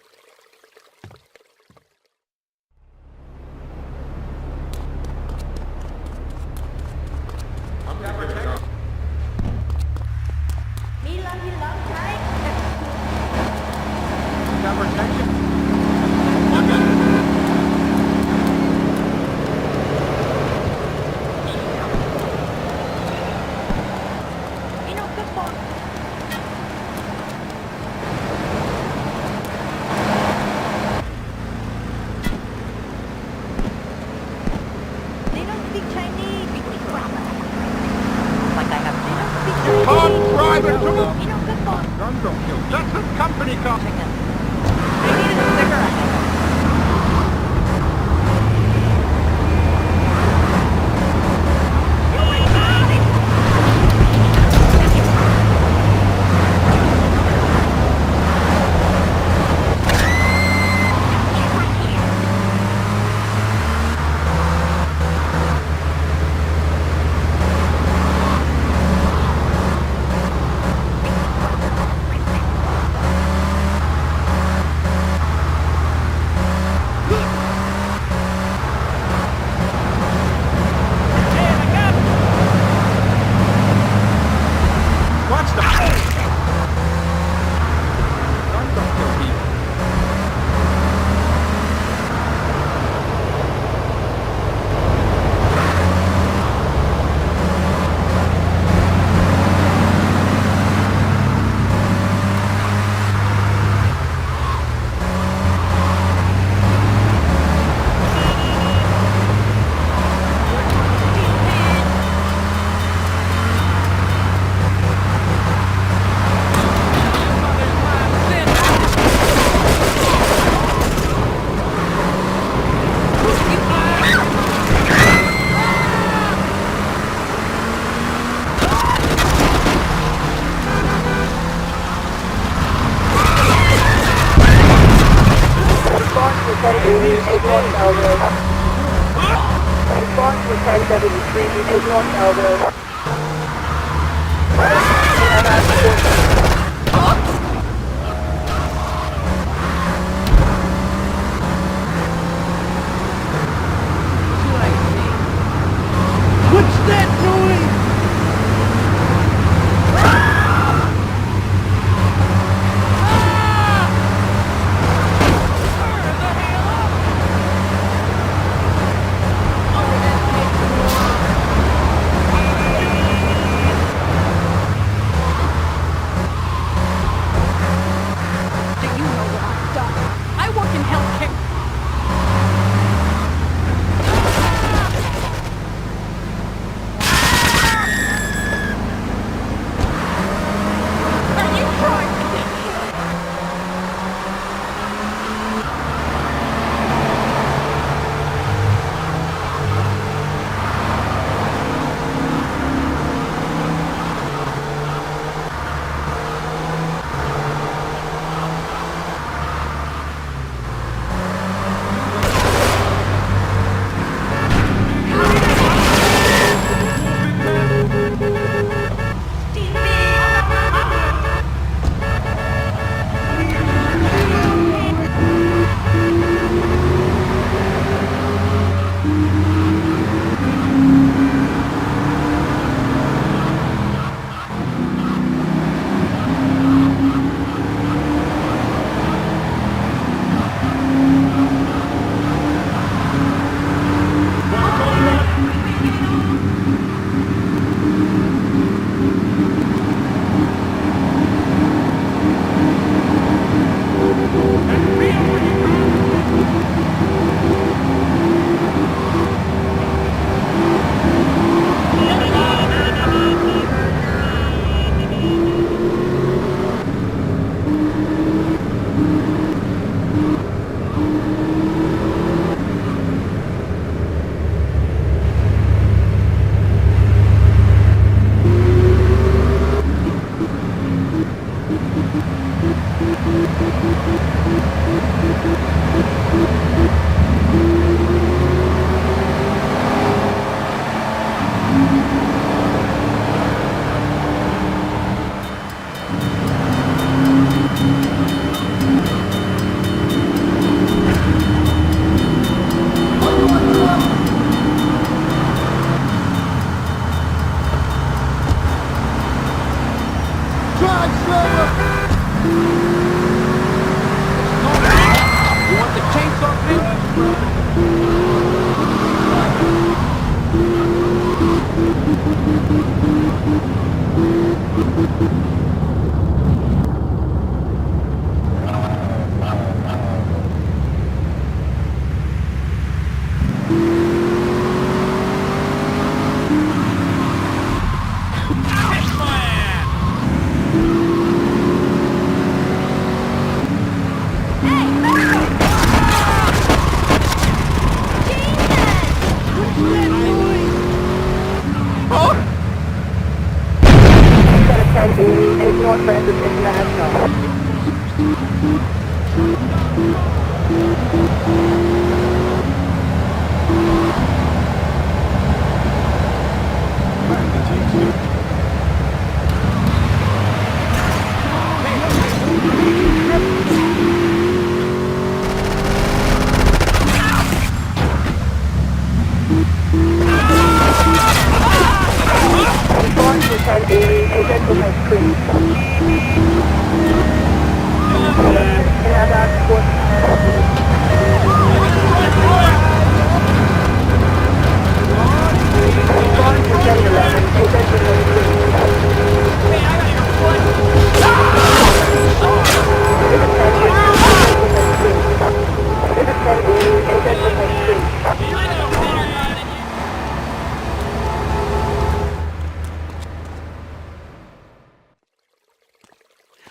North Elbow. Response to 1073, take North Elbow. What's that noise?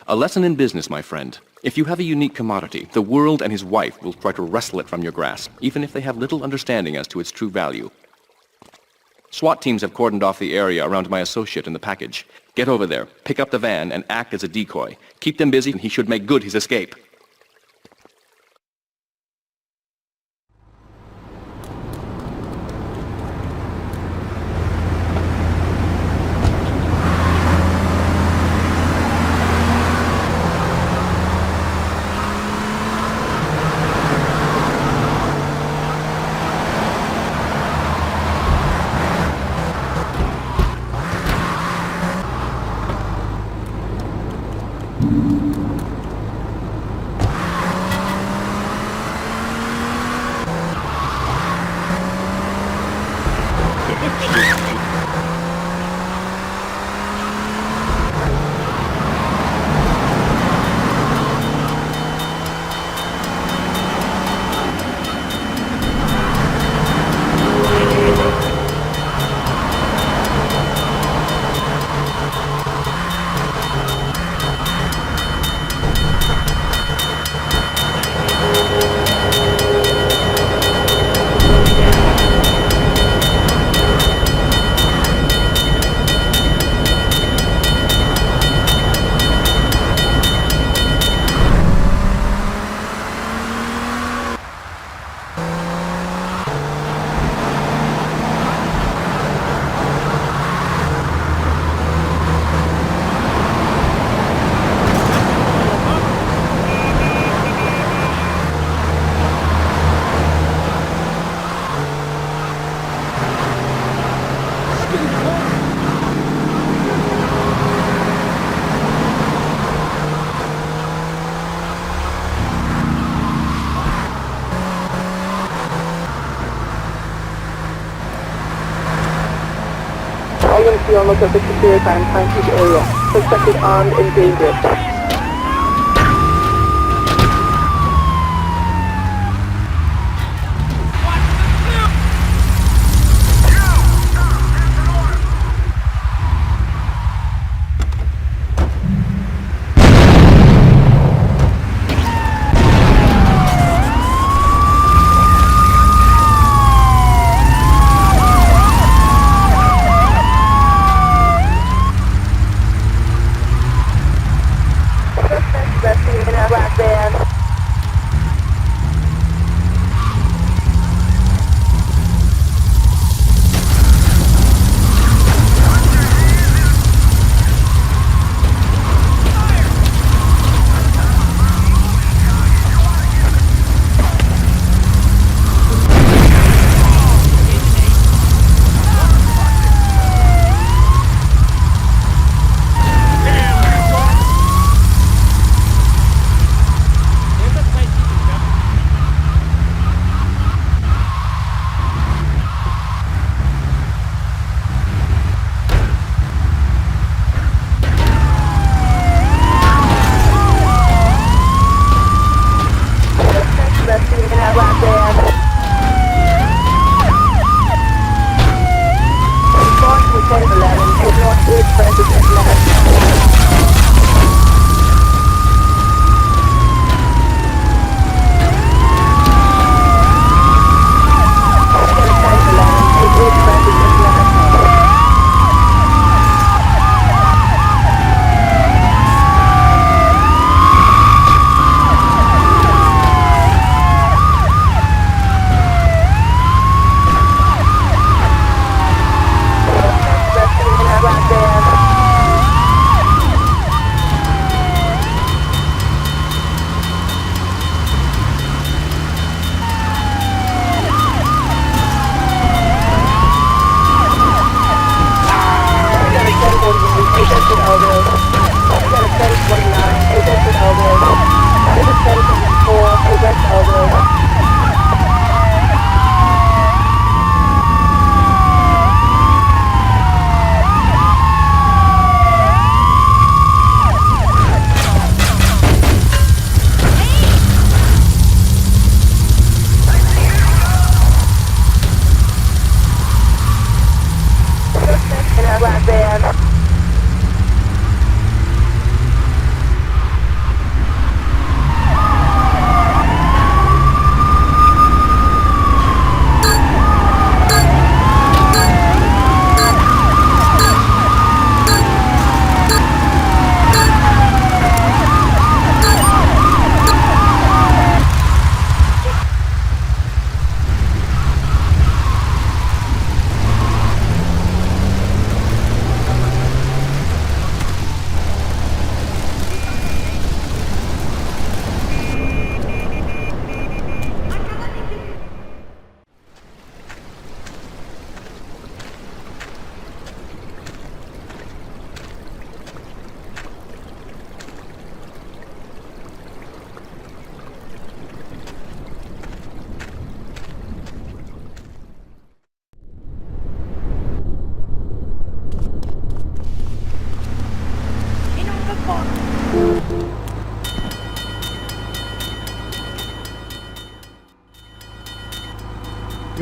A lesson in business, my friend. If you have a unique commodity, the world and his wife will try to wrestle it from your grasp, even if they have little understanding as to its true value. SWAT teams have cordoned off the area around my associate in the package. Get over there, pick up the van, and act as a decoy. Keep them busy, and he should make good his escape. Be on look at the Security and Pancake area. Suspected armed and dangerous.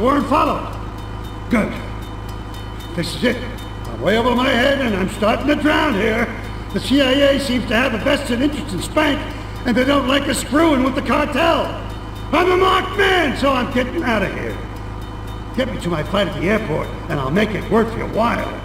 weren't followed. Good. This is it. I'm way over my head and I'm starting to drown here. The CIA seems to have a vested interest in Spank, and they don't like us screwing with the cartel. I'm a marked man, so I'm getting out of here. Get me to my flight at the airport, and I'll make it worth your while.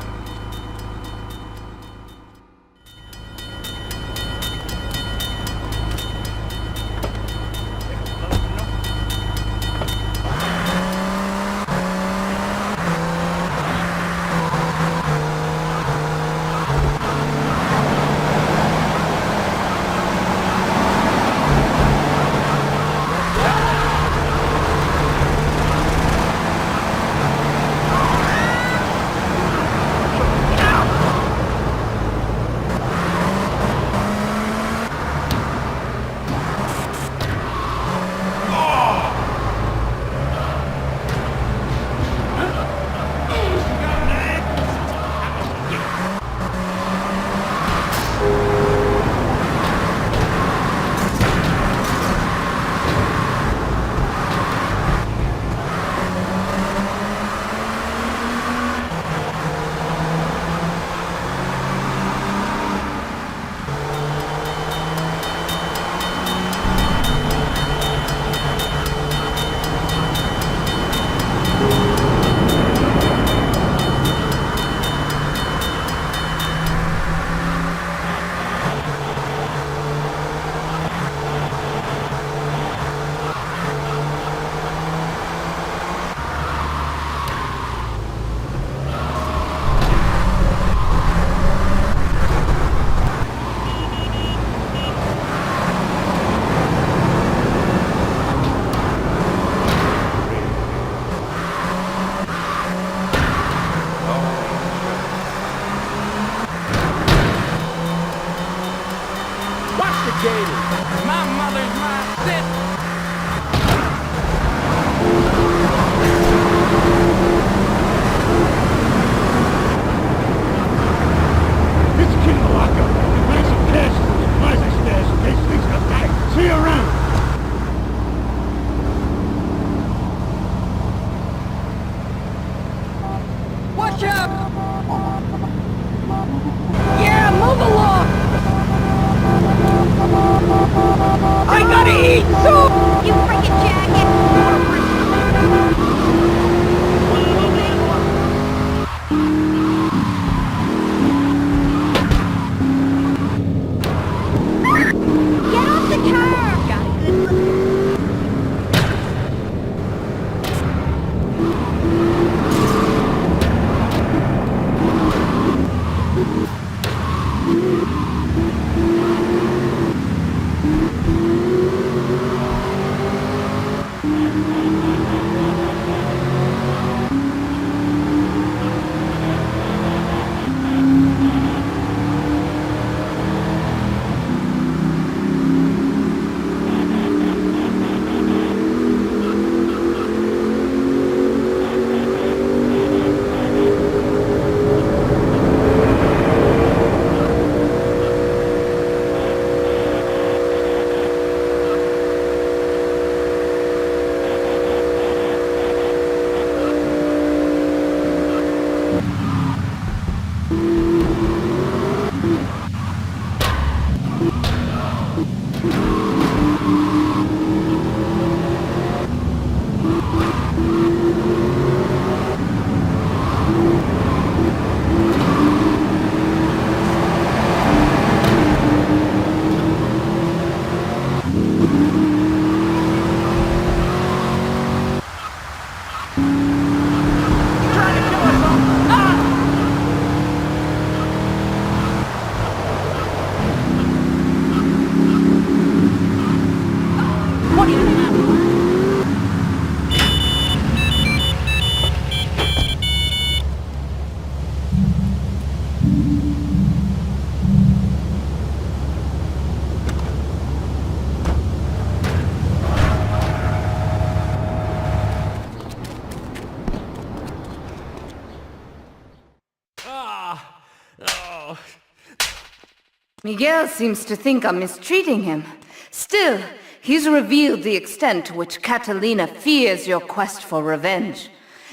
Miguel seems to think I'm mistreating him. Still, He's revealed the extent to which Catalina fears your quest for revenge.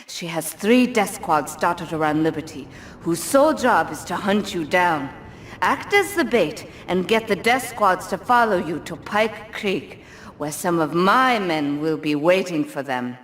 She has 3 death squads dotted around Liberty, whose sole job is to hunt you down. Act as the bait and get the death squads to follow you to Pike Creek, where some of my men will be waiting for them.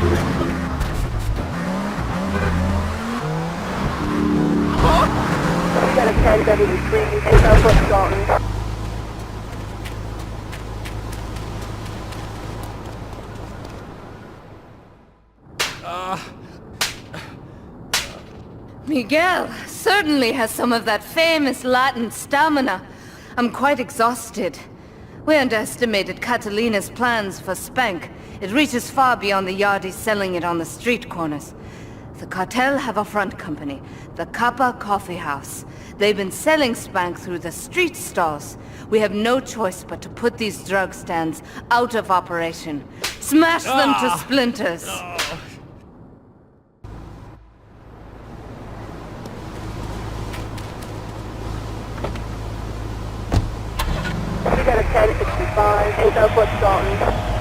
We got a 1073 in Southwest Dalton. Miguel certainly has some of that famous Latin stamina. I'm quite exhausted. We underestimated Catalina's plans for Spank. It reaches far beyond the yardies selling it on the street corners. The cartel have a front company, the Kappa Coffee House. They've been selling Spank through the street stalls. We have no choice but to put these drug stands out of operation. Smash them to splinters. We got a 1065 in Southwest Dalton.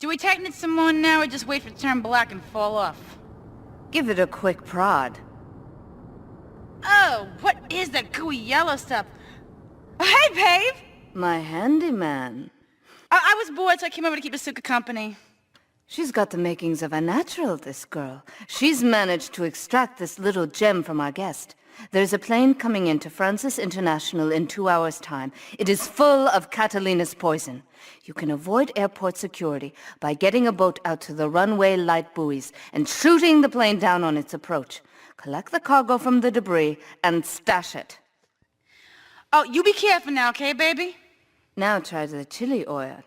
Do we tighten it some more now or just wait for it to turn black and fall off? Give it a quick prod. Oh, what is that gooey yellow stuff? Oh, hey, babe! My handyman. I was bored, so I came over to keep Asuka company. She's got the makings of a natural, this girl. She's managed to extract this little gem from our guest. There's a plane coming into Francis International in 2 hours' time. It is full of Catalina's poison. You can avoid airport security by getting a boat out to the runway light buoys and shooting the plane down on its approach. Collect the cargo from the debris and stash it. Oh, you be careful now, okay, baby? Now try the chili oil.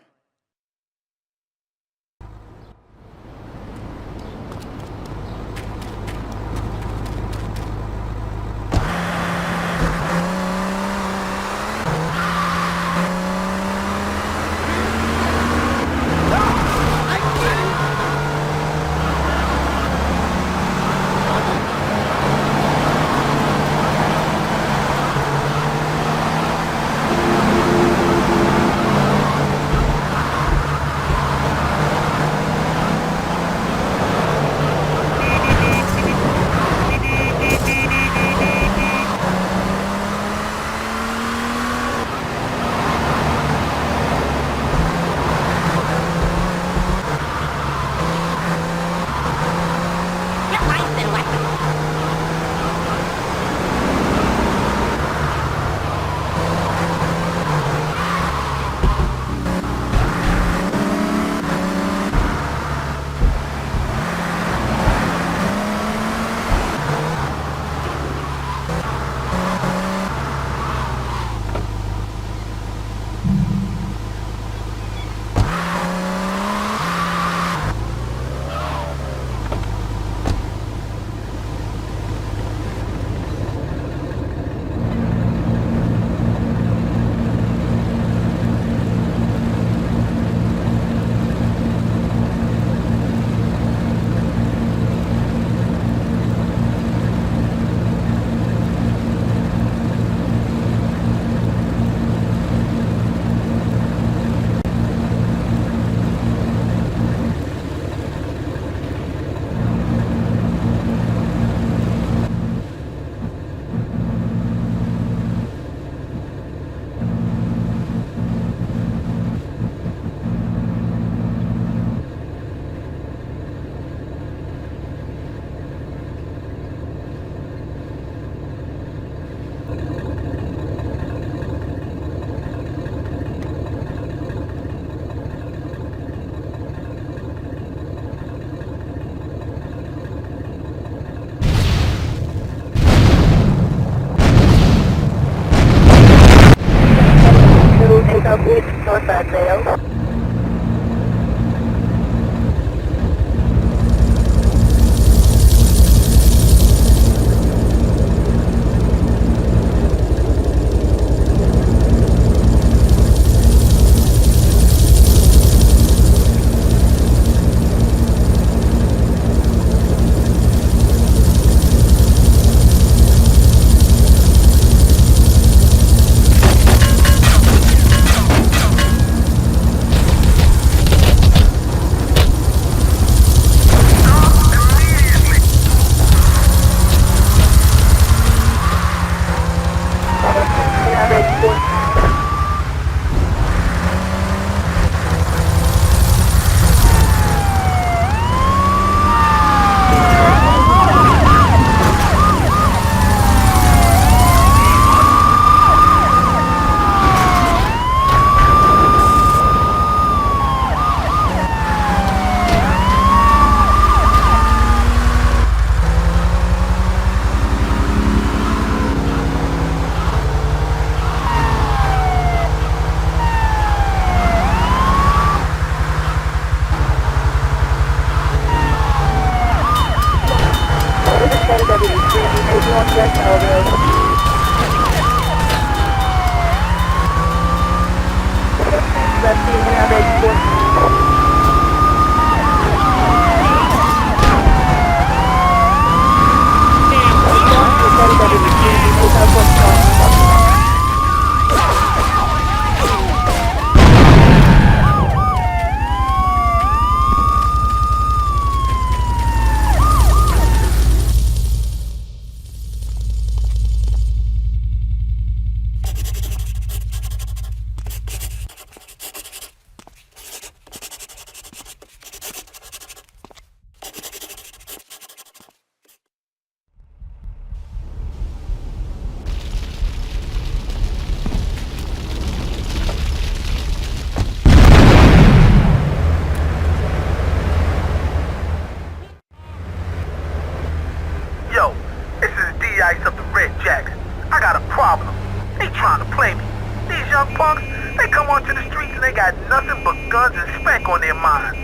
They come onto the streets and they got nothing but guns and Spank on their minds.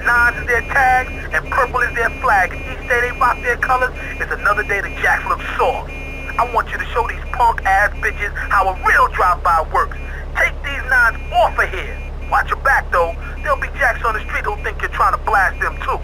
Nines is their tags and purple is their flag. And each day they rock their colors is another day the Jacks look soft. I want you to show these punk-ass bitches how a real drive-by works. Take these nines off of here. Watch your back, though. There'll be Jacks on the street who'll think you're trying to blast them, too.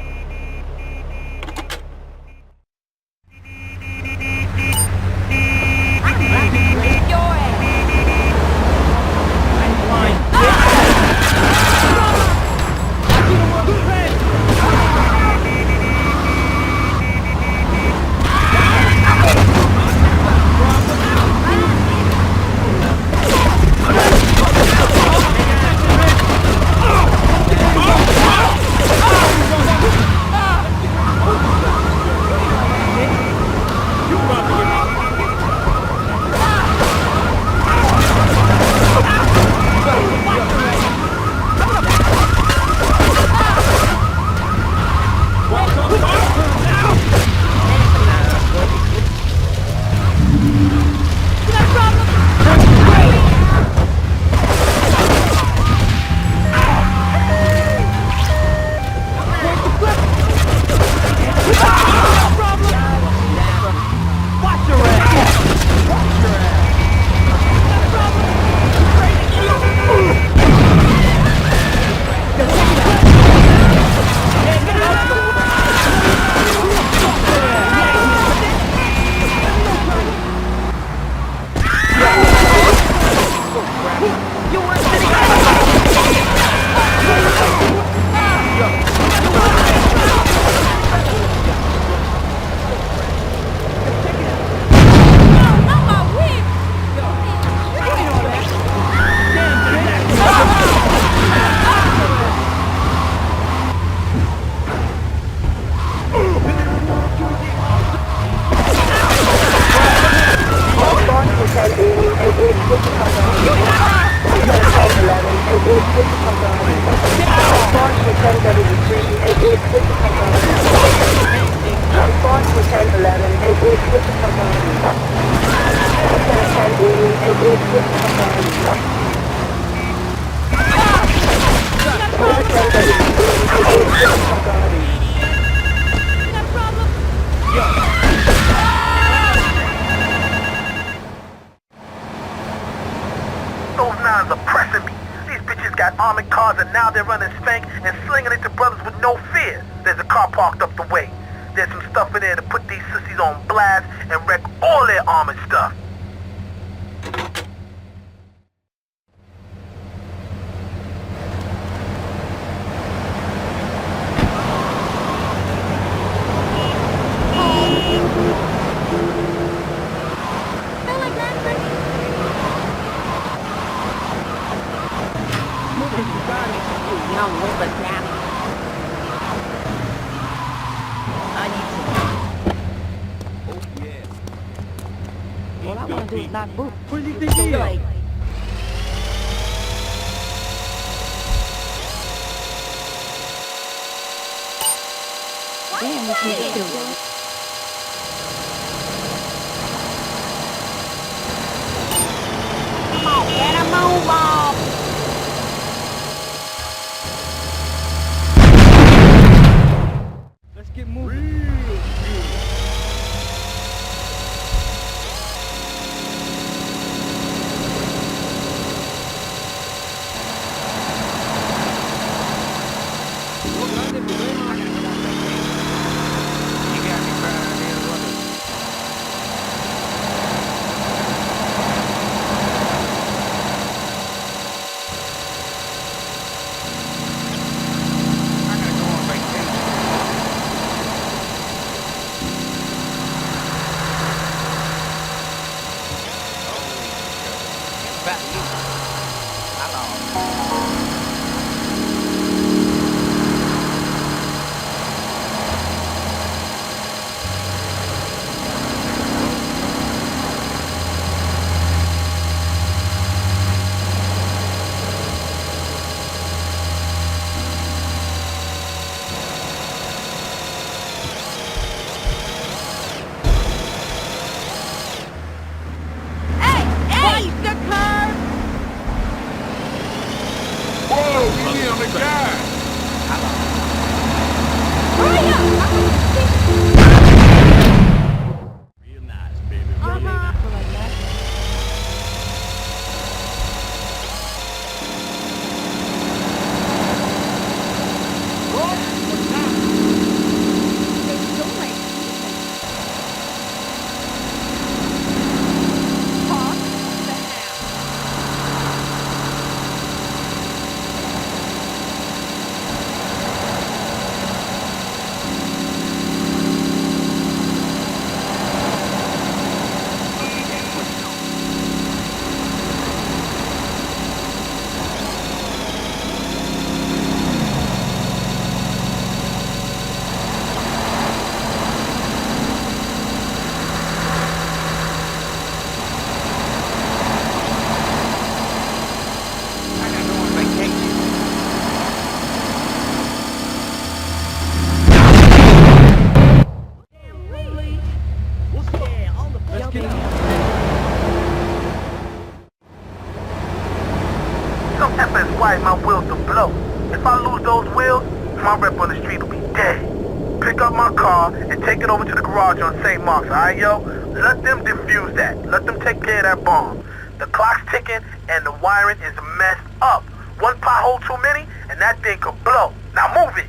excite my wheels to blow. If I lose those wheels, my rep on the street will be dead. Pick up my car and take it over to the garage on St. Mark's, alright, yo? Let them defuse that. Let them take care of that bomb. The clock's ticking and the wiring is messed up. One pothole too many and that thing could blow. Now move it.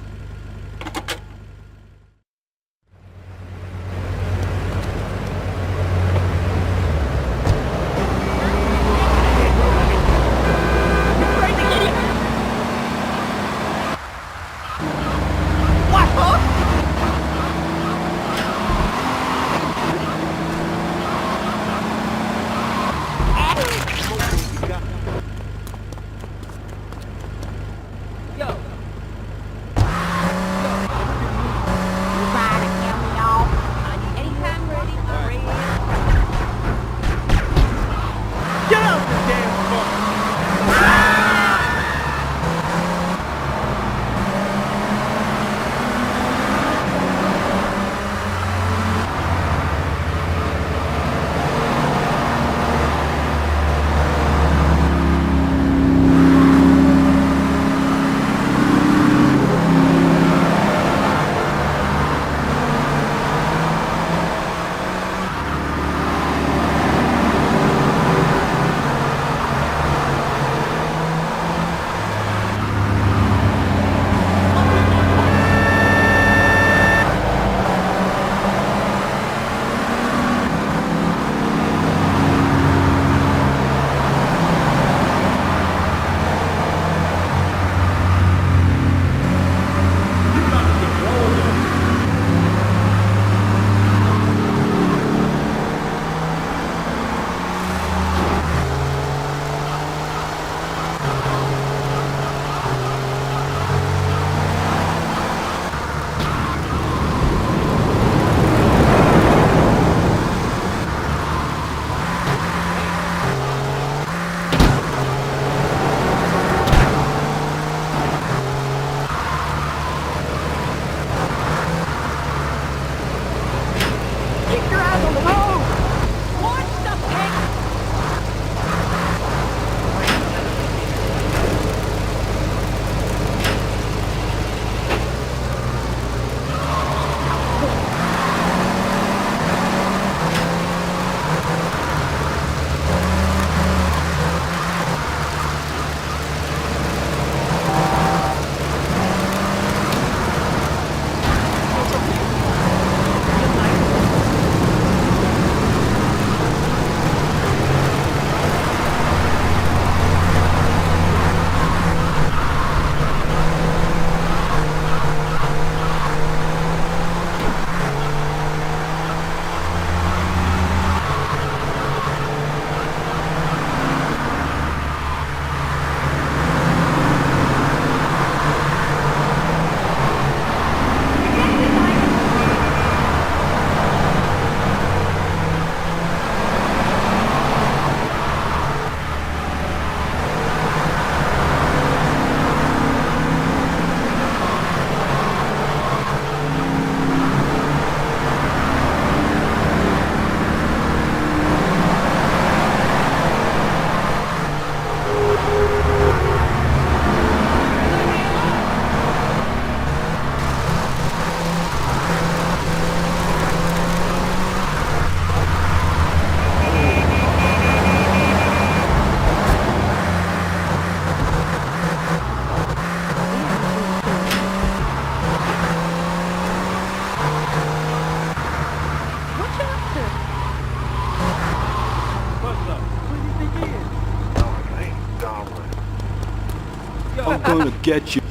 I'm gonna get you.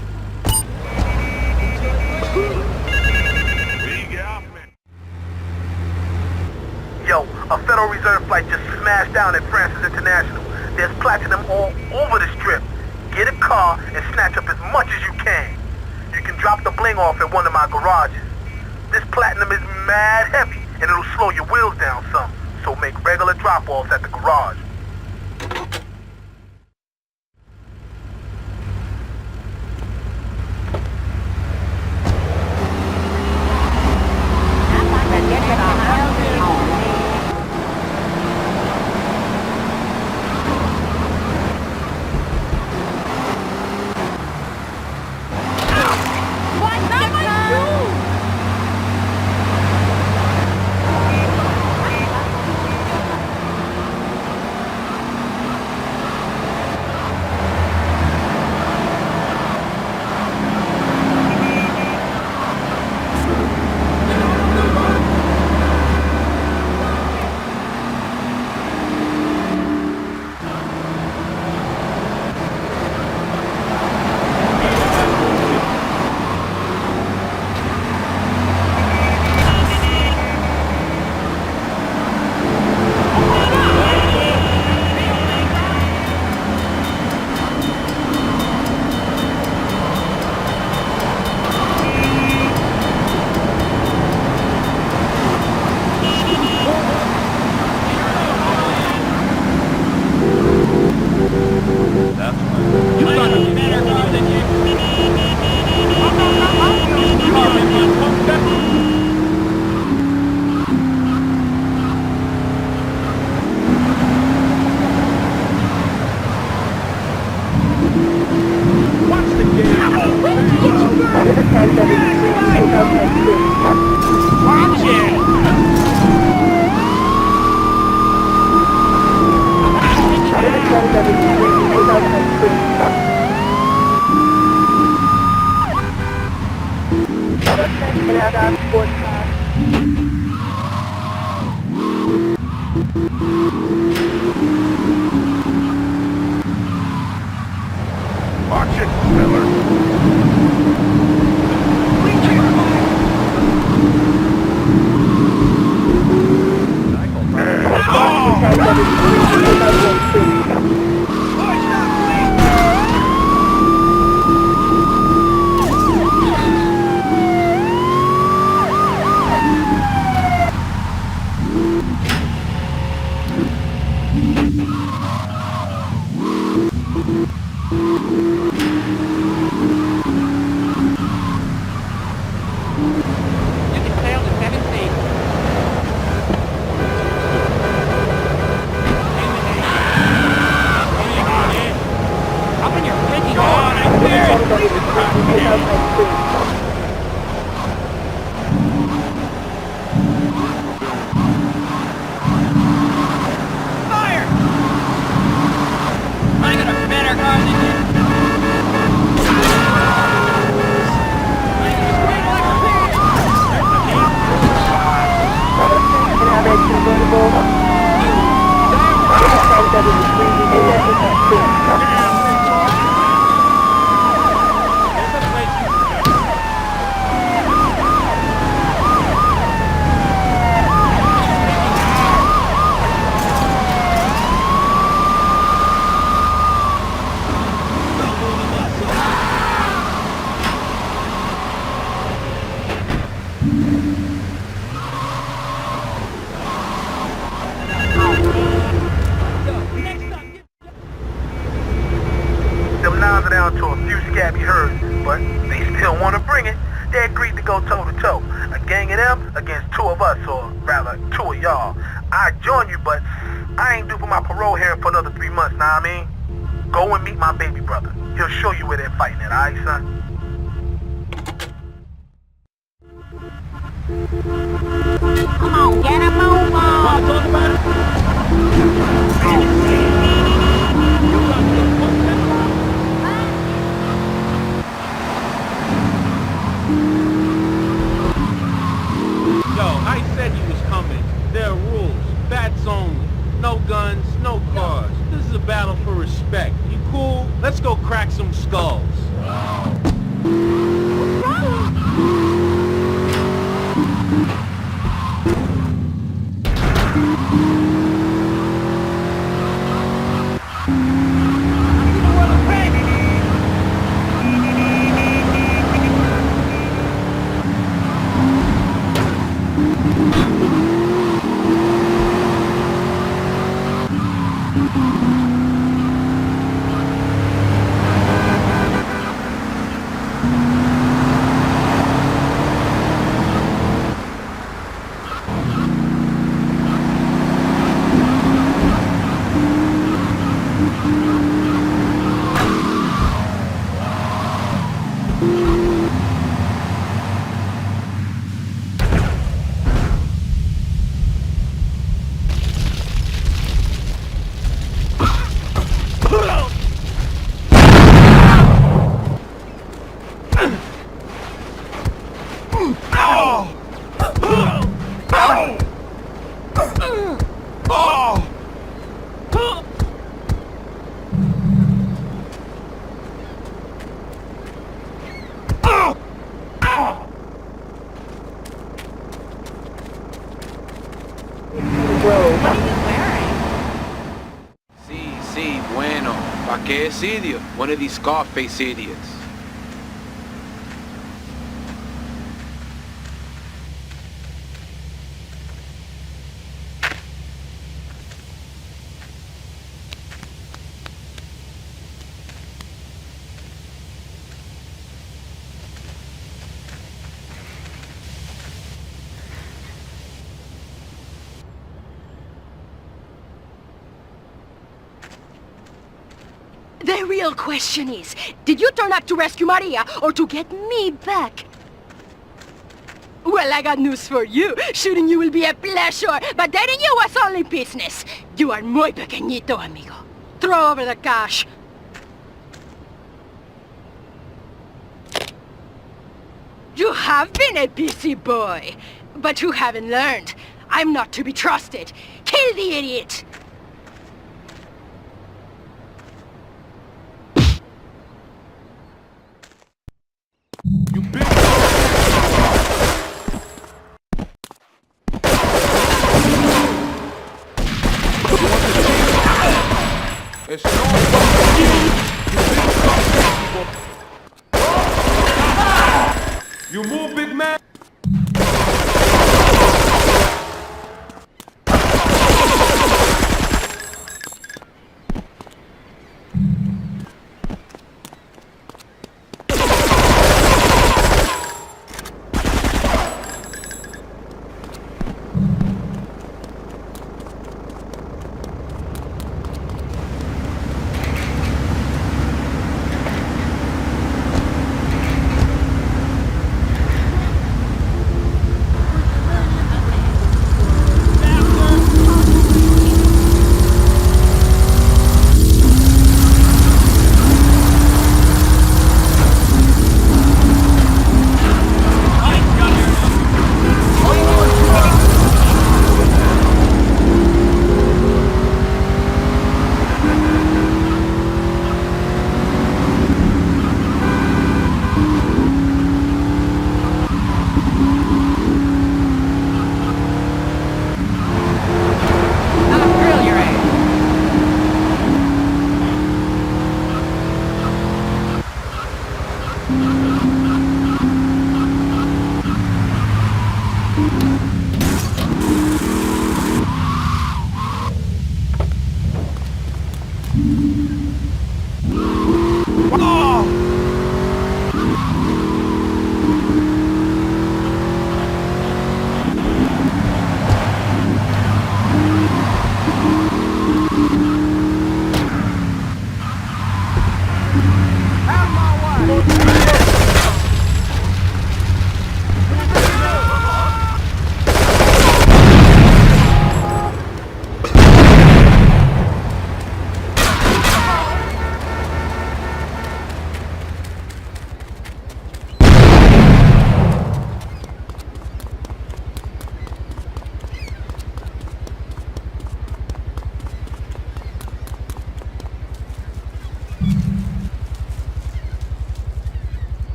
Yo, a Federal Reserve flight just smashed down at Francis International. There's platinum all over the strip. Get a car and snatch up as much as you can. You can drop the bling off at one of my garages. This platinum is mad heavy and it'll slow your wheels down some, so make regular drop-offs at the garage. Watch it, Miller. this idiot, one of these Scarface idiots. The real question is, did you turn up to rescue Maria or to get me back? Well, I got news for you. Shooting you will be a pleasure, but dating you was only business. You are muy pequeñito, amigo. Throw over the cash. You have been a busy boy, but you haven't learned. I'm not to be trusted. Kill the idiot! It's no You move, big man!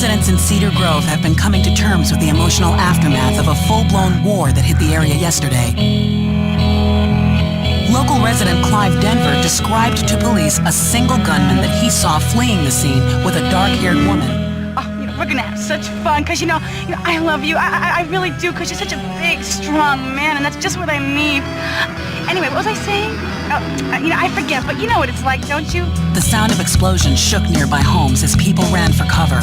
Residents in Cedar Grove have been coming to terms with the emotional aftermath of a full-blown war that hit the area yesterday. Local resident Clive Denver described to police a single gunman that he saw fleeing the scene with a dark-haired woman. We're gonna have such fun, cause you know, I love you. I really do, cause you're such a big, strong man, and that's just what I need. Anyway, what was I saying? I forget, but you know what it's like, don't you? The sound of explosions shook nearby homes as people ran for cover.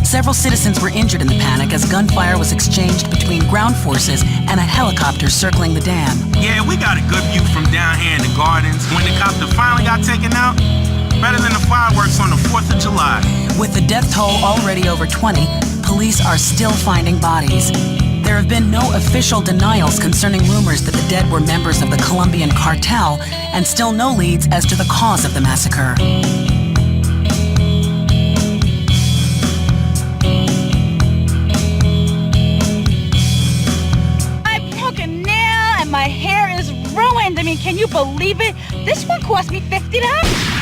Several citizens were injured in the panic as gunfire was exchanged between ground forces and a helicopter circling the dam. Yeah, we got a good view from down here in the gardens. When the copter finally got taken out, better than the fireworks on the 4th of July. With the death toll already over 20, police are still finding bodies. There have been no official denials concerning rumors that the dead were members of the Colombian cartel, and still no leads as to the cause of the massacre. I broke a nail and my hair is ruined. I mean, can you believe it? This one cost me $50.